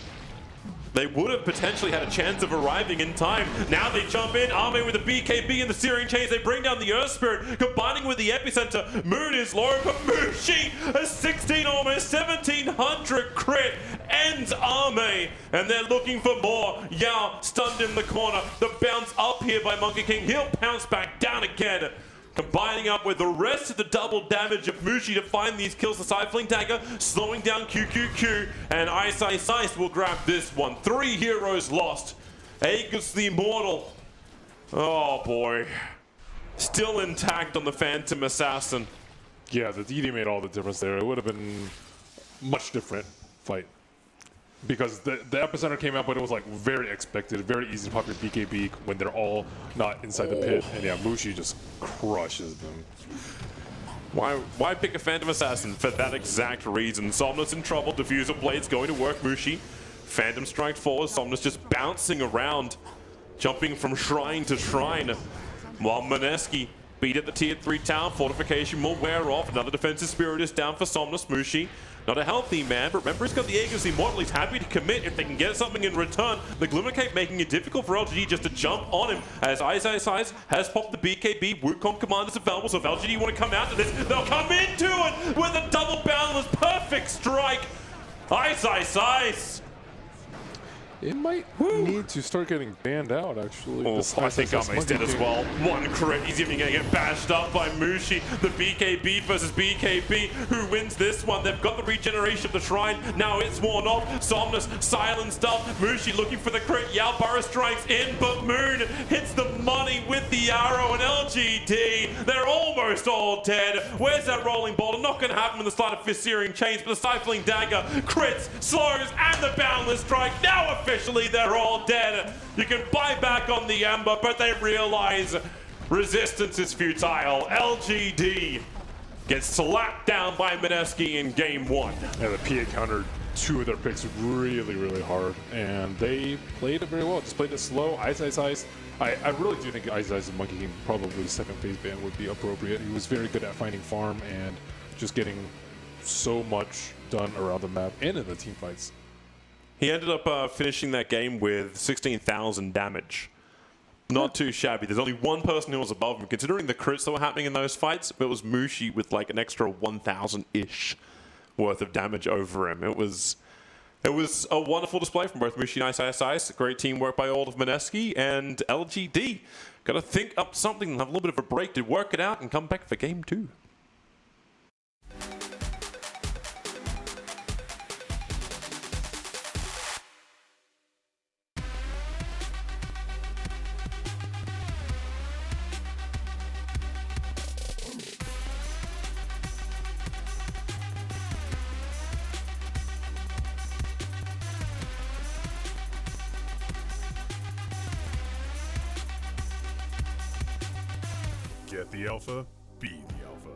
they would have potentially had a chance of arriving in time. Now they jump in. Ame with the BKB and the Searing Chains. They bring down the Earth Spirit, combining with the Epicenter. Moon is low, but Mushi, a 16, almost 1700 crit, ends Ame. And they're looking for more. Yao stunned in the corner. The bounce up here by Monkey King. He'll pounce back down again. Combining up with the rest of the double damage of Mushi to find these kills. The Side-Fling Dagger slowing down QQQ, and Ice will grab this one. 3 heroes lost. Aegis the Immortal. Oh boy. Still intact on the Phantom Assassin. Yeah, the DD made all the difference there. It would have been much different fight. Because the Epicenter came out, but it was like very expected, very easy to pop your BKB when they're all not inside the pit. And yeah, Mushi just crushes them. Why pick a Phantom Assassin? For that exact reason. Somnus in trouble, Diffuser Blade's going to work Mushi. Phantom Strike forward, Somnus just bouncing around, jumping from shrine to shrine. While Mineski beat at the tier 3 tower, fortification will wear off. Another defensive spirit is down for Somnus. Mushi, not a healthy man, but remember he's got the Aegis Immortal. He's happy to commit if they can get something in return. The Glimmer Cape making it difficult for LGD just to jump on him, as Ice has popped the BKB. Wukong Commander's available, so if LGD want to come out to this, they'll come into it with a double boundless perfect strike. Ice. It might need to start getting banned out, actually. Oh, I think Ame's dead as well. 1 crit, he's even going to get bashed up by Mushi. The BKB versus BKB. Who wins this one? They've got the regeneration of the shrine. Now it's worn off. Somnus silenced up. Mushi looking for the crit. Yao Burrow strikes in, but Moon hits the money with the arrow. And LGD, they're almost all dead. Where's that rolling ball? Not going to happen with the Sleight of Fist Searing Chains, but the Stifling Dagger crits, slows, and the Boundless Strike. Now officially they're all dead. You can buy back on the Ember, but they realize resistance is futile. LGD gets slapped down by Mineski in game 1. And the PA countered 2 of their picks really, really hard, and they played it very well. Just played it slow. Ice. I really do think Ice and Monkey King probably the second phase ban would be appropriate. He was very good at finding farm and just getting so much done around the map and in the team fights. He ended up finishing that game with 16,000 damage. Not too shabby. There's only one person who was above him. Considering the crits that were happening in those fights, it was Mushi with like an extra 1,000-ish worth of damage over him. It was a wonderful display from both Mushi and Ice. Great teamwork by all of Mineski and LGD. Got to think up something and have a little bit of a break to work it out and come back for game 2. Get the alpha, be the alpha.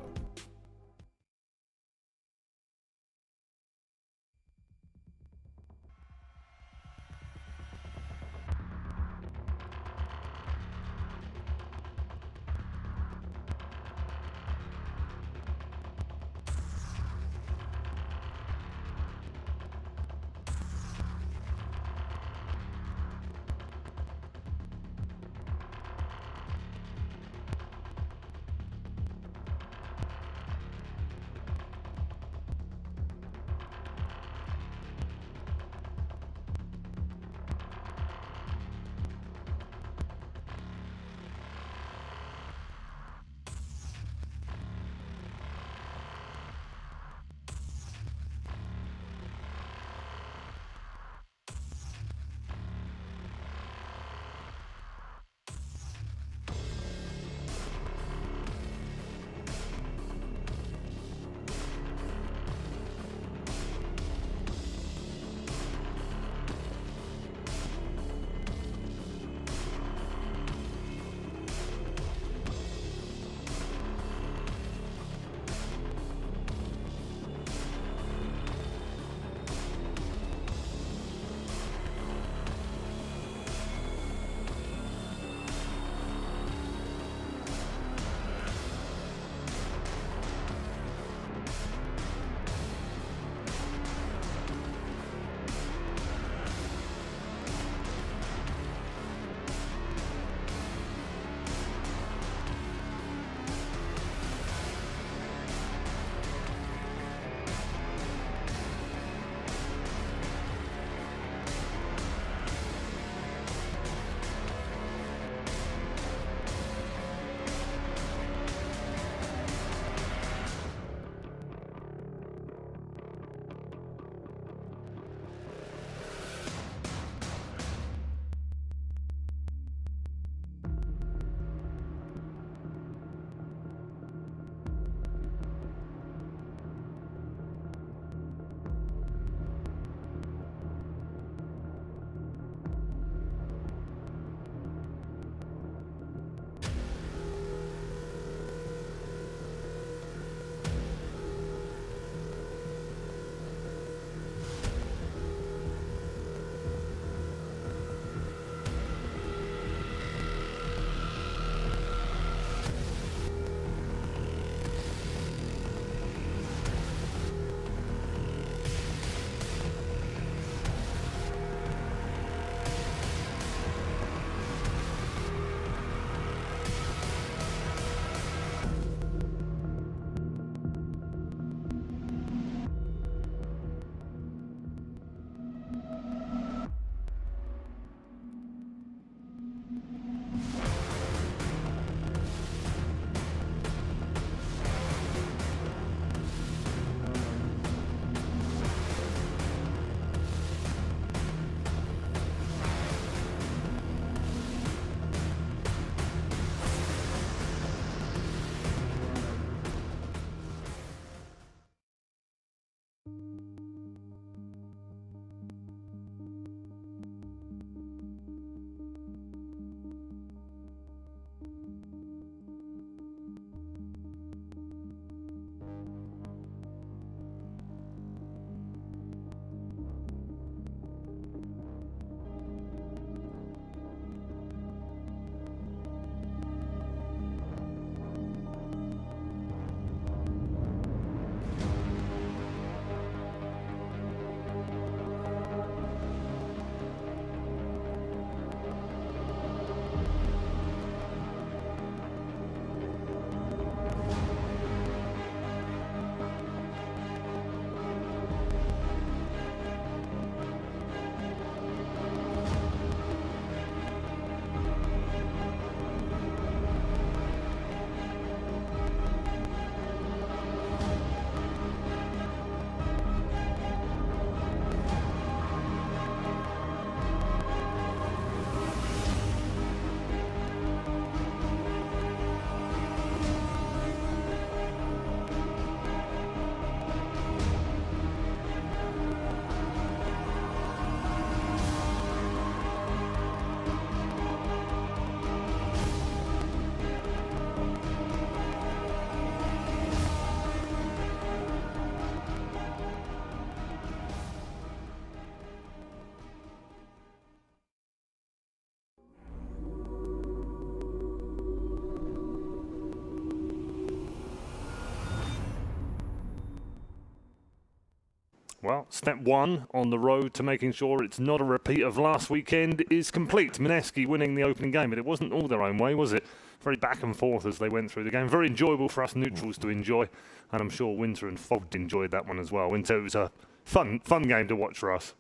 Well, step one on the road to making sure it's not a repeat of last weekend is complete. Mineski winning the opening game, but it wasn't all their own way, was it? Very back and forth as they went through the game. Very enjoyable for us neutrals to enjoy, and I'm sure Winter and Fogged enjoyed that one as well. Winter, it was a fun game to watch for us.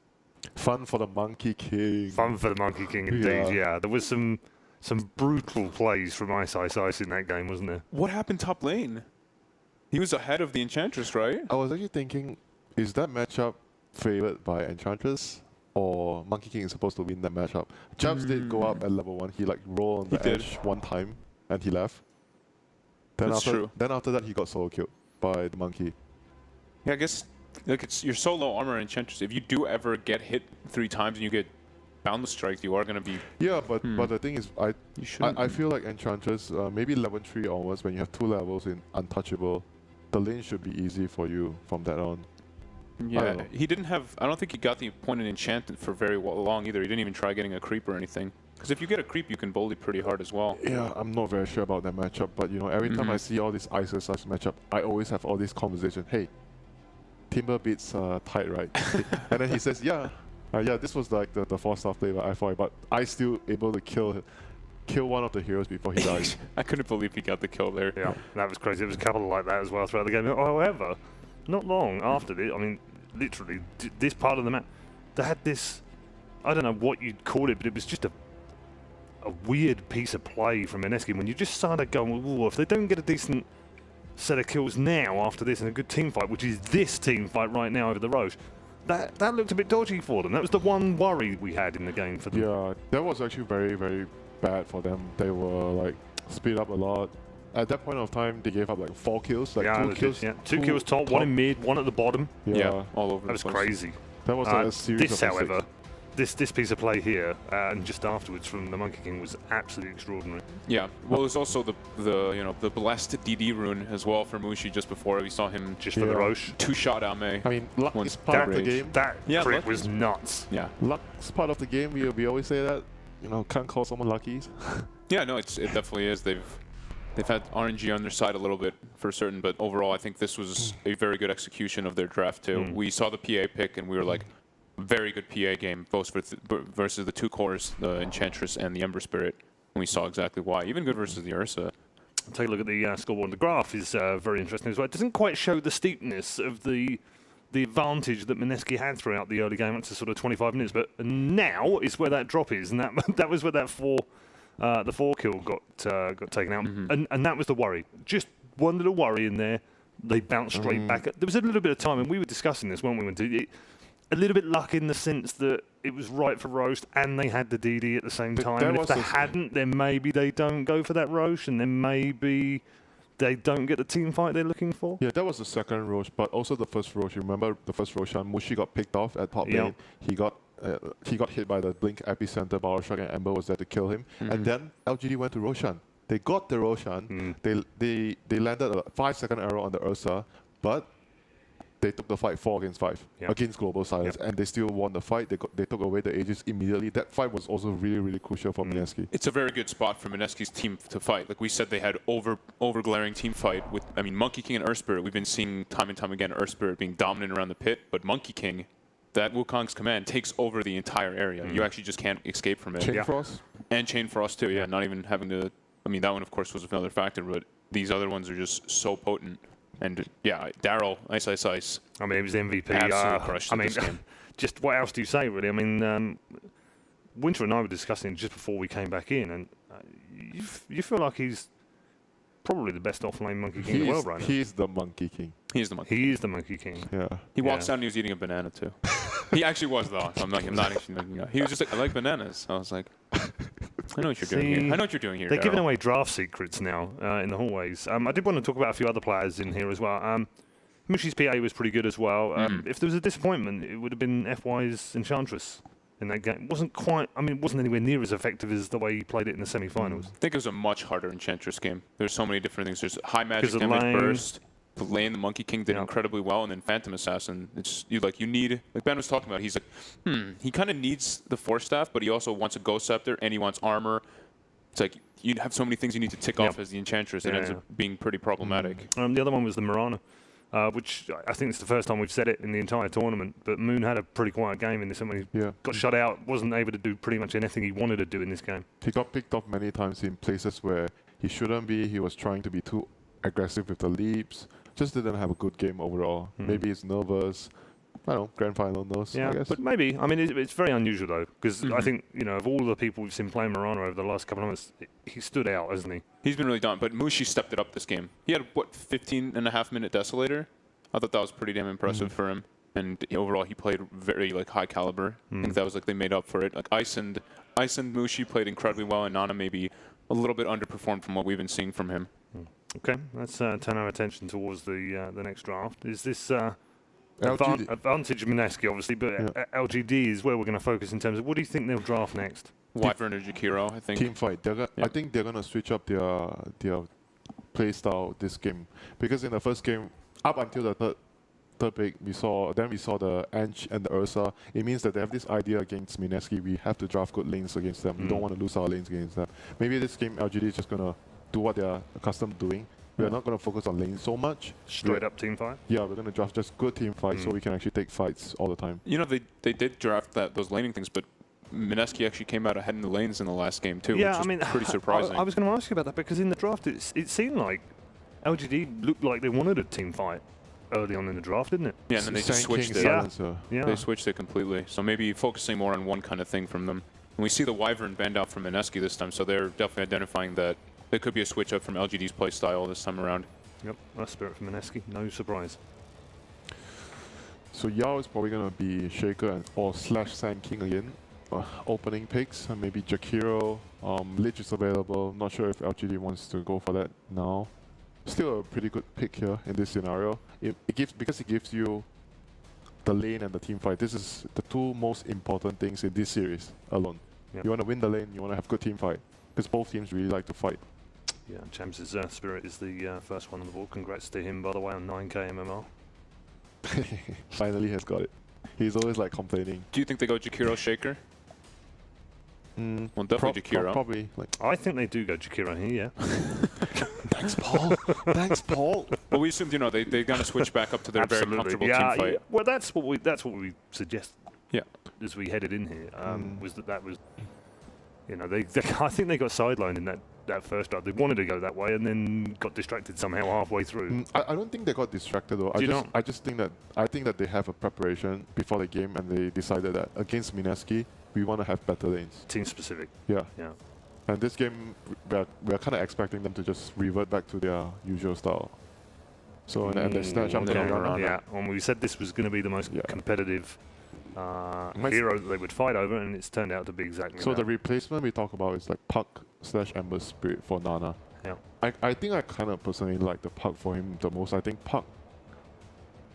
Fun for the Monkey King. Fun for the Monkey King, indeed, yeah. There was some brutal plays from Ice in that game, wasn't there? What happened top lane? He was ahead of the Enchantress, right? I was actually thinking, is that matchup favored by Enchantress? Or Monkey King is supposed to win that matchup? Jabs did go up at level 1. He like rolled on the edge one time and he left. Then true. Then after that he got solo killed by the Monkey. Yeah, I guess like you're so low armor Enchantress. If you do ever get hit 3 times and you get boundless strike, you are going to be... Yeah, but the thing is, I feel like Enchantress, maybe level 3 onwards, when you have 2 levels in Untouchable, the lane should be easy for you from that on. Yeah, he didn't have... I don't think he got the point in Enchantment for very long either. He didn't even try getting a creep or anything. Because if you get a creep, you can bully pretty hard as well. Yeah, I'm not very sure about that matchup, but you know, every time I see all these Ice such matchup, I always have all these conversations. Hey, Timber beats Tide, right? And then he says, yeah, this was like the 4-star play by I4, but I still able to kill one of the heroes before he dies. I couldn't believe he got the kill there. Yeah, that was crazy. There was a couple like that as well throughout the game. However, not long after this, I mean, literally, this part of the map, they had this, I don't know what you'd call it, but it was just a weird piece of play from Mineski when you just started going, well, if they don't get a decent set of kills now after this in a good team fight, which is this team fight right now over the Roche, that looked a bit dodgy for them. That was the one worry we had in the game for them. Yeah, that was actually very, very bad for them. They were like speed up a lot. At that point of time, they gave up like 4 kills, like 2 kills. Yeah, 2 kills top, 1 in mid, 1 at the bottom. Yeah, all over. That was crazy. That was a series this, of however, this piece of play here and just afterwards from the Monkey King was absolutely extraordinary. Yeah, well, there's also the blessed DD rune as well for Mushi just before we saw him just for the Roche. 2-shot Ame. I mean, luck is part of the game. That crit was nuts. Yeah, luck's part of the game. We always say that. You know, can't call someone lucky. Yeah, no, it definitely is. They've had RNG on their side a little bit for certain, but overall, I think this was a very good execution of their draft too. We saw the PA pick, and we were like, very good PA game, both versus the 2 cores, the Enchantress and the Ember Spirit. And we saw exactly why. Even good versus the Ursa. Take a look at the scoreboard. The graph is very interesting as well. It doesn't quite show the steepness of the advantage that Mineski had throughout the early game up to sort of 25 minutes, but now is where that drop is, and that was where that the 4 kill got taken out, and that was the worry. Just one little worry in there. They bounced straight back. There was a little bit of time, and we were discussing this, weren't we? A little bit luck in the sense that it was right for Roast, and they had the DD at the same time. And if they hadn't, then maybe they don't go for that Roche, and then maybe they don't get the team fight they're looking for. Yeah, that was the second Roche, but also the first Roche. You remember the first Roshan? Mushi got picked off at top lane. He got hit by the Blink Epicenter, Balrog, and Ember was there to kill him. And then LGD went to Roshan. They got the Roshan. They landed a 5-second arrow on the Ursa, but they took the fight 4 against 5 against Global Silence, and they still won the fight. They took away the Aegis immediately. That fight was also really, really crucial for Mineski. It's a very good spot for Mineski's team to fight. Like we said, they had over glaring team fight with, I mean, Monkey King and Earth Spirit. We've been seeing time and time again Earth Spirit being dominant around the pit, but Monkey King, that Wukong's command takes over the entire area. You actually just can't escape from it. Chain Frost? And Chain Frost too, yeah. Not even having to, I mean, that one of course was another factor, but these other ones are just so potent. And yeah, Daryl, Ice. I mean, he was MVP. Absolutely crushed this game. Just what else do you say, really? I mean, Winter and I were discussing just before we came back in, and you feel like he's probably the best offlane Monkey King in the world right now. He's the Monkey King. He is the Monkey King. Yeah. He walks down and he was eating a banana too. He actually was though. I'm not actually making up. He was just like, I like bananas. I was like, I know what you're doing here. I know what you're doing here. They're giving away draft secrets now in the hallways. I did want to talk about a few other players in here as well. Mushi's PA was pretty good as well. If there was a disappointment, it would have been FY's Enchantress in that game. It wasn't quite, I mean, it wasn't anywhere near as effective as the way he played it in the semi-finals. I think it was a much harder Enchantress game. There's so many different things. There's high magic damage burst. The lane, the Monkey King did incredibly well, and then Phantom Assassin. It's you need, like Ben was talking about. He's like, he kind of needs the Force Staff, but he also wants a Ghost Scepter and he wants armor. It's like you have so many things you need to tick off as the Enchantress. It ends up being pretty problematic. The other one was the Mirana. which I think it's the first time we've said it in the entire tournament. But Moon had a pretty quiet game in this. I mean, he got shut out, wasn't able to do pretty much anything he wanted to do in this game. He got picked off many times in places where he shouldn't be. He was trying to be too aggressive with the leaps. Just didn't have a good game overall. Maybe he's nervous. I don't know, grand final knows, I guess. But maybe. I mean, it's very unusual, though, because I think, you know, of all the people we've seen playing Marana over the last couple of months, he stood out, hasn't he? He's been really dominant, but Mushi stepped it up this game. He had, what, 15.5-minute Desolator? I thought that was pretty damn impressive for him. And overall, he played very, like, high caliber. I think that was, like, they made up for it. Like, Ice and Mushi played incredibly well, and Nana maybe a little bit underperformed from what we've been seeing from him. Okay, let's turn our attention towards the next draft. Is this... LGD. Advantage Mineski, obviously, but LGD is where we're going to focus in terms of what do you think they'll draft next? Wyvern or Jakiro, I think. Team fight. I think they're going to switch up their play style this game. Because in the first game, up until the third pick, we saw the Ange and the Ursa. It means that they have this idea against Mineski. We have to draft good lanes against them. We don't want to lose our lanes against them. Maybe this game, LGD is just going to do what they're accustomed to doing. We're not going to focus on lanes so much. Straight up team fight? Yeah, we're going to draft just good team fights so we can actually take fights all the time. You know, they did draft those laning things, but Mineski actually came out ahead in the lanes in the last game too, which is pretty surprising. I was going to ask you about that because in the draft it seemed like LGD looked like they wanted a team fight early on in the draft, didn't it? Yeah, and then they just switched it. Yeah. They switched it completely. So maybe focusing more on one kind of thing from them. And we see the Wyvern banned out from Mineski this time, so they're definitely identifying that there could be a switch up from LGD's play style this time around. Yep, that's Spirit from Mineski, no surprise. So Yao is probably going to be Shaker or slash Sand King again. Opening picks, and maybe Jakiro. Lich is available. Not sure if LGD wants to go for that now. Still a pretty good pick here in this scenario. Because it gives you the lane and the team fight. This is the two most important things in this series alone. Yep. You want to win the lane, you want to have good team fight. Because both teams really like to fight. Yeah, Champs' Spirit is the first one on the board. Congrats to him, by the way, on 9k MMR. Finally has got it. He's always like complaining. Do you think they go Jakiro Shaker? Well, definitely Jakiro. Probably. I think they do go Jakiro here, yeah. Thanks, Paul. Thanks, Paul. Well, we assumed, you know, they're going to switch back up to their very comfortable team fight. Yeah, well, that's what we suggested. Yeah. As we headed in here, was that was, you know, I think they got sidelined in that first draft. They wanted to go that way and then got distracted somehow halfway through. I don't think they got distracted though. I just think that they have a preparation before the game and they decided that against Mineski we want to have better lanes. Team specific. Yeah. Yeah. And this game we're kind of expecting them to just revert back to their usual style. So and they snatch up the Marana. Yeah. And we said this was going to be the most competitive hero that they would fight over, and it's turned out to be exactly that. So the replacement we talk about is like Puck / Ember Spirit for Nana. Yeah. I think I kind of personally like the Puck for him the most. I think Puck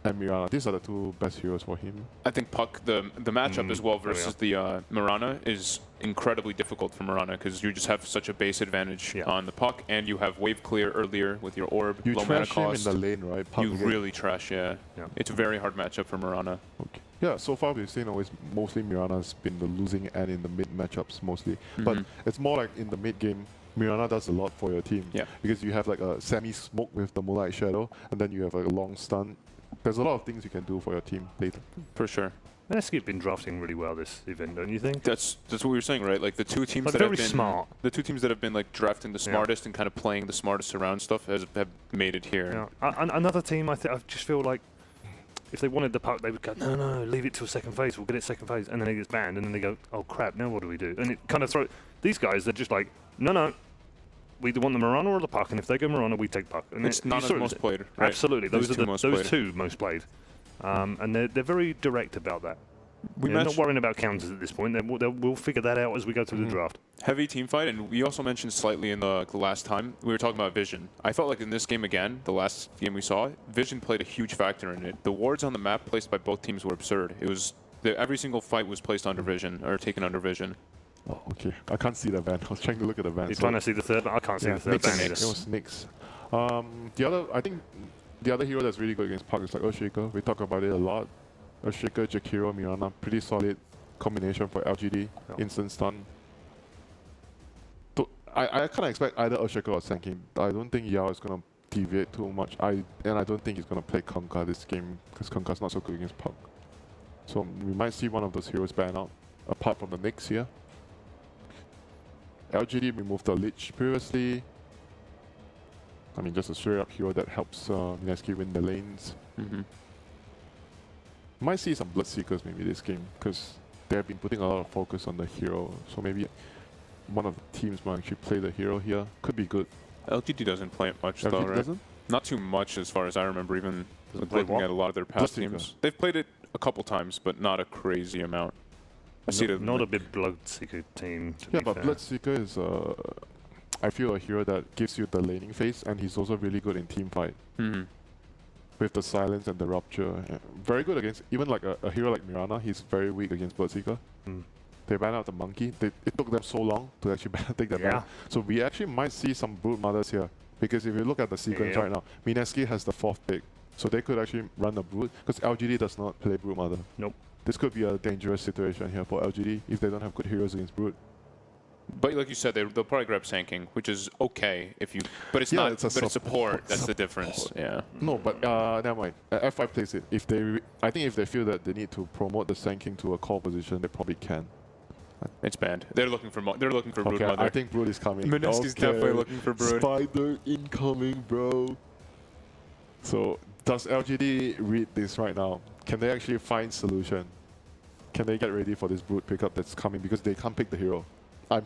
and Mirana, these are the two best heroes for him. I think Puck, the matchup as well versus the Marana is incredibly difficult for Marana because you just have such a base advantage on the Puck, and you have wave clear earlier with your orb. You low mana trash him cost. in the lane, right? Puck you really trash, yeah. It's a very hard matchup for Marana. Okay. Yeah, so far we've seen always mostly Mirana's been the losing end in the mid matchups mostly. But it's more like in the mid game, Mirana does a lot for your team. Yeah. Because you have like a semi-smoke with the Moonlight Shadow, and then you have like a long stun. There's a lot of things you can do for your team later. For sure. Mineski have been drafting really well this event, don't you think? That's what we were saying, right? Like the two teams like that very have been smart. The two teams that have been like drafting the smartest and kind of playing the smartest around stuff have made it here. Yeah. Another team, I just feel like if they wanted the Puck, they would go, no, leave it till second phase. We'll get it second phase, and then it gets banned, and then they go, oh crap, now what do we do? And it kind of these guys. They're just like, no. We either want the Marana or the Puck, and if they go Marana, we take Puck. And it's not as most played, right? Absolutely, those are those two most played. And they're very direct about that. We're not worrying about counters at this point. We'll figure that out as we go through the draft. Heavy team fight, and we also mentioned slightly in the last time, we were talking about Vision. I felt like in this game again, the last game we saw, Vision played a huge factor in it. The wards on the map placed by both teams were absurd. It was every single fight was placed under Vision, or taken under Vision. Oh, okay. I can't see the van. I was trying to look at the van. You're trying to see the third, but I can't see the third van either. It was Nyx. I think the other hero that's really good against Puck is like Earthshaker. We talk about it a lot. Earthshaker, Jakiro, Mirana, pretty solid combination for LGD. Instant stun. I kind of expect either Earthshaker or Sand King. I don't think Yao is going to deviate too much. And I don't think he's gonna play Kunkka this game because Kunkka's not so good against Puck. So we might see one of those heroes ban out, apart from the Nyx here. LGD removed the Lich previously. I mean, just a straight up hero that helps Mineski win the lanes. Might see some Bloodseekers maybe this game because they have been putting a lot of focus on the hero. So maybe one of the teams might actually play the hero here. Could be good. LGD doesn't play it much LGD though, right? doesn't? Not too much as far as I remember, even play looking what? at a lot of their past Bloodseeker. games. They've played it a couple times, but not a crazy amount. I see it. Not a big Bloodseeker team. Yeah, but Bloodseeker is, I feel, a hero that gives you the laning phase, and he's also really good in team fight. With the silence and the rupture. Very good against, even like a hero like Mirana, he's very weak against Bloodseeker. They ban out the monkey. It took them so long to actually take that ban. So we actually might see some Brood-Mothers here. Because if you look at the sequence right now, Mineski has the 4th pick. So they could actually run the Brood, because LGD does not play Brood-Mother. Nope. This could be a dangerous situation here for LGD if they don't have good heroes against Brood. But like you said, they'll probably grab Sand King, which is okay if you. But it's not. But it's support. That's the difference. Yeah. No, but never mind. F5 plays it. If they, I think if they feel that they need to promote the Sand King to a core position, they probably can. It's banned. They're looking for. They're looking for Brood Okay, Mother. I think Brood is coming. Mineski's definitely looking for Brood. Spider incoming, bro. So does LGD read this right now? Can they actually find solution? Can they get ready for this Brood pickup that's coming because they can't pick the hero? I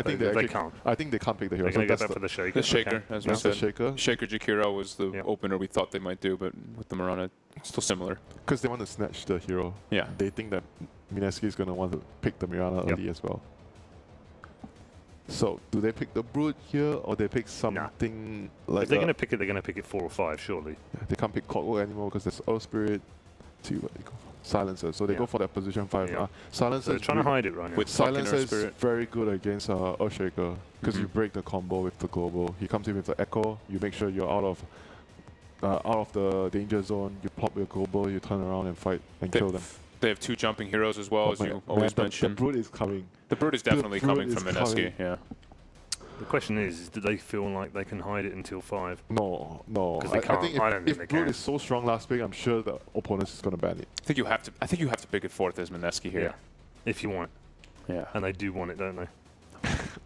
think they actually can't. I think they can't pick the hero. They're going to get that for the Shaker. The Shaker, as we That's the said. Shaker. Shaker Jakiro was the opener we thought they might do, but with the Mirana, it's still similar. Because they want to snatch the hero. Yeah. They think that Mineski is going to want to pick the Mirana early as well. So, do they pick the Brood here, or they pick something like? If they're going to pick it, they're going to pick it 4 or 5, surely. Yeah, they can't pick Clockwork anymore because there's Earth Spirit. See what they go for. Silencer. So they go for that position 5. Silencer. So they're trying to hide it right now. With Silencer is Spirit. very good against Earthshaker because you break the combo with the global. He comes in with the Echo. You make sure you're out of the danger zone. You pop your global. You turn around and fight and kill them. They have 2 jumping heroes as well, as you always mention. The Brood is coming. The Brood is definitely coming from Mineski. Yeah. The question is, do they feel like they can hide it until 5? No. Because they can't. I don't think they if Brood can. is so strong last pick, I'm sure the opponent is going to ban it. I think you have to pick it 4th as Mineski here. Yeah. If you want it. Yeah. And they do want it, don't they?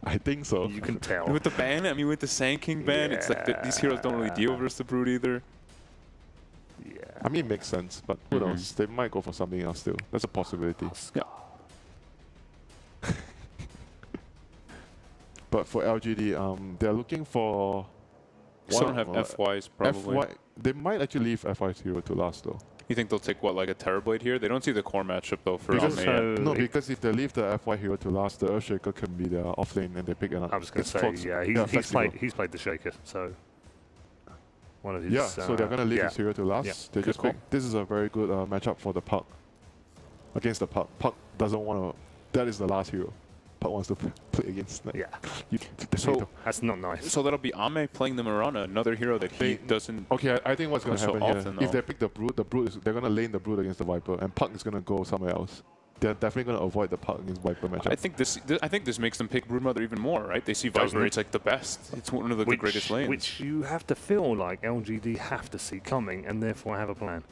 I think so. You can tell. And with the ban, I mean, with the Sand King ban, it's like these heroes don't really deal versus the Brood either. Yeah. I mean, it makes sense, but who knows? They might go for something else still. That's a possibility. Yeah. But for LGD, they're looking for. Still don't have FYs probably. They might actually leave FY's hero to last though. You think they'll take what, like a Terrorblade here? They don't see the core matchup though for Because, Almea. because if they leave the FY hero to last, the Earthshaker can be their offlane and they pick another. I was going to say, he's played the Shaker, so one of his. Yeah, so they're going to leave his hero to last. Yeah. They just pick. This is a very good matchup for the Puck against the Puck. Puck doesn't want to. That is the last hero. Puck wants to play against. Like, so that's not nice. So that'll be Ame playing the Mirana, another hero that he doesn't. Okay, I think what's going to happen often, here, if they pick the Brood they're going to lane the Brood against the Viper, and Puck is going to go somewhere else. They're definitely going to avoid the Puck against Viper matchup. I think this makes them pick Broodmother even more, right? They see Viper, it's like the best. It's one of the greatest lanes. Which you have to feel like LGD have to see coming, and therefore have a plan.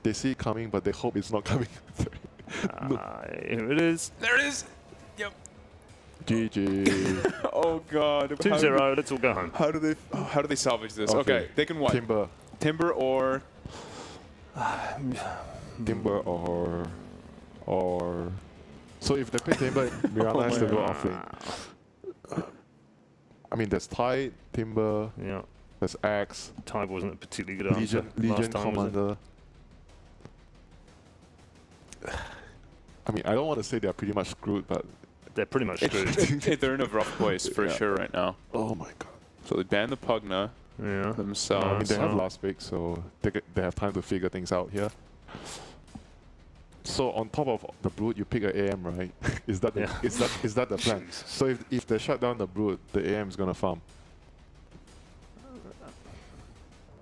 They see it coming, but they hope it's not coming. Here it is. There it is. Yep. GG. Oh god. 2-0. Let's all go home. How do they salvage this? Okay, they can what? Timber or Timber or so if they pick Timber, Mirana has to go offlane. I mean, there's Tide, Timber. Yeah. There's Axe. Tide wasn't a particularly good answer. Legion Commander. I mean, I don't want to say they're pretty much screwed, but they're pretty much screwed. They're in a rough place for sure right now. Oh my god. So they banned the Pugna themselves. I mean, they have last pick, so they have time to figure things out here. So on top of the Brood, you pick an AM, right? is that the plan? So if they shut down the Brood, the AM is gonna farm.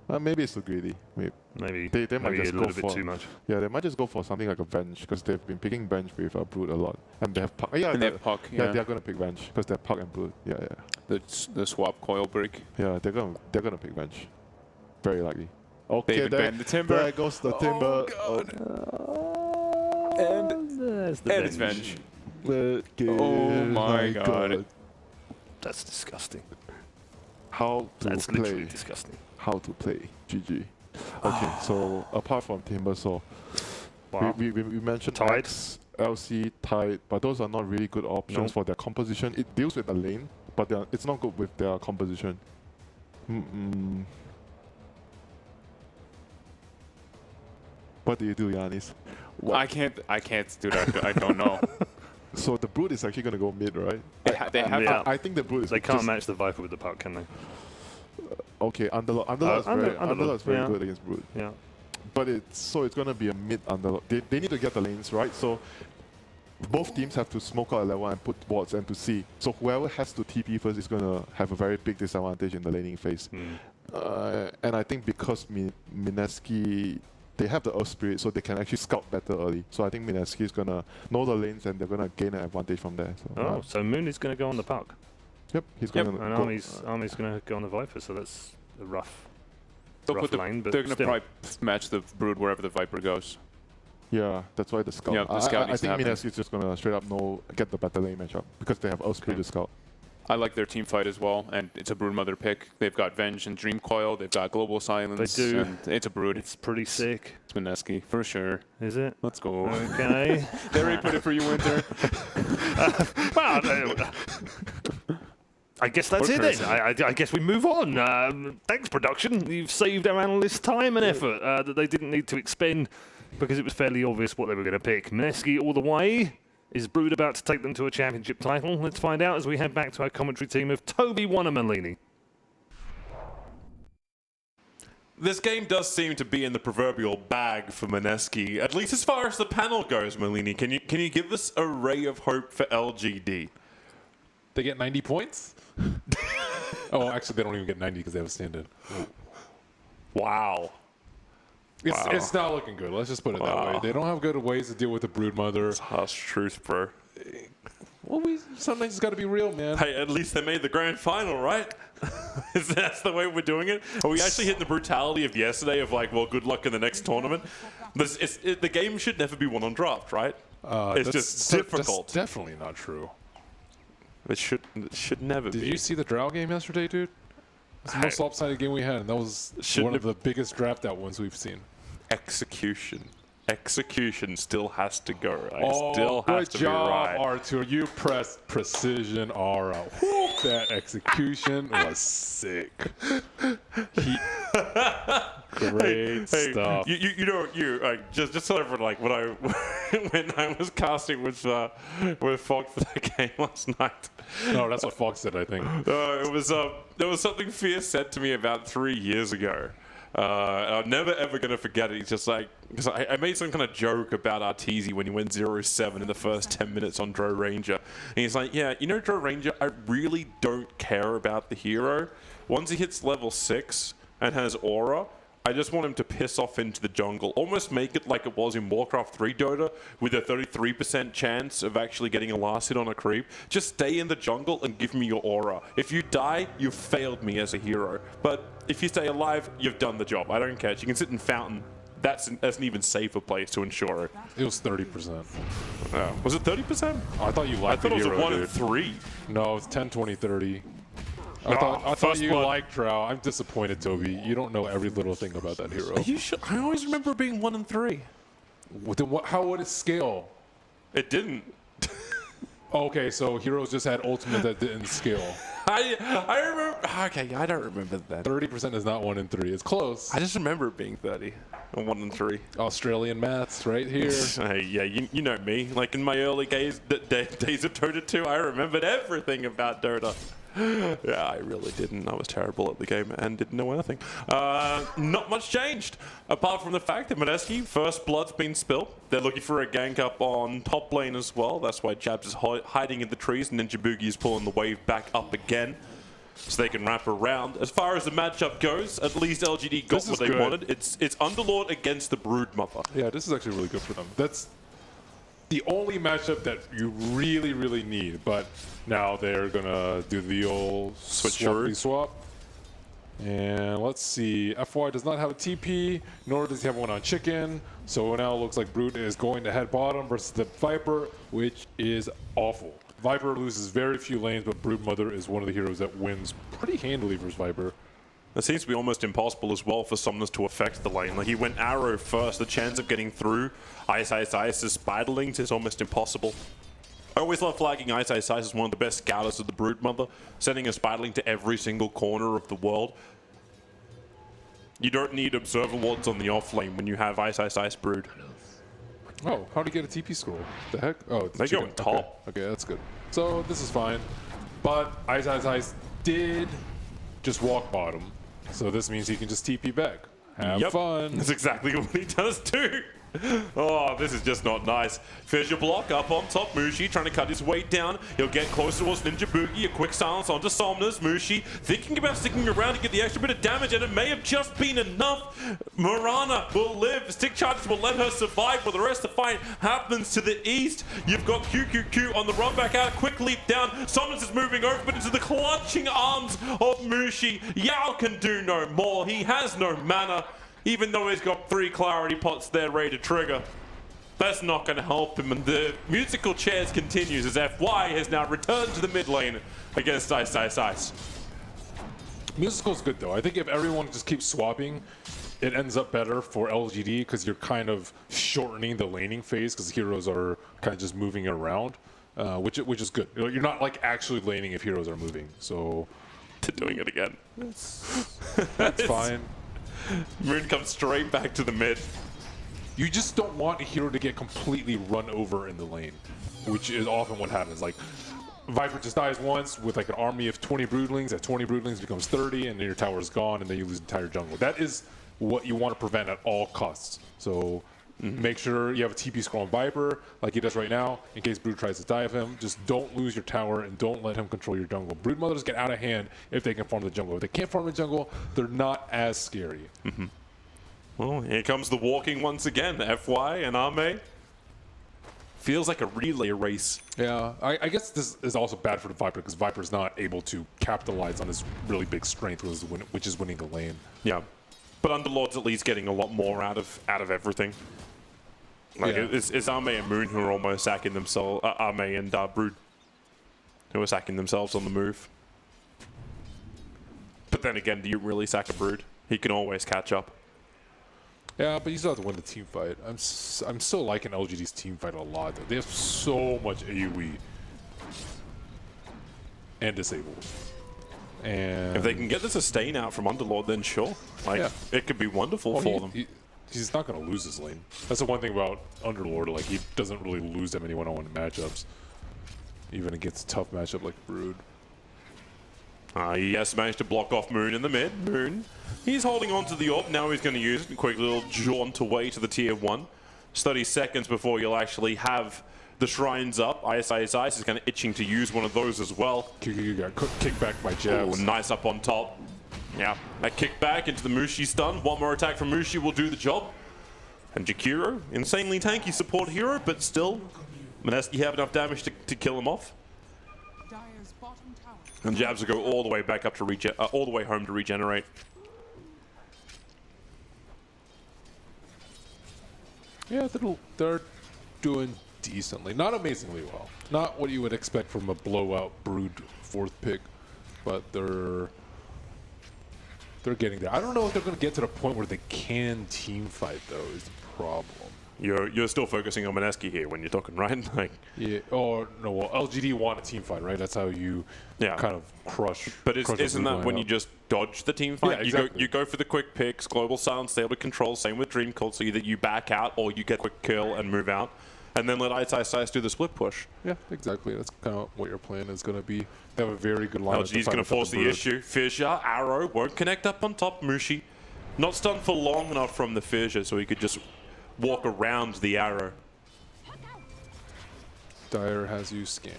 Maybe it's too greedy. Maybe they might just a go little bit for, too much. Yeah, they might just go for something like a Venge because they've been picking Venge with Brood a lot, and they have Puck. Yeah, And they have Puck, yeah, yeah. they're gonna pick Venge because they're Puck and Brood. Yeah, yeah. The swap coil break. Yeah, they're gonna pick Venge. Very likely. Okay, David banned the Timber. There goes the Timber. There's the And it's Venge. Oh my God. That's disgusting. How to That's play? literally disgusting. How to play? GG. Okay, so apart from Timber, so Wow. we mentioned Tide. X, LC, Tide, but those are not really good options Nope. for their composition. It deals with the lane, but it's not good with their composition. What do you do, Yanis? I can't do that. I don't know. So the Brood is actually going to go mid, right? They have Yeah. I think the Brood is They can't just- match the Viper with the Puck, can they? Okay, Underlord is very yeah. good against Brood. Yeah. But it's going to be a mid Underlord. They need to get the lanes right. So both teams have to smoke out a level and put wards and to see. So whoever has to TP first is going to have a very big disadvantage in the laning phase. And I think because Mineski, they have the Earth Spirit, so they can actually scout better early. So I think Mineski is going to know the lanes and they're going to gain an advantage from there. So, So Moon is going to go on the Puck. Yep, he's going to And Army's going to go on the Viper, so that's a rough lane, but they're going to still. probably match the Brood wherever the Viper goes. Yeah, that's why the scout. Yeah, the scout I needs to think happen. Mineski is just going to straight up get the better lane matchup because they have Earth Spirit to scout. I like their team fight as well, and it's a Brood Mother pick. They've got Venge and Dream Coil. They've got Global Silence. They do. And it's a Brood. It's pretty sick. It's Mineski, for sure. Is it? Let's go. Okay. They already put it for you, Winter. Well, I guess that's it then. I guess we move on. Thanks, production. You've saved our analysts time and effort that they didn't need to expend because it was fairly obvious what they were going to pick. Mineski all the way. Is Brood about to take them to a championship title? Let's find out as we head back to our commentary team of Toby Wanamalini. This game does seem to be in the proverbial bag for Mineski, at least as far as the panel goes, Malini. Can you give us a ray of hope for LGD? They get 90 points? Oh, actually, they don't even get 90 because they have a stand-in. Wow. It's not looking good. Let's just put it that way. They don't have good ways to deal with the Brood Mother. It's harsh truth, bro. Well, sometimes it's got to be real, man. Hey, at least they made the grand final, right? That's the way we're doing it? Are we actually hitting the brutality of yesterday of like, well, good luck in the next tournament? The game should never be won on draft, right? It's just difficult. That's definitely not true. It should never be. Did you see the Drow game yesterday, dude? It's the most lopsided game we had, and that was one of the biggest draft out ones we've seen. Execution still has to go. Still has to good job, be right. Artur. You pressed precision R out. Whoop, that execution was sick. Great stuff. Just so everyone like when I was casting with Fox for that game last night. No, that's what Fox said, I think. There was something Fierce said to me about 3 years ago. And I'm never ever going to forget it. He's just like, because I made some kind of joke about Arteezy when he went 0-7 in the first 10 minutes on Dro Ranger. And he's like, yeah, Dro Ranger, I really don't care about the hero. Once he hits level 6 and has aura, I just want him to piss off into the jungle. Almost make it like it was in Warcraft 3 Dota with a 33% chance of actually getting a last hit on a creep. Just stay in the jungle and give me your aura. If you die, you've failed me as a hero. But if you stay alive, you've done the job. I don't care. You can sit in Fountain. That's an even safer place to ensure it. It was 30%. Oh. Was it 30%? I thought you liked I thought the it was hero, a 1 in dude. 3. No, it's 10, 20, 30. I thought you liked Drow. I'm disappointed, Toby. You don't know every little thing about that hero. Are you sure? I always remember it being 1 in 3. How would it scale? It didn't. Okay, so heroes just had ultimate that didn't scale. I remember. Okay, I don't remember that. 30% is not 1 in 3. It's close. I just remember it being 30 and 1 in 3. Australian maths right here. Hey, yeah, you know me. Like in my early days of Dota 2, I remembered everything about Dota. Yeah, I really didn't. I was terrible at the game and didn't know anything. Not much changed, apart from the fact that Mineski, first blood's been spilled. They're looking for a gank up on top lane as well. That's why Jabs is hiding in the trees and Ninja Boogie is pulling the wave back up again. so they can wrap around. As far as the matchup goes, at least LGD got what they wanted. It's Underlord against the Broodmother. Yeah, this is actually really good for them. That's the only matchup that you really, really need. But now they're gonna do the old swap. And let's see, FY does not have a TP, nor does he have one on Chicken. So now it looks like Brood is going to head bottom versus the Viper, which is awful. Viper loses very few lanes, but Broodmother is one of the heroes that wins pretty handily versus Viper. It seems to be almost impossible as well for Summoners to affect the lane. Like, he went Arrow first, the chance of getting through Ice's Spiderlings is almost impossible. I always love flagging Ice as one of the best scouters of the Broodmother, sending a Spiderling to every single corner of the world. You don't need Observer Wards on the off lane when you have Ice Brood. Oh, how do you get a TP scroll? The heck? Oh, it's they go on top. Okay, that's good. So this is fine. But Ice did just walk bottom. So this means he can just TP back. Have fun. That's exactly what he does too. Oh, this is just not nice. Fissure block up on top. Mushi trying to cut his weight down. He'll get closer towards Ninja Boogie. A quick silence onto Somnus. Mushi thinking about sticking around to get the extra bit of damage, and it may have just been enough. Marana will live. Stick charges will let her survive, but the rest of the fight happens to the east. You've got QQQ on the run back out. Quick leap down. Somnus is moving over, but into the clutching arms of Mushi. Yao can do no more. He has no mana. Even though he's got 3 clarity pots there ready to trigger. That's not going to help him, and the musical chairs continues as FY has now returned to the mid lane against Ice. Musical's good though. I think if everyone just keeps swapping, it ends up better for LGD because you're kind of shortening the laning phase because heroes are kind of just moving around, which is good. You're not like actually laning if heroes are moving. So they're doing it again. That's fine. Moon comes straight back to the mid. You just don't want a hero to get completely run over in the lane, which is often what happens. Like, Viper just dies once with like an army of 20 Broodlings. That 20 Broodlings becomes 30, and then your tower is gone, and then you lose the entire jungle. That is what you want to prevent at all costs. So make sure you have a TP scroll on Viper, like he does right now, in case Brood tries to die of him. Just don't lose your tower, and don't let him control your jungle. Broodmothers get out of hand if they can farm the jungle. If they can't farm the jungle, they're not as scary. Well, here comes the walking once again. FY and Ame. Feels like a relay race. Yeah, I guess this is also bad for the Viper because Viper's not able to capitalize on his really big strength, which is winning the lane. Yeah, but Underlord's at least getting a lot more out of everything. Like it's Ame and Moon who are almost sacking themselves. Ame and Brood who are sacking themselves on the move. But then again, do you really sack a Brood? He can always catch up. Yeah, but you still have to win the team fight. I'm still liking LGD's team fight a lot. They have so much AoE and disabled. And if they can get the sustain out from Underlord, then sure. Like it could be wonderful for them. He's not going to lose his lane. That's the one thing about Underlord. Like he doesn't really lose that many one-on-one matchups, even against a tough matchup like Brood. He has managed to block off Moon in the mid. Moon, he's holding on to the orb. Now he's going to use it. Quick little jaunt away to the tier 1. 30 seconds before you'll actually have the shrines up. Ice is kind of itching to use one of those as well. Got kicked back by jabs. Oh, nice up on top. Yeah, a kick back into the Mushi stun. One more attack from Mushi will do the job. And Jakiro, insanely tanky support hero, but still, Mineski have enough damage to kill him off. And jabs will go all the way back up to all the way home to regenerate. Yeah, they're doing decently. Not amazingly well. Not what you would expect from a blowout Brood 4th pick, but they're getting there. I don't know if they're going to get to the point where they can team fight though. Is the problem. You're still focusing on Mineski here when you're talking, right? Like, yeah. Or no. Well, LGD want a team fight, right? That's how you kind of crush. But isn't that when you just dodge the team fight? Yeah, exactly. You go for the quick picks, global silence, stable control. Same with Dream Cold. So either you back out or you get a quick kill and move out, and then let Ice do the split push. Yeah, exactly. That's kind of what your plan is going to be. They have a very good line. LGD's going to force the issue. Fissure, Arrow won't connect up on top. Mushi, not stunned for long enough from the Fissure, so he could just walk around the Arrow. Dyer has you scan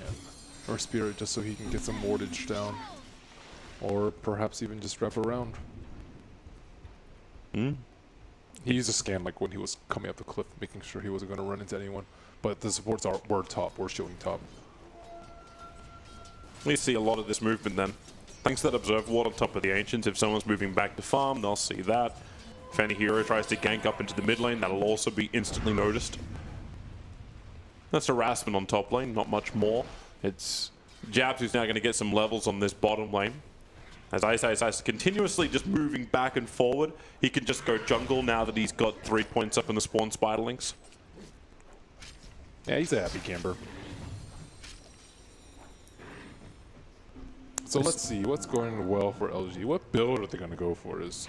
or Spirit just so he can get some wardage down. Or perhaps even just wrap around. He used a scan like when he was coming up the cliff, making sure he wasn't going to run into anyone. But the supports were top, were showing top. We see a lot of this movement then. Thanks to that Observe Ward on top of the Ancients, if someone's moving back to farm, they'll see that. If any hero tries to gank up into the mid lane, that'll also be instantly noticed. That's harassment on top lane, not much more. It's Jabs who's now going to get some levels on this bottom lane. As Ice is continuously just moving back and forward, he can just go jungle now that he's got 3 points up in the spawn spiderlings. Yeah, he's a happy camper. So let's see, what's going well for LG? What build are they going to go for is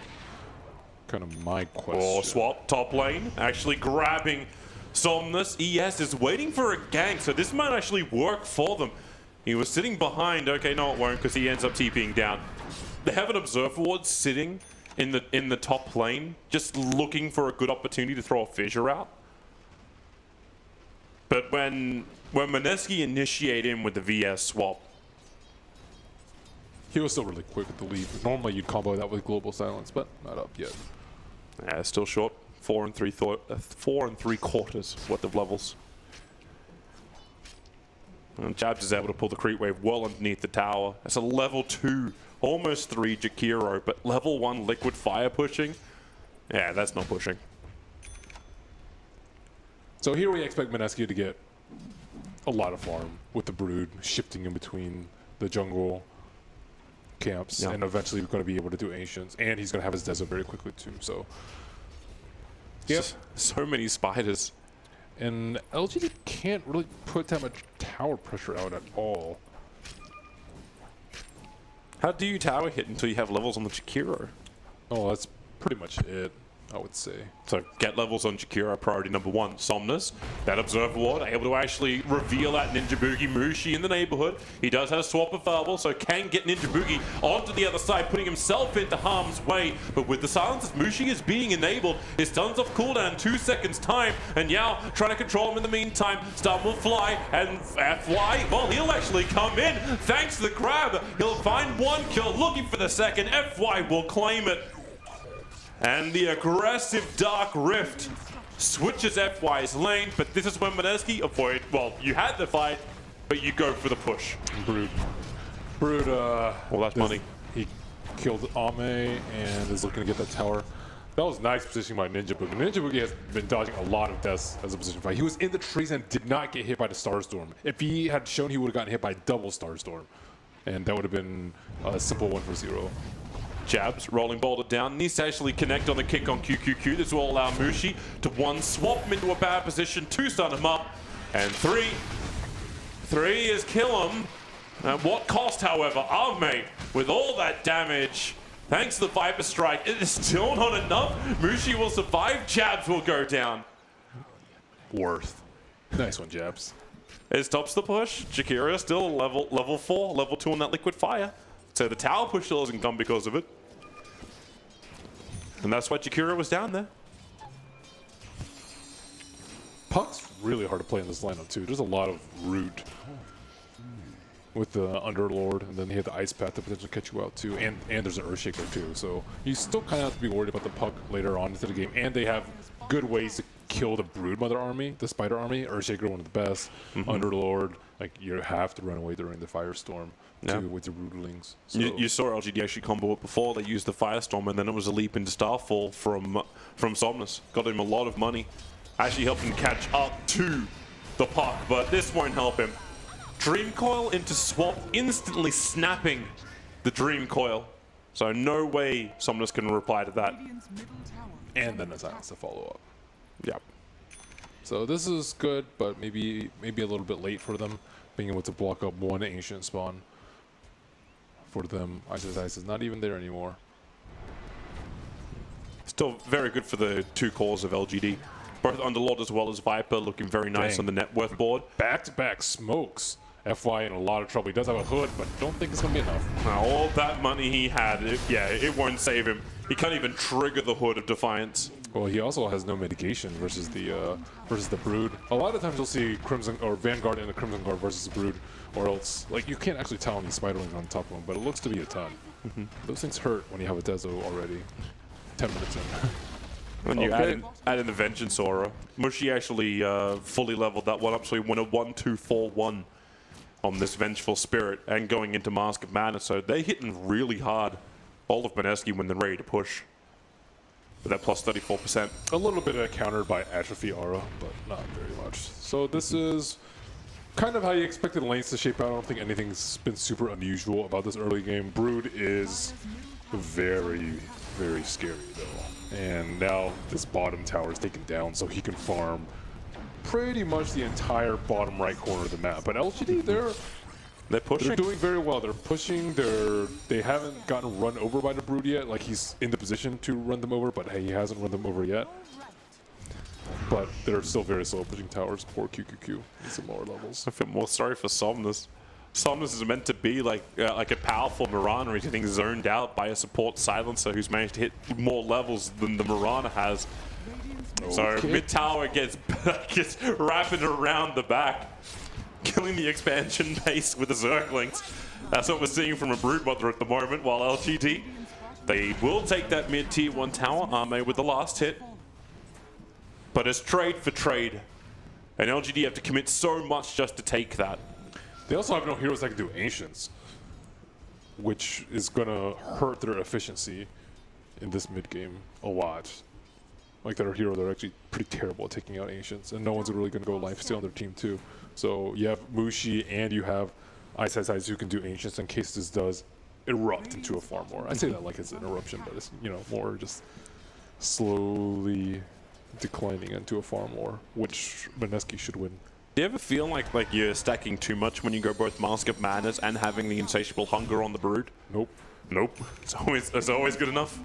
kind of my question. Oh, swap top lane, actually grabbing Somnus. ES is waiting for a gank, so this might actually work for them. He was sitting behind, okay, no it won't because he ends up TPing down. They have an Observer Ward sitting in the top lane, just looking for a good opportunity to throw a fissure out. But when Mineski initiate in with the VS swap, he was still really quick with the lead. Normally you'd combo that with Global Silence, but not up yet. Yeah, still short. 4 and 3/4 worth of levels. And Jabs is able to pull the creep wave well underneath the tower. That's a level 2, almost 3 Jakiro, but level 1 liquid fire pushing. Yeah, that's not pushing. So here we expect Mineski to get a lot of farm with the Brood shifting in between the jungle camps, and eventually we're going to be able to do Ancients, and he's going to have his desert very quickly too. So, yep, so many spiders. And LGD can't really put that much tower pressure out at all. How do you tower hit until you have levels on the Jakiro? Oh, that's pretty much it, I would say. So get levels on Jakiro, priority number 1. Somnus, that Observer Ward, able to actually reveal that Ninja Boogie Mushi in the neighborhood. He does have Swap Available, so can get Ninja Boogie onto the other side, putting himself into harm's way. But with the silences, Mushi is being enabled. His stun's off cooldown in 2 seconds time, and Yao trying to control him in the meantime. Stun will fly, and FY, well, he'll actually come in. Thanks to the grab, he'll find 1 kill, looking for the second. FY will claim it. And the aggressive Dark Rift switches FY's lane, but this is when Mineski avoid, well, you had the fight, but you go for the push. Brood, well, that's money. He killed Ame and is looking to get that tower. That was nice positioning by Ninja Boogie. Ninja Boogie has been dodging a lot of deaths as a position fight. He was in the trees and did not get hit by the Starstorm. If he had shown, he would have gotten hit by double Starstorm. And that would have been a simple 1 for 0. Jabs, rolling boulder down, needs to actually connect on the kick on QQQ. This will allow Mushi to 1 swap him into a bad position, 2 stun him up, and 3 is kill him. At what cost, however? Ame, with all that damage, thanks to the Viper Strike, it is still not enough. Mushi will survive, Jabs will go down. Worth. Nice one, Jabs. It stops the push. Jakiro still level 4, level 2 on that liquid fire. So the tower push still hasn't come because of it. And that's why Jakiro was down there. Puck's really hard to play in this lineup too. There's a lot of root with the Underlord, and then he had the Ice Path to potentially catch you out too, and there's an Earthshaker too. So you still kind of have to be worried about the Puck later on into the game, and they have good ways to kill the Broodmother army, the Spider army. Earthshaker, one of the best. Underlord, like you have to run away during the Firestorm too with the Rootlings. So you saw LGD actually combo it before. They used the Firestorm, and then it was a leap into Starfall from Somnus. Got him a lot of money. Actually helped him catch up to the Puck, but this won't help him. Dream Coil into swap, instantly snapping the Dream Coil. So no way Somnus can reply to that. And then it's to follow up. Yep. So this is good, but maybe a little bit late for them, being able to block up 1 Ancient spawn. For them, Ice is not even there anymore. Still very good for the 2 cores of LGD. Both Underlord as well as Viper looking very nice on the net worth board. Back-to-back smokes. FY in a lot of trouble. He does have a hood, but don't think it's going to be enough. Now, all that money he had, it won't save him. He can't even trigger the Hood of Defiance. Well, he also has no mitigation versus the Brood. A lot of times you'll see Crimson or Vanguard and a Crimson Guard versus the Brood, or else like you can't actually tell any Spiderlings on top of him, but it looks to be a ton. Those things hurt when you have a Dezo already 10 minutes in. When you add in the Vengeance Aura, Mushi actually fully leveled that one up, so he won a 1-2-4-1 on this Vengeful Spirit and going into Mask of Madness, so they're hitting really hard. All of Mineski when they're ready to push. With that plus 34%. A little bit countered by Atrophy Aura, but not very much. So this is kind of how you expected lanes to shape out. I don't think anything's been super unusual about this early game. Brood is very, very scary though. And now this bottom tower is taken down so he can farm pretty much the entire bottom right corner of the map. But LGD, they're pushing. They're doing very well. They're pushing. They haven't gotten run over by the Brood yet. Like he's in the position to run them over, but hey, he hasn't run them over yet. But they're still very slow pushing towers. Poor QQQ in some lower levels. I feel more sorry for Somnus. Somnus is meant to be like a powerful Mirana. He's getting zoned out by a support silencer who's managed to hit more levels than the Mirana has. So mid tower gets wrapping around the back, killing the expansion base with the Zerglings. That's what we're seeing from a Broodmother at the moment, while LGD, they will take that mid tier 1 tower, Arme with the last hit. But it's trade for trade. And LGD have to commit so much just to take that. They also have no heroes that can do Ancients, which is going to hurt their efficiency in this mid game a lot. Like their heroes are actually pretty terrible at taking out Ancients, and no one's really going to go lifesteal on their team too. So you have Mushi and you have Ice who can do Ancients in case this does erupt into a farm war. I say that like it's an eruption, but it's, you know, more just slowly declining into a farm war, which Mineski should win. Do you ever feel like you're stacking too much when you go both Mask of Madness and having the insatiable hunger on the Brood? Nope. Nope. It's always good enough.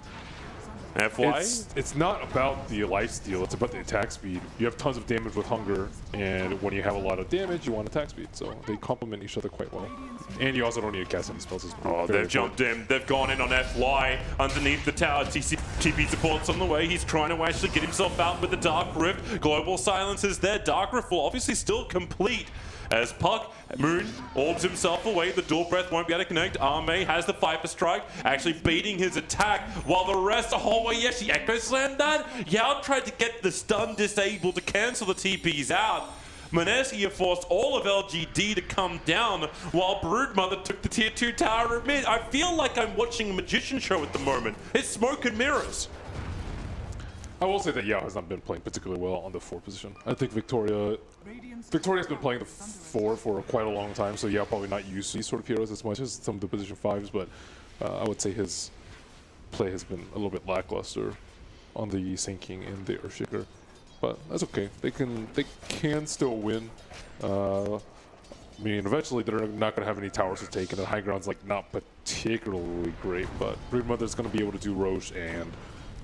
FY? It's not about the lifesteal, it's about the attack speed. You have tons of damage with hunger, and when you have a lot of damage, you want attack speed. So they complement each other quite well. And you also don't need to cast any spells. Oh, they've jumped in. They've gone in on FY underneath the tower. TP support's on the way. He's trying to actually get himself out with the Dark Rift. Global Silence is there. Dark Rift will obviously still complete. As Puck, Moon, orbs himself away. The dual breath won't be able to connect. Arme has the Viper Strike, actually beating his attack, while the rest, oh yes, he Echo Slammed that. Yao tried to get the stun disabled to cancel the TPs out. Mineski have forced all of LGD to come down, while Broodmother took the tier 2 tower at mid. I feel like I'm watching a magician show at the moment. It's smoke and mirrors. I will say that Yao has not been playing particularly well on the 4 position. I think Victoria's been playing the 4 for quite a long time, so Yao probably not used to these sort of heroes as much as some of the position 5s, but I would say his play has been a little bit lackluster on the Sinking and the Earthshaker. But that's okay. They can still win. I mean, eventually they're not going to have any towers to take, and the high ground's like not particularly great, but Broodmother's going to be able to do Roche and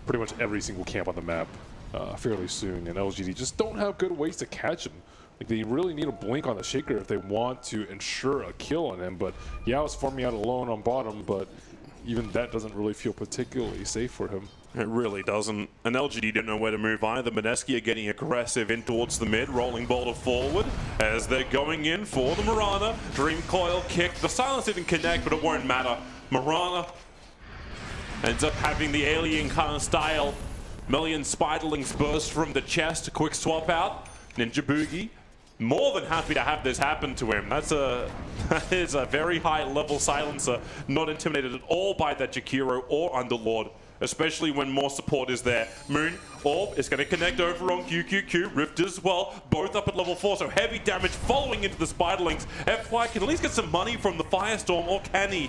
pretty much every single camp on the map fairly soon, and LGD just don't have good ways to catch him. Like, they really need a blink on the Shaker if they want to ensure a kill on him, but Yao's farming out alone on bottom, but even that doesn't really feel particularly safe for him. It really doesn't. And LGD don't know where to move either. Mineski are getting aggressive in towards the mid, rolling boulder forward as they're going in for the Mirana. Dream Coil kick. The silence didn't connect, but it won't matter. Mirana ends up having the alien kind of style. Million Spiderlings burst from the chest. A quick swap out. Ninja Boogie. More than happy to have this happen to him. That is a very high level silencer. Not intimidated at all by that Jakiro or Underlord, especially when more support is there. Moon, Orb is going to connect over on QQQ. Rift as well, both up at level 4, so heavy damage following into the Spiderlings. FY can at least get some money from the Firestorm, or can he?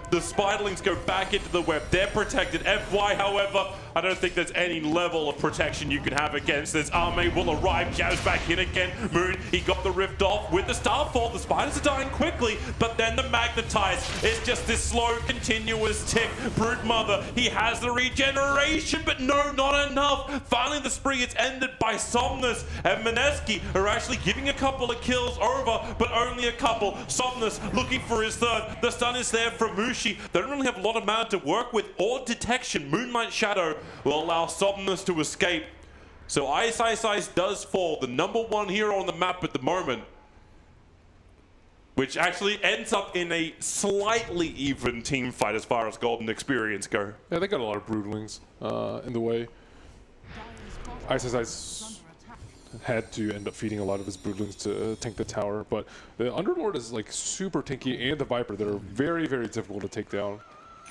The Spiderlings go back into the web. They're protected. FY, however, I don't think there's any level of protection you can have against this. Arme will arrive. Jabs back in again. Moon, he got the Rift off with the Starfall. The Spiders are dying quickly, but then the Magnetize is just this slow, continuous tick. Broodmother, he has the regeneration, but no, not enough. Finally, the spree is ended by Somnus, and Mineski are actually giving a couple of kills over, but only a couple. Somnus looking for his third. The stun is there from Mushi. They don't really have a lot of mana to work with or detection. Moonlight Shadow will allow Somnus to escape. So Ice does fall, the #1 hero on the map at the moment, which actually ends up in a slightly even team fight as far as Golden experience go. Yeah, they got a lot of Broodlings in the way. Ice had to end up feeding a lot of his Broodlings to tank the tower, but the Underlord is like super tanky, and the Viper that are very, very difficult to take down.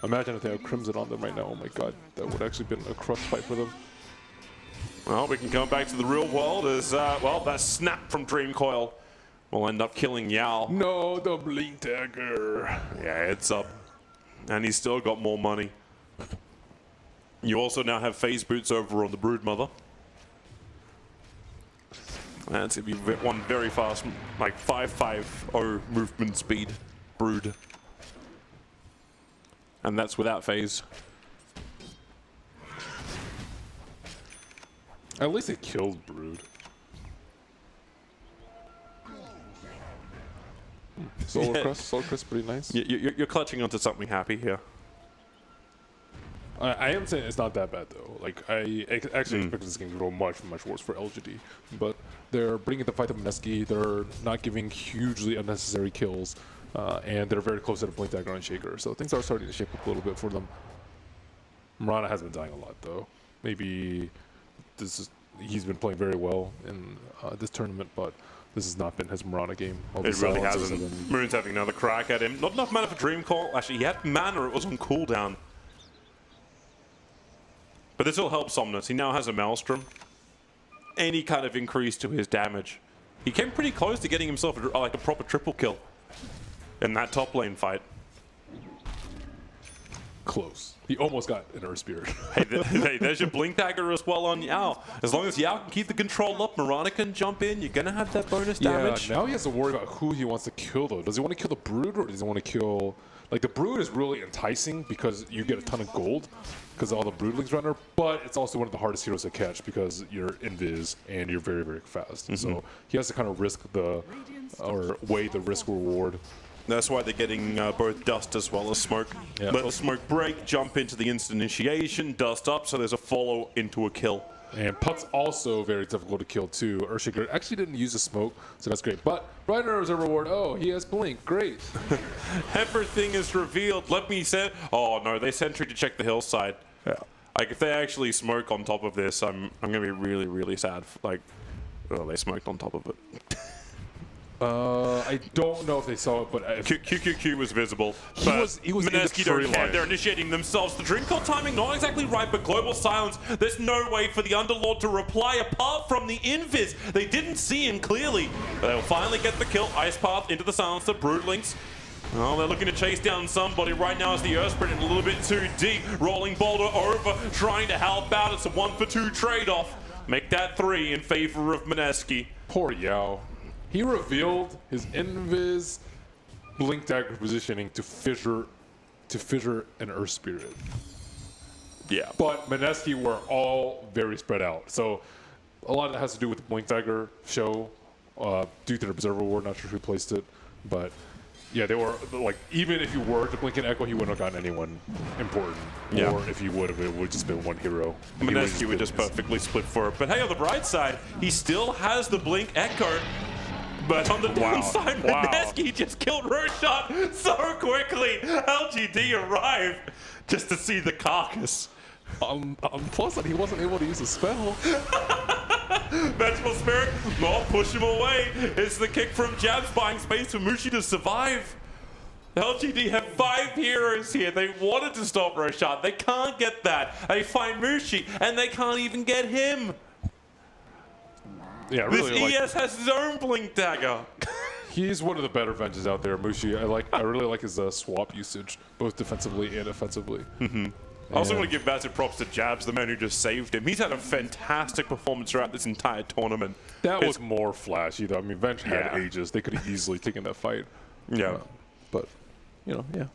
Imagine if they had Crimson on them right now. Oh my god, that would actually been a crush fight for them. Well, we can come back to the real world as, well, that snap from Dream Coil will end up killing Yao. No, the Blink Dagger. Yeah, it's up. And he's still got more money. You also now have phase boots over on the Broodmother. That's going to be one very fast, like 550 movement speed Brood. And that's without phase. At least it killed Brood. Solar Crest, pretty nice. You're clutching onto something happy here. I am saying it's not that bad though. Like I actually expected this game to go much worse for LGD, but they're bringing the fight to Mineski. They're not giving hugely unnecessary kills, and they're very close to the Blink Dagger and Shaker. So things are starting to shape up a little bit for them. Murana has been dying a lot though. Maybe he's been playing very well in this tournament, but this has not been his Murana game. It really hasn't. Moon's having another crack at him. Not enough mana for Dream Call. Actually, he had mana. It was on cooldown. But this will help Somnus. He now has a Maelstrom. Any kind of increase to his damage. He came pretty close to getting himself like a proper triple kill in that top lane fight. Close. He almost got an Earth Spirit. Hey, there's your Blink Dagger as well on Yao. As long as Yao can keep the control up, Murana can jump in. You're going to have that bonus damage. Yeah, now he has to worry about who he wants to kill, though. Does he want to kill the Brood, or does he want to kill... Like, the Brood is really enticing because you get a ton of gold because all the Broodlings runner, but it's also one of the hardest heroes to catch because you're invis and you're very, very fast. So he has to kind of weigh the risk reward. That's why they're getting both dust as well as smoke. Yeah. Let the smoke break, jump into the instant initiation, dust up, so there's a follow into a kill. And Puck's also very difficult to kill too. Earthshaker actually didn't use the smoke, so that's great. But Rider as a reward, oh, he has Blink, great. Everything is revealed. Let me say, oh no, they sentry to check the hillside. Yeah. Like if they actually smoke on top of this, I'm gonna be really, really sad. Like, oh, they smoked on top of it. I don't know if they saw it, but QQQ was visible. He was Mineski don't care. They're initiating themselves. The Dream Call timing not exactly right, but global silence. There's no way for the Underlord to reply apart from the invis. They didn't see him clearly. They'll finally get the kill. Ice Path into the silencer. Broodlings. Oh, they're looking to chase down somebody right now as the Earth Spirit a little bit too deep. Rolling Boulder over, trying to help out. It's a 1-for-2 trade-off. Make that 3 in favor of Mineski. Poor Yao. He revealed his invis Blink Dagger positioning to fissure an Earth Spirit. Yeah. But Mineski were all very spread out. So a lot of that has to do with the Blink Dagger show due to the Observer Ward. Not sure who placed it. But yeah, they were like, even if you were to blink and echo, he wouldn't have gotten anyone important. Yeah. Or if he would have, it would have just been one hero. Mineski would just perfectly split for it. But hey, on the bright side, he still has the blink echo. But on the downside, Mineski just killed Roshan so quickly. LGD arrived just to see the carcass. Plus, he wasn't able to use a spell. Vengeful Spirit, no, push him away. It's the kick from Jabs, buying space for Mushi to survive. LGD have 5 heroes here. They wanted to stop Roshan. They can't get that. They find Mushi, and they can't even get him. Yeah, really, this ES has his own Blink Dagger. He's one of the better Venges out there, Mushi. I really like his swap usage, both defensively and offensively. I also want to give massive props to Jabs, the man who just saved him. He's had a fantastic performance throughout this entire tournament. That was more flashy, though. I mean, Venge had ages. They could have easily taken that fight. Yeah. But, you know, yeah.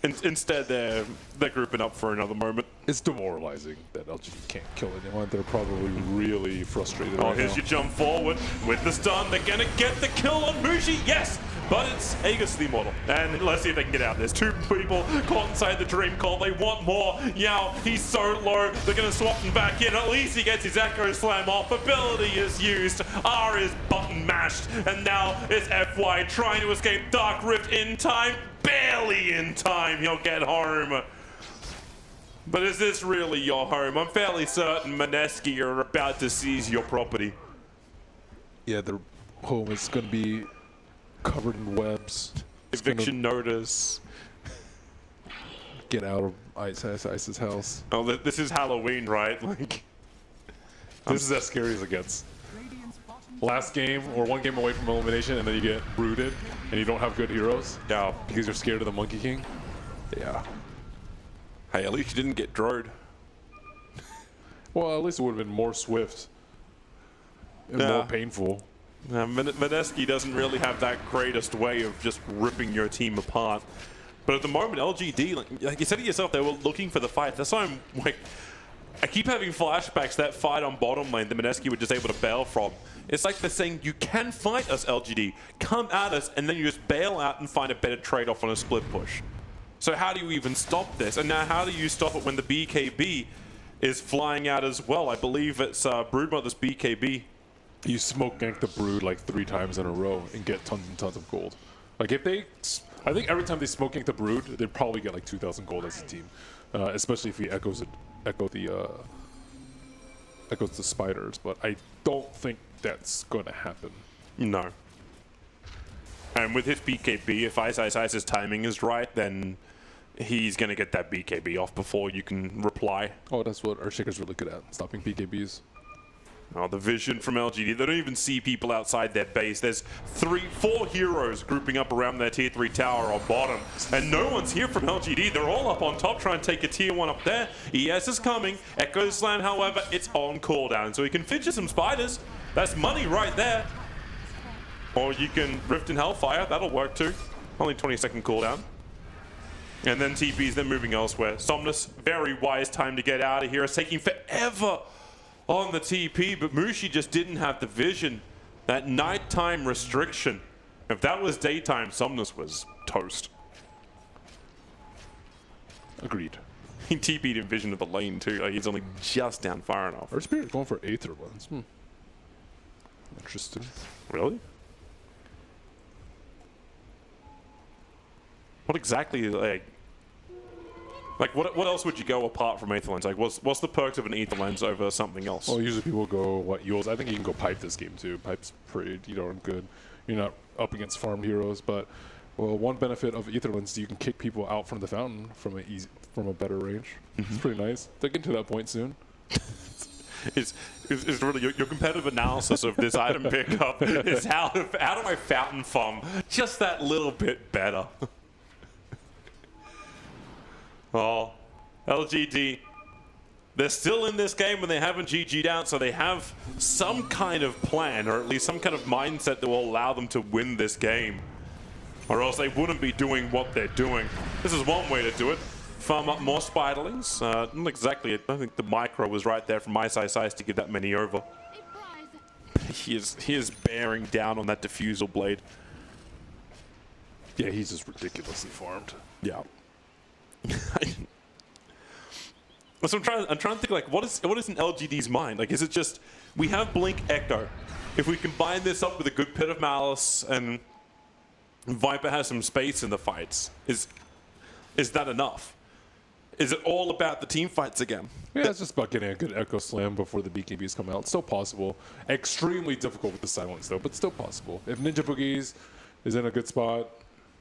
Instead, they're grouping up for another moment. It's demoralizing that LGD can't kill anyone. They're probably really frustrated right here's now. your jump forward with the stun. They're going to get the kill on Mushi. Yes! but it's Aegis the Immortal. And let's see if they can get out. There's two people caught inside the Dream Coil. They want more. Yao, he's so low. They're going to swap him back in. At least he gets his Echo Slam off. Ability is used. R is button mashed. And now it's FY trying to escape Dark Rift in time. Barely in time. He'll get home. But is this really your home? I'm fairly certain Mineski are about to seize your property. Yeah, their home is going to be covered in webs. Eviction notice. Get out of Ice's house. Oh, this is Halloween, right? Like, this is as scary as it gets. Last game, or one game away from elimination, and then you get brooded, and you don't have good heroes. Yeah. Because you're scared of the Monkey King. Yeah. Hey, at least you didn't get droed. Well, at least it would have been more swift. And more painful. Mineski doesn't really have that greatest way of just ripping your team apart. But at the moment, LGD, like you said to yourself, they were looking for the fight. That's why I'm like, I keep having flashbacks that fight on bottom lane that Mineski were just able to bail from. It's like they're saying, you can fight us, LGD. Come at us, and then you just bail out and find a better trade-off on a split push. So how do you even stop this? And now how do you stop it when the BKB is flying out as well? I believe it's Broodmother's BKB. You smoke gank the Brood like 3 times in a row and get tons and tons of gold. Like if they, I think every time they smoke gank the Brood, they'd probably get like 2,000 gold as a team. Especially if he echoes the spiders. But I don't think that's going to happen. No. And with his BKB, if Ice's timing is right, then he's going to get that BKB off before you can reply. Oh, that's what Earthshaker's really good at, stopping BKBs. Oh, the vision from LGD. They don't even see people outside their base. There's 4 heroes grouping up around their tier 3 tower on bottom. And no one's here from LGD. They're all up on top trying to take a tier 1 up there. ES is coming. Echo Slam, however, it's on cooldown. So he can fidget some spiders. That's money right there. Or you can Rift in Hellfire. That'll work too. Only 20-second cooldown. And then TPs, then moving elsewhere. Somnus, very wise time to get out of here. It's taking forever on the TP, but Mushi just didn't have the vision. That nighttime restriction. If that was daytime, Somnus was toast. Agreed. He TP'd in vision of the lane too. Like he's only just down far enough. Earth Spirit going for Aether ones. Interesting. Really? What exactly, like what else would you go apart from Aether Lens? Like, what's the perks of an Aether Lens over something else? Well, usually people go, Yules? I think you can go Pipe this game too. Pipe's pretty darn good. You're not up against farmed heroes, but, well, one benefit of Aether Lens is you can kick people out from the fountain from a better range. It's pretty nice. They're getting to that point soon. Is really your competitive analysis of this item pickup is how do I fountain farm just that little bit better? Oh, LGD, they're still in this game and they haven't GG'd out, so they have some kind of plan, or at least some kind of mindset that will allow them to win this game. Or else they wouldn't be doing what they're doing. This is one way to do it. Farm up more spiderlings. Not exactly, I think the micro was right there from Ice to give that many over. He is bearing down on that diffusal blade. Yeah, he's just ridiculously farmed. Yeah. So I'm trying to think, like, what is in LGD's mind? Like, is it just we have Blink Echo? If we combine this up with a good Pit of Malice and Viper has some space in the fights, is that enough? Is it all about the team fights again? Yeah, it's just about getting a good Echo Slam before the BKBs come out. It's still possible. Extremely difficult with the silence though, but still possible. If Ninja Boogies is in a good spot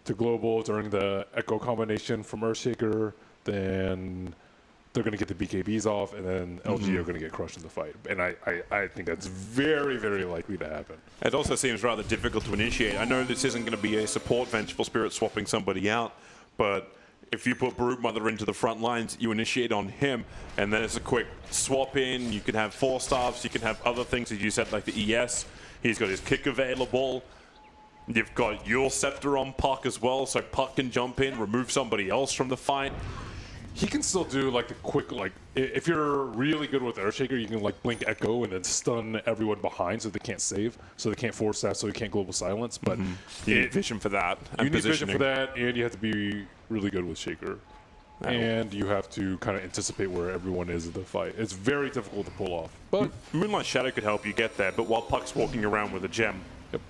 to global during the Echo combination from Earthshaker, then they're going to get the BKBs off, and then LG are going to get crushed in the fight. And I think that's very, very likely to happen. It also seems rather difficult to initiate. I know this isn't going to be a support Vengeful Spirit swapping somebody out, but if you put Broodmother into the front lines, you initiate on him, and then it's a quick swap in. You can have 4 staffs, you can have other things, as you said, like the ES. He's got his kick available. You've got your Scepter on Puck as well, so Puck can jump in, remove somebody else from the fight. he can still do like the quick, like if you're really good with Earthshaker, you can like blink Echo and then stun everyone behind so they can't save, so they can't force that, so you can't global silence. But you need vision for that. You need vision for that, and you have to be really good with Shaker. And you have to kind of anticipate where everyone is in the fight. It's very difficult to pull off. But Moonlight Shadow could help you get there, but while Puck's walking around with a gem,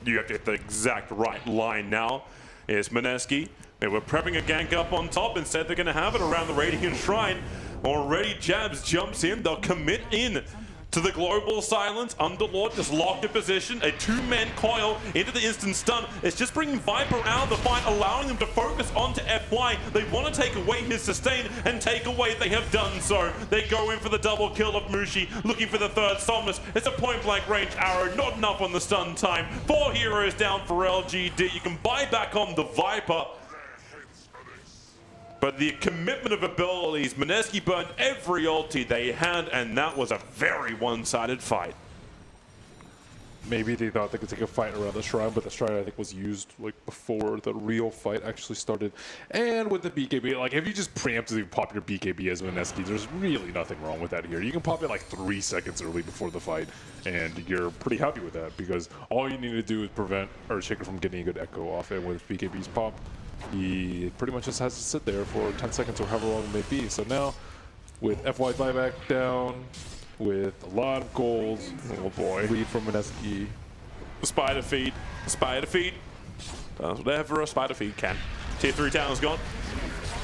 you have to hit the exact right line now. Here's Mineski. They were prepping a gank up on top. Instead, they're going to have it around the Radiant Shrine. Already, Jabs jumps in. They'll commit in to the global silence. Underlord just locked in position. A two-man coil into the instant stun. It's just bringing Viper out of the fight, allowing them to focus onto FY. They want to take away his sustain, and take away they have done so. They go in for the double kill of Mushi, looking for the third Somnus. It's a point-blank range arrow, not enough on the stun time. 4 heroes down for LGD. You can buy back on the Viper. But the commitment of abilities, Mineski burned every ulti they had, and that was a very one-sided fight. maybe they thought they could take a fight around the shrine, but the shrine I think was used like before the real fight actually started. And with the BKB, like if you just preemptively pop your BKB as Mineski, there's really nothing wrong with that here. You can pop it like 3 seconds early before the fight, and you're pretty happy with that because all you need to do is prevent Earthshaker from getting a good echo off. And with BKB's pop, he pretty much just has to sit there for 10 seconds or however long it may be. So now, with FY buyback down, with a lot of gold, oh boy, lead from Mineski. Spider feed, spider feed. Does whatever a spider feed can. Tier 3 town's gone.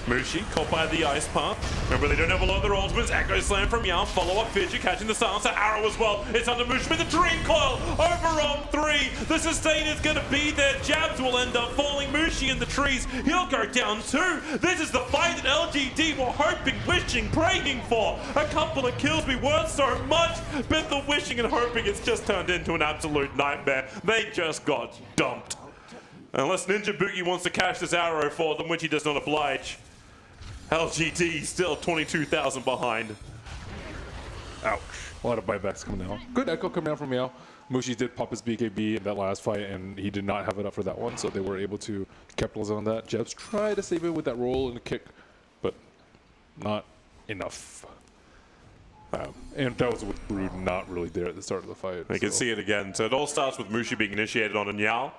Mushi caught by the ice path. Remember, they don't have a lot of their ultimates. Echo slam from Yao. Follow up Fidget, catching the silencer. Arrow as well. It's under Mushi with the Dream Coil. Over on 3. The sustain is going to be there. Jabs will end up falling. Mushi in the trees. He'll go down 2. This is the fight that LGD were hoping, wishing, praying for. A couple of kills be worth so much, but the wishing and hoping it's just turned into an absolute nightmare. They just got dumped. Unless Ninja Boogie wants to cash this arrow for them, which he does not oblige. LGD still 22,000 behind. Ouch. A lot of buybacks coming out. Good echo coming out from Yao. Mushi did pop his BKB in that last fight, and he did not have it up for that one, so they were able to capitalize on that. Jebs tried to save it with that roll and the kick, but not enough. And that was with Brood not really there at the start of the fight. You can see it again. So it all starts with Mushi being initiated on, and Yao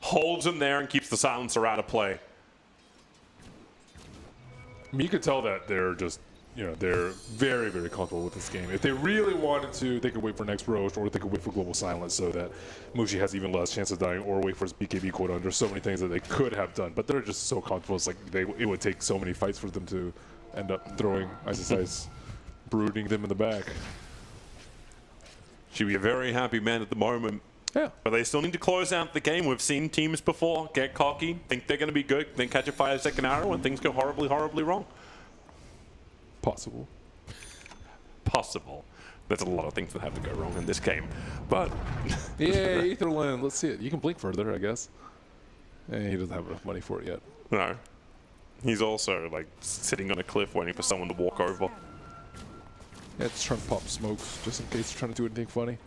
holds him there and keeps the silencer out of play. I mean, you could tell that they're just, you know, they're very, very comfortable with this game. If they really wanted to, they could wait for next Roche, or they could wait for Global Silence so that Mushi has even less chance of dying, or wait for his BKB cooldown. There's so many things that they could have done, but they're just so comfortable. It's like it would take so many fights for them to end up throwing Ice, brooding them in the back. Should be a very happy man at the moment. Yeah. But they still need to close out the game. We've seen teams before get cocky, think they're going to be good, then catch a 5-second arrow, and things go horribly, horribly wrong. Possible. Possible. There's a lot of things that have to go wrong in this game. But yeah, Etherland, let's see it. You can blink further, I guess. He doesn't have enough money for it yet. No. He's also like sitting on a cliff waiting for someone to walk over. Yeah, just trying to pop smokes just in case they're trying to do anything funny.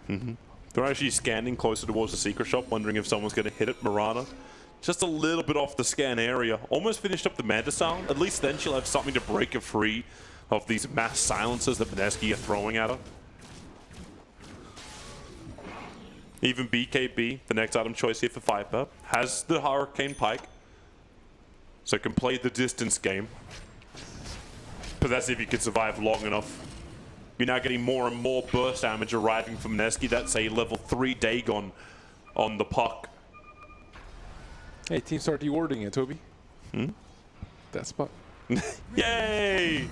They're actually scanning closer towards the secret shop, wondering if someone's going to hit it. Mirana, just a little bit off the scan area. Almost finished up the Mandasal. At least then she'll have something to break her free of these mass silencers that Mineski are throwing at her. Even BKB, the next item choice here for Viper, has the Hurricane Pike. So can play the distance game. But that's if you can survive long enough. You're now getting more and more burst damage arriving from Mineski. That's a level 3 Dagon on the puck. Hey, team, start deordering it, Toby. That spot. Yay!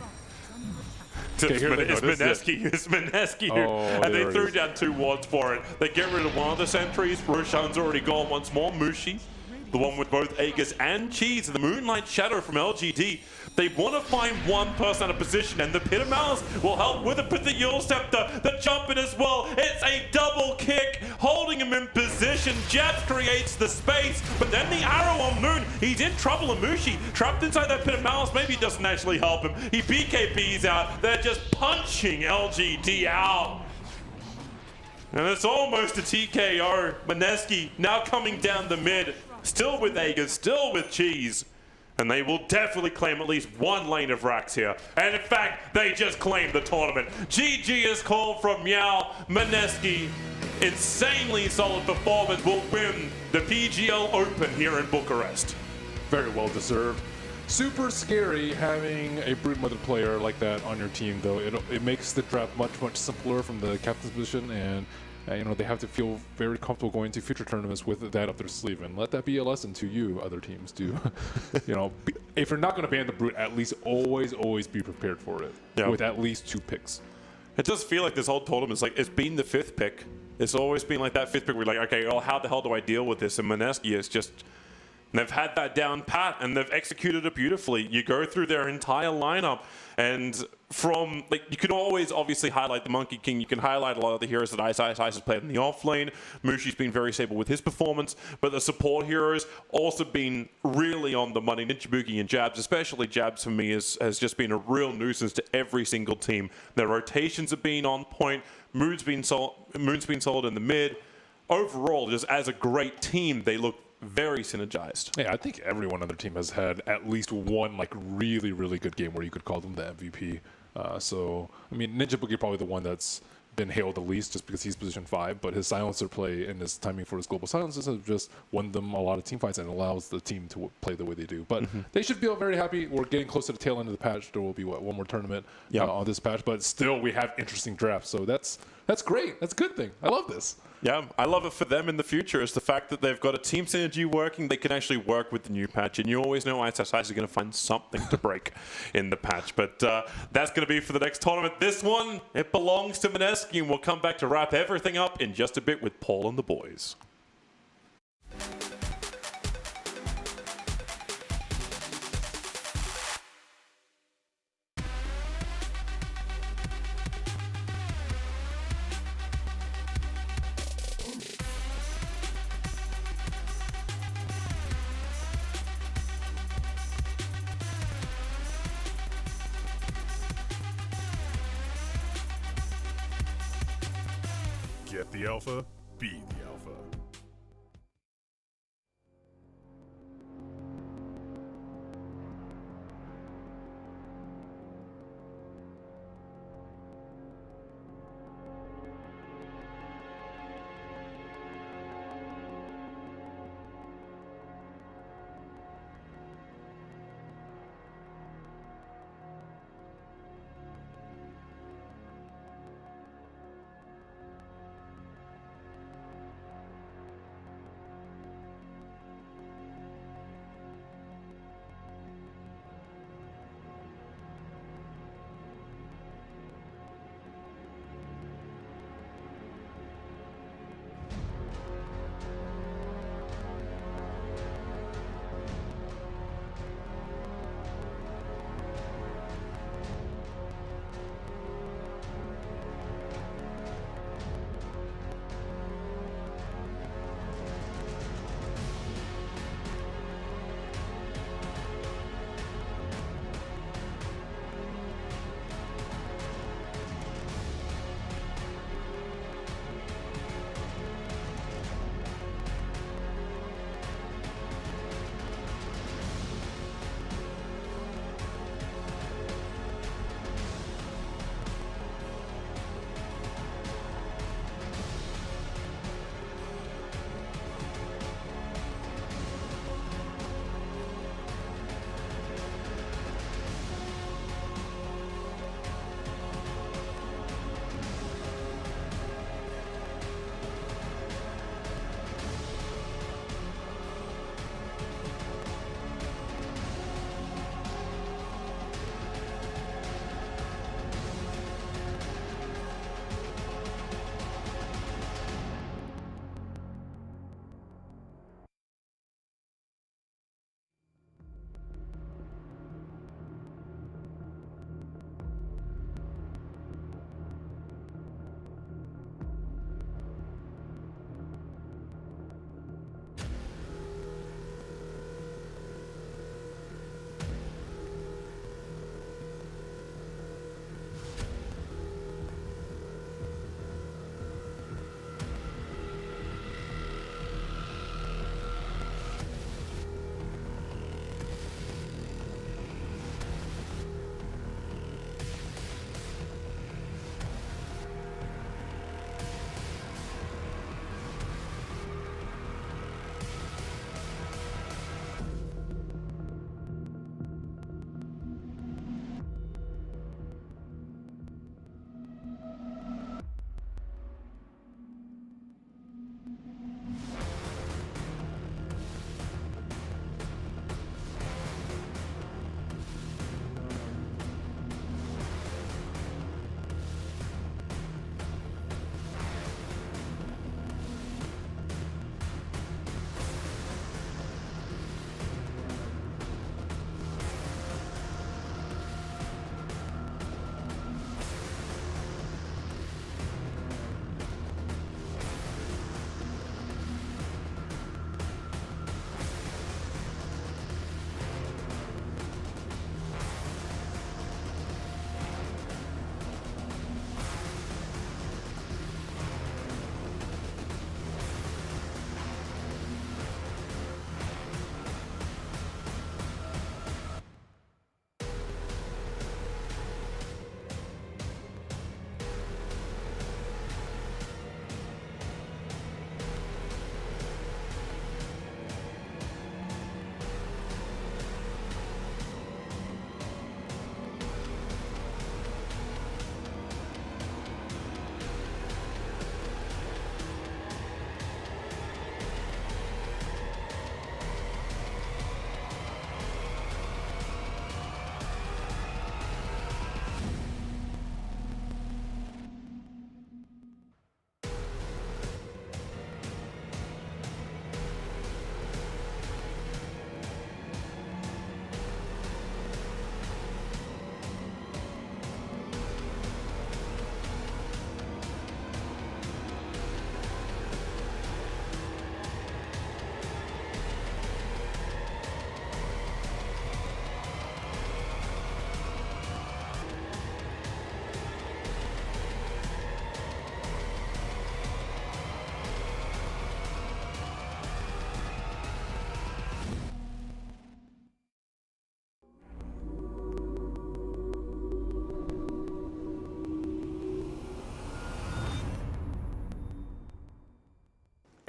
It's Mineski who, and they threw down 2 wards for it. They get rid of one of the sentries. Roshan's already gone once more. Mushi, the one with both Aegis and Cheese, and the Moonlight Shadow from LGD. They want to find one person out of position, and the Pit of Malice will help with it. Put the Yule Scepter, the jump in as well. It's a double kick, holding him in position. Jabs creates the space, but then the arrow on Moon. He's in trouble, and Mushi trapped inside that Pit of Malice. Maybe it doesn't actually help him. He BKBs out. They're just punching LGD out. And it's almost a TKO. Mineski now coming down the mid, still with Aegis, still with Cheese. and they will definitely claim at least one lane of racks here. And in fact, they just claimed the tournament. GG is called from Meow. Mineski, insanely solid performance, will win the PGL Open here in Bucharest. Very well deserved. Super scary having a Broodmother player like that on your team, though. It makes the draft much simpler from the captain's position, and you know, they have to feel very comfortable going into future tournaments with that up their sleeve. And let that be a lesson to you, other teams, too. You know, if you're not going to ban the Brood, at least always be prepared for it with at least 2 picks. It does feel like this whole tournament is like it's been the 5th pick. It's always been like that 5th pick. We're like, okay, well, how the hell do I deal with this? And Mineski is just. They've had that down pat, and they've executed it beautifully. You go through their entire lineup, and from, like, you can always obviously highlight the Monkey King. You can highlight a lot of the heroes that Ice has played in the off lane. Mushi's been very stable with his performance, but the support heroes also been really on the money. Ninjabuki and Jabs, especially Jabs for me, has just been a real nuisance to every single team. Their rotations have been on point. Moon's been solid in the mid. Overall, just as a great team, they look very synergized. Yeah, I think everyone on their team has had at least one like really good game where you could call them the MVP. So, I mean, Ninjabuki probably the one that's been hailed the least just because he's position 5, but his silencer play and his timing for his global silencers have just won them a lot of team fights and allows the team to play the way they do. But they should feel very happy. We're getting close to the tail end of the patch. There will be, one more tournament on this patch, but still we have interesting drafts. So that's great. That's a good thing. I love this. Yeah, I love it for them in the future. Is the fact that they've got a team synergy working. They can actually work with the new patch, and you always know ISSI is going to find something to break in the patch. But that's going to be for the next tournament. This one, it belongs to Mineski, and we'll come back to wrap everything up in just a bit with Paul and the boys. Get the alpha, be the alpha.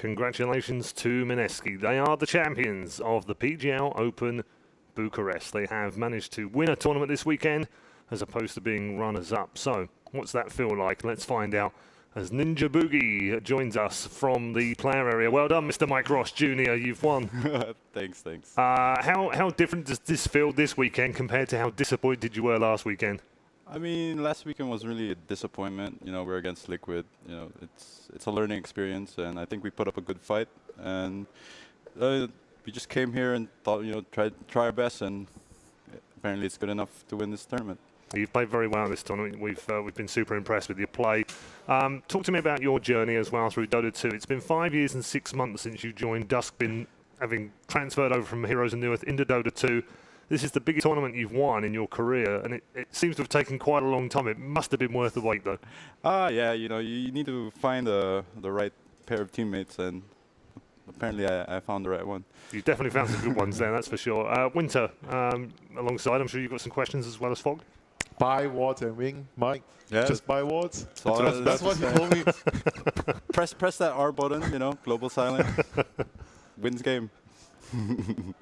Congratulations to Mineski. They are the champions of the PGL Open Bucharest. They have managed to win a tournament this weekend as opposed to being runners-up. So, what's that feel like? Let's find out as Ninja Boogie joins us from the player area. Well done, Mr. Mike Ross Jr. You've won. Thanks. How different does this feel this weekend compared to how disappointed you were last weekend? I mean, last weekend was really a disappointment. You know, we're against Liquid. You know, it's a learning experience, and I think we put up a good fight. And we just came here and thought, you know, try our best, and apparently it's good enough to win this tournament. You've played very well this tournament. We've been super impressed with your play. Talk to me about your journey as well through Dota 2. It's been 5 years and 6 months since you joined Duskbin, having transferred over from Heroes and Neweth into Dota 2. This is the biggest tournament you've won in your career, and it seems to have taken quite a long time. It must have been worth the wait, though. Yeah, you know, you need to find the right pair of teammates, and apparently I found the right one. You definitely found some good ones there, that's for sure. Winter, alongside, I'm sure you've got some questions as well as Fog. Buy wards and wing, Mike. Yeah. Just buy wards. That's what he told me. press that R button, you know, global silent. Wins game.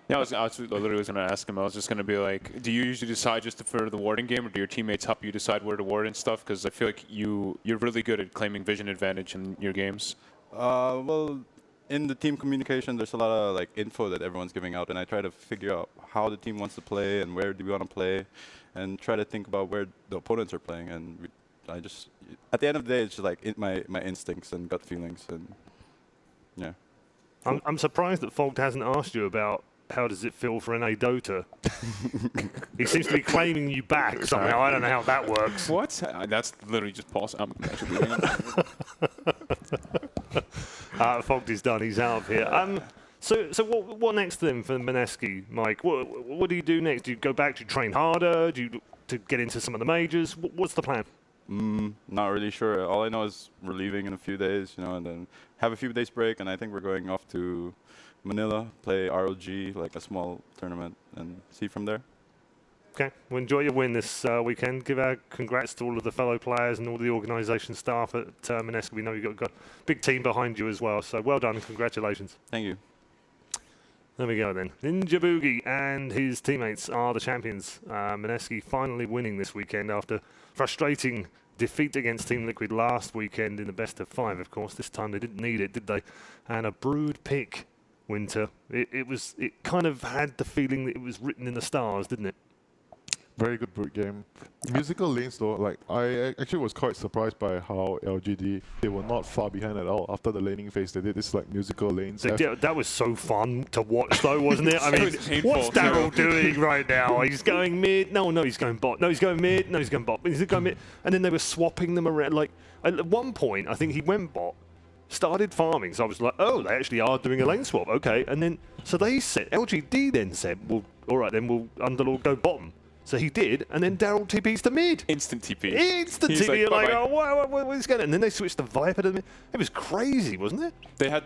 Yeah, I was literally going to ask him. I was just going to be like, do you usually decide just for the warding game, or do your teammates help you decide where to ward and stuff? Because I feel like you're really good at claiming vision advantage in your games. Well, in the team communication, there's a lot of like info that everyone's giving out, and I try to figure out how the team wants to play and where do we want to play, and try to think about where the opponents are playing. And I just, at the end of the day, it's just like my instincts and gut feelings, and yeah. I'm surprised that Fogged hasn't asked you about how does it feel for NA Dota. He seems to be claiming you back somehow. I don't know how that works. What? That's literally just pause. I'm actually leaving him. Fogged is done. He's out of here. So what next then for Mineski, Mike? What do you do next? Do you go back? Do you train harder? Do you to get into some of the majors? What's the plan? Not really sure. All I know is we're leaving in a few days, you know, and then have a few days break, and I think we're going off to Manila, play ROG, like a small tournament, and see from there. Okay, well, enjoy your win this weekend. Give our congrats to all of the fellow players and all the organisation staff at Mineski. We know you've got a big team behind you as well, so well done and congratulations. Thank you. There we go then. Ninja Boogie and his teammates are the champions. Mineski finally winning this weekend after frustrating defeat against Team Liquid last weekend in the best of 5, of course. This time they didn't need it, did they? And a brood pick, Winter. It kind of had the feeling that it was written in the stars, didn't it? Very good brute game. Musical lanes though, like I actually was quite surprised by how LGD, they were not far behind at all. After the laning phase, they did this like musical lanes. That was so fun to watch though, wasn't it? I mean, what's Daryl doing right now? He's going mid. No, he's going bot. No, he's going mid. No, he's going bot. He's going mid. And then they were swapping them around. Like at one point, I think he went bot, started farming. So I was like, oh, they actually are doing a lane swap. Okay. And then, so LGD then said, well, all right, then we'll Underlord go bottom. So he did, and then Daryl TP's to mid. Instant TP. Instant TP. Like, oh, what is going on? And then they switched the Viper to mid. It was crazy, wasn't it?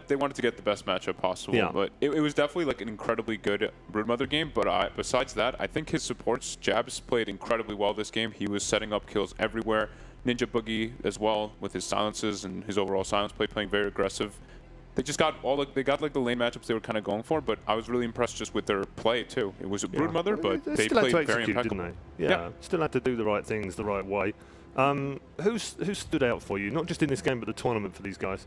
They wanted to get the best matchup possible, yeah. But it was definitely like an incredibly good Broodmother game. But besides that, I think his supports, Jabs, played incredibly well this game. He was setting up kills everywhere. Ninja Boogie as well with his silences and his overall silence play, playing very aggressive. They just got the lane matchups they were kind of going for, but I was really impressed just with their play too. It was a Broodmother, but they played very impeccable. Didn't they? Yeah, still had to do the right things the right way. Who stood out for you, not just in this game but the tournament for these guys?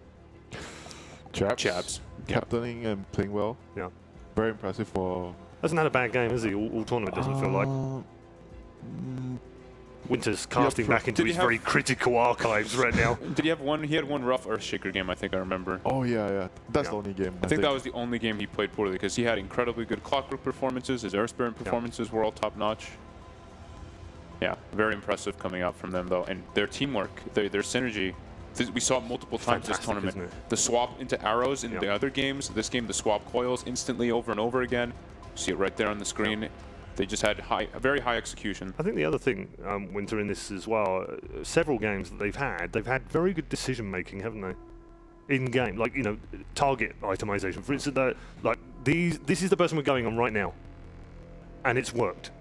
Jabs. Captaining and playing well. Yeah. Very impressive for. Hasn't had a bad game, has he? All tournament doesn't feel like. Winter's casting back into his very critical archives right now. Did he have one? He had one rough Earthshaker game, I think I remember. Oh yeah. That's the only game. I think that was the only game he played poorly because he had incredibly good Clockwork performances. His Earthburn performances were all top notch. Yeah, very impressive coming out from them though, and their teamwork, their synergy. We saw it multiple times this tournament. The swap into arrows in the other games. This game, the swap coils instantly over and over again. You see it right there on the screen. They just had very high execution. I think the other thing, Winter, in this as well, several games that they've had very good decision making, haven't they? In game, like target itemization. For instance, like this is the person we're going on right now, and it's worked.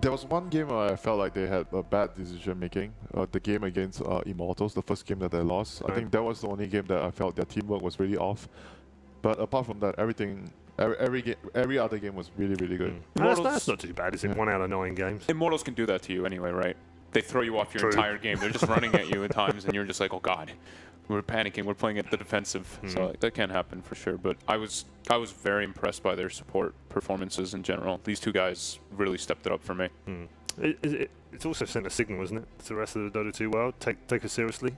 There was one game where I felt like they had a bad decision making. The game against Immortals, the first game that they lost. I think that was the only game that I felt their teamwork was really off. But apart from that, everything, every other game was really, really good. That's not too bad. It's in 1 out of 9 games. Immortals can do that to you anyway, right? They throw you off your entire game. They're just running at you at times, and you're just like, oh god, we're panicking. We're playing at the defensive, so that can happen for sure. But I was very impressed by their support performances in general. These two guys really stepped it up for me. It's also sent a signal, isn't it, to the rest of the Dota 2 world? Take us seriously.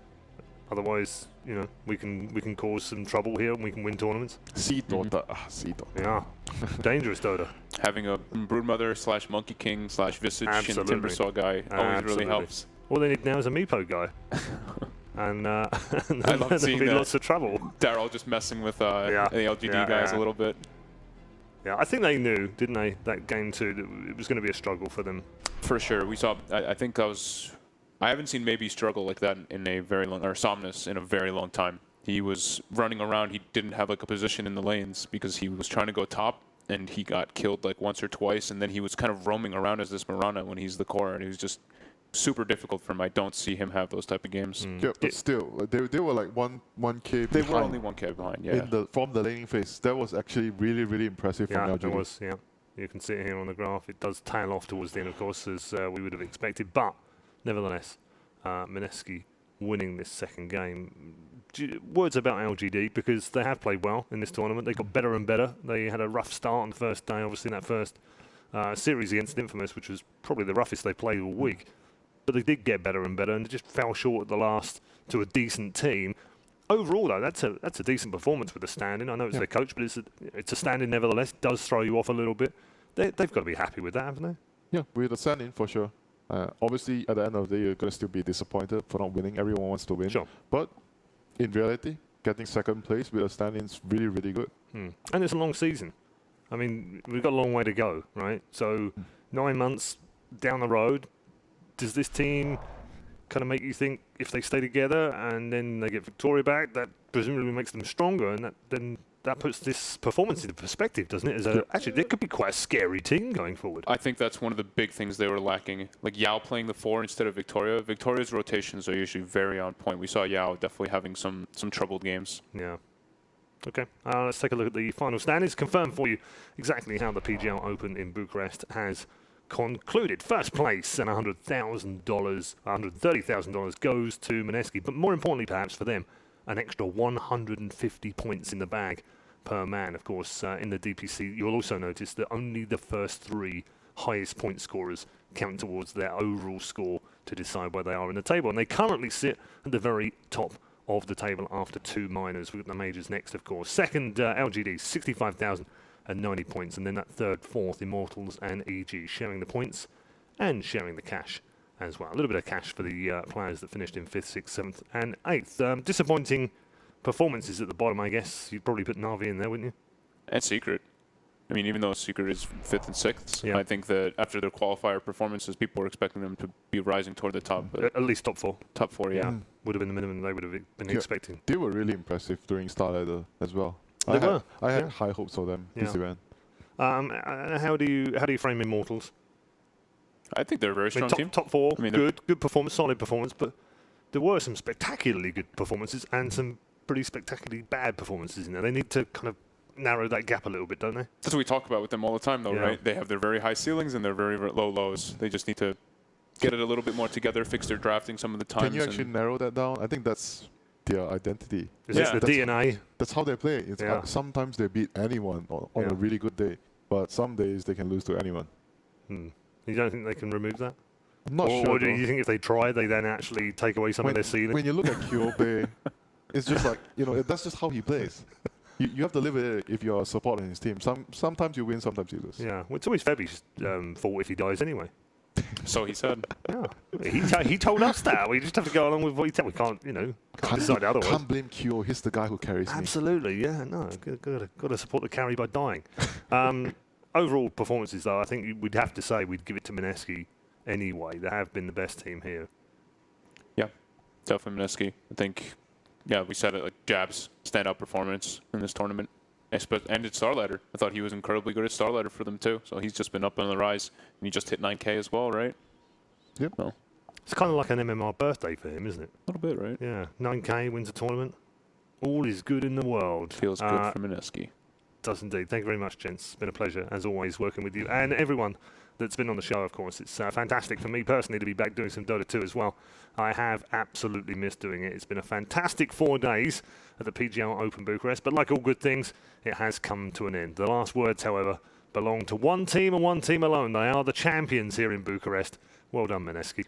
Otherwise, you know, we can cause some trouble here and we can win tournaments. See Dota, see Dota. Yeah, dangerous Dota. Having a Broodmother / Monkey King / Visage and Timbersaw guy always really helps. All they need now is a Meepo guy. And I love seeing that. Lots of trouble. Daryl just messing with the LGD guys a little bit. Yeah, I think they knew, didn't they, that game 2, that it was going to be a struggle for them. For sure. We saw, I think I haven't seen maybe struggle like that in a very long, or Somnus in a very long time. He was running around. He didn't have like a position in the lanes because he was trying to go top, and he got killed like once or twice, and then he was kind of roaming around as this Mirana when he's the core, and he was just super difficult for him. I don't see him have those type of games. Yeah, but still, they were like 1K behind. They were only 1K behind, yeah. From the laning phase. That was actually really, really impressive from LGD. Yeah, it was, yeah. You can see it here on the graph. It does tail off towards the end, of course, as we would have expected, but nevertheless, Mineski winning this second game. Words about LGD, because they have played well in this tournament. They got better and better. They had a rough start on the first day, obviously, in that first series against Infamous, which was probably the roughest they played all week. But they did get better and better, and they just fell short at the last to a decent team. Overall, though, that's a decent performance with the stand-in. I know it's their coach, but it's a stand-in nevertheless. It does throw you off a little bit. They've got to be happy with that, haven't they? Yeah, with the stand-in for sure. Obviously, at the end of the day, you're going to still be disappointed for not winning. Everyone wants to win. Sure. But in reality, getting second place with a stand-in is really, really good. And it's a long season. I mean, we've got a long way to go, right? So 9 months down the road, does this team kind of make you think if they stay together and then they get Victoria back, that presumably makes them stronger, and that puts this performance into perspective, doesn't it? Actually, they could be quite a scary team going forward. I think that's one of the big things they were lacking. Like Yao playing the 4 instead of Victoria. Victoria's rotations are usually very on point. We saw Yao definitely having some troubled games. Yeah. Okay, let's take a look at the final standings. Confirm for you exactly how the PGL Open in Bucharest has concluded. First place and $130,000 goes to Mineski, but more importantly perhaps for them, an extra 150 points in the bag per man. Of course, in the DPC, you'll also notice that only the first 3 highest point scorers count towards their overall score to decide where they are in the table, and they currently sit at the very top of the table after 2 minors. We've got the majors next, of course. Second, LGD, 65,090 points, and then that third, fourth, Immortals and EG sharing the points and sharing the cash as well. A little bit of cash for the players that finished in 5th, 6th, 7th and 8th. Disappointing performances at the bottom, I guess. You'd probably put Na'Vi in there, wouldn't you? And Secret. I mean, even though Secret is 5th and 6th, I think that after their qualifier performances, people were expecting them to be rising toward the top. But at least top 4. Top 4, yeah. Would have been the minimum they would have been expecting. They were really impressive during Starlight as well. They were. I had high hopes for them this event. How do you frame Immortals? I think they're a very strong team. Top 4, good performance, solid performance, but there were some spectacularly good performances and some pretty spectacularly bad performances in there. They need to kind of narrow that gap a little bit, don't they? That's what we talk about with them all the time, though, right? They have their very high ceilings and their very low lows. They just need to get it a little bit more together, fix their drafting some of the times. Can you actually narrow that down? I think that's their identity. Is it the DNA? That's how they play. Sometimes they beat anyone on a really good day, but some days they can lose to anyone. You don't think they can remove that? I'm not sure. Or do you think if they try, they then actually take away some of their ceiling? When you look at Kyobe, it's just like, that's just how he plays. You have to live with it if you're supporting his team. Sometimes you win, sometimes you lose. Yeah, well, it's always Febby's fault if he dies anyway. So he said. Yeah, he told us that. We just have to go along with what he said. We can't, can't decide otherwise. Can't blame Kyo. He's the guy who carries me. Absolutely, yeah. No, got to support the carry by dying. Overall performances, though, I think we'd have to say we'd give it to Mineski anyway. They have been the best team here. Yeah, definitely Mineski. I think, we said it, like Jab's standout performance in this tournament. And it's Starlighter. I thought he was incredibly good at Starlighter for them too. So he's just been up on the rise. And he just hit 9K as well, right? Yep. Well, It's kind of like an MMR birthday for him, isn't it? a little bit, right? Yeah, 9K, wins a tournament. All is good in the world. Feels good for Mineski. Does indeed. Thank you very much, gents. It's been a pleasure, as always, working with you. And everyone that's been on the show, of course. It's fantastic for me personally to be back doing some Dota 2 as well. I have absolutely missed doing it. It's been a fantastic 4 days at the PGL Open Bucharest. But like all good things, it has come to an end. The last words, however, belong to one team and one team alone. They are the champions here in Bucharest. Well done, Mineski.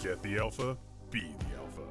Get the alpha, be the alpha.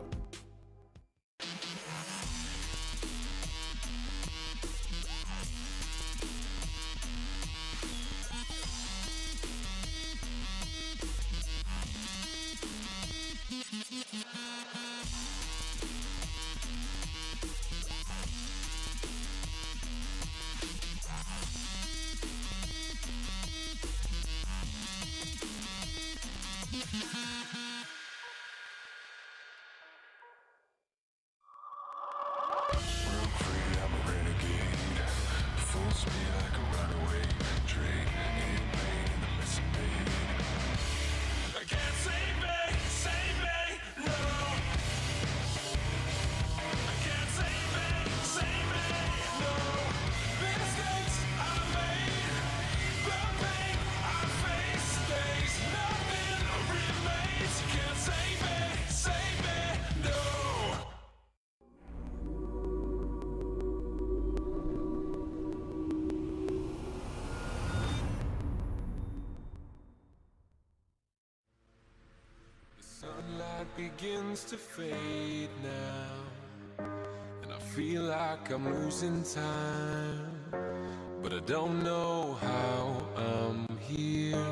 Sunlight begins to fade now, and I feel like I'm losing time, but I don't know how I'm here.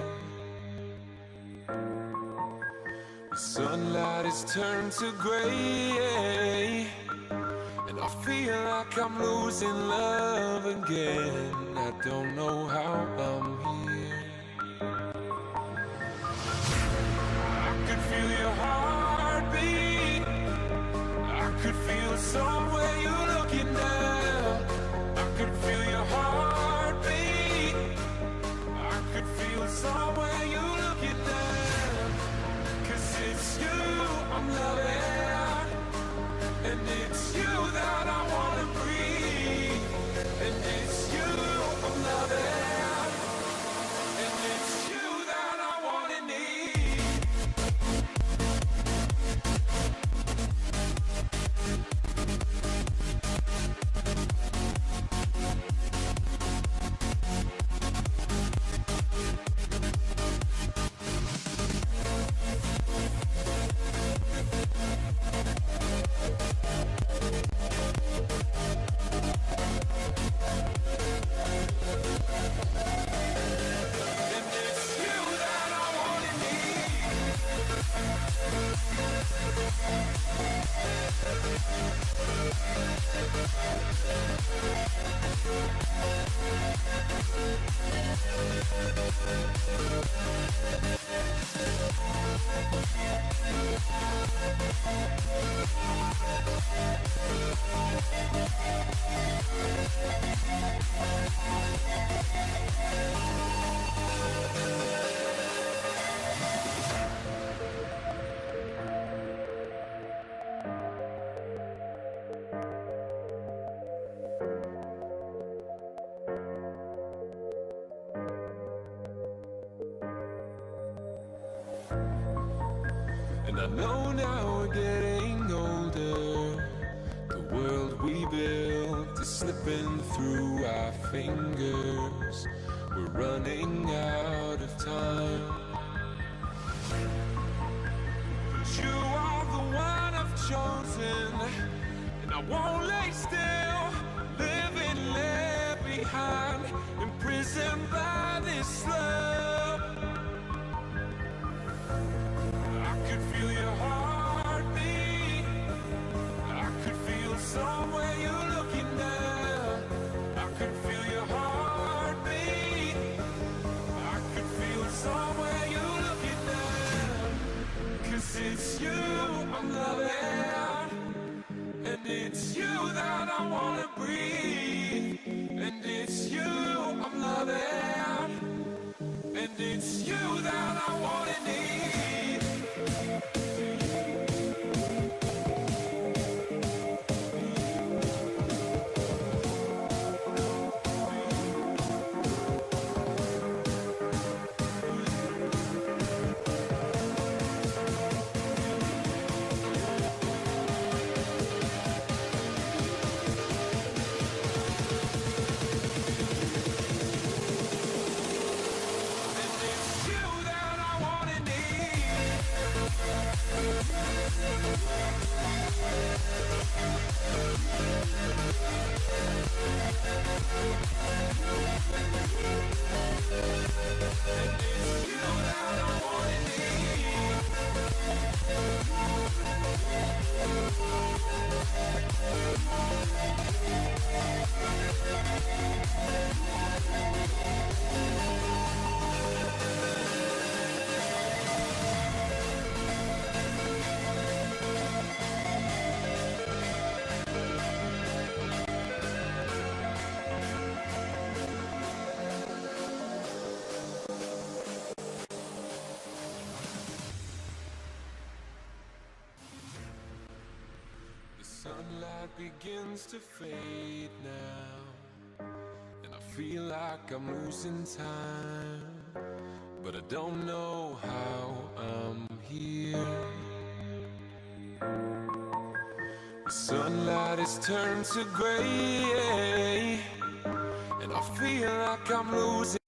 The sunlight has turned to gray, and I feel like I'm losing love again. I don't know how I'm here. Feel your heartbeat. I could feel somewhere you're looking now. I could feel your heartbeat. I could feel somewhere you're looking now. 'Cause it's you I'm loving, and it's you that I wanna breathe, and it's you I'm loving, and it's you that I wanna need. And I know now we're getting older. The world we built is slipping through our fingers. We're running out of time. But you are the one I've chosen, and I won't lay still, living left behind. imprisoned by this love. I could feel your heartbeat. I could feel somewhere you're looking now. I could feel your heartbeat. I could feel somewhere you're looking now. 'Cause it's you I'm loving, and it's you that I wanna breathe. And it's you I'm loving, and it's you that I wanna need. Sunlight begins to fade now, and I feel like I'm losing time, but I don't know how I'm here. The sunlight has turned to gray, and I feel like I'm losing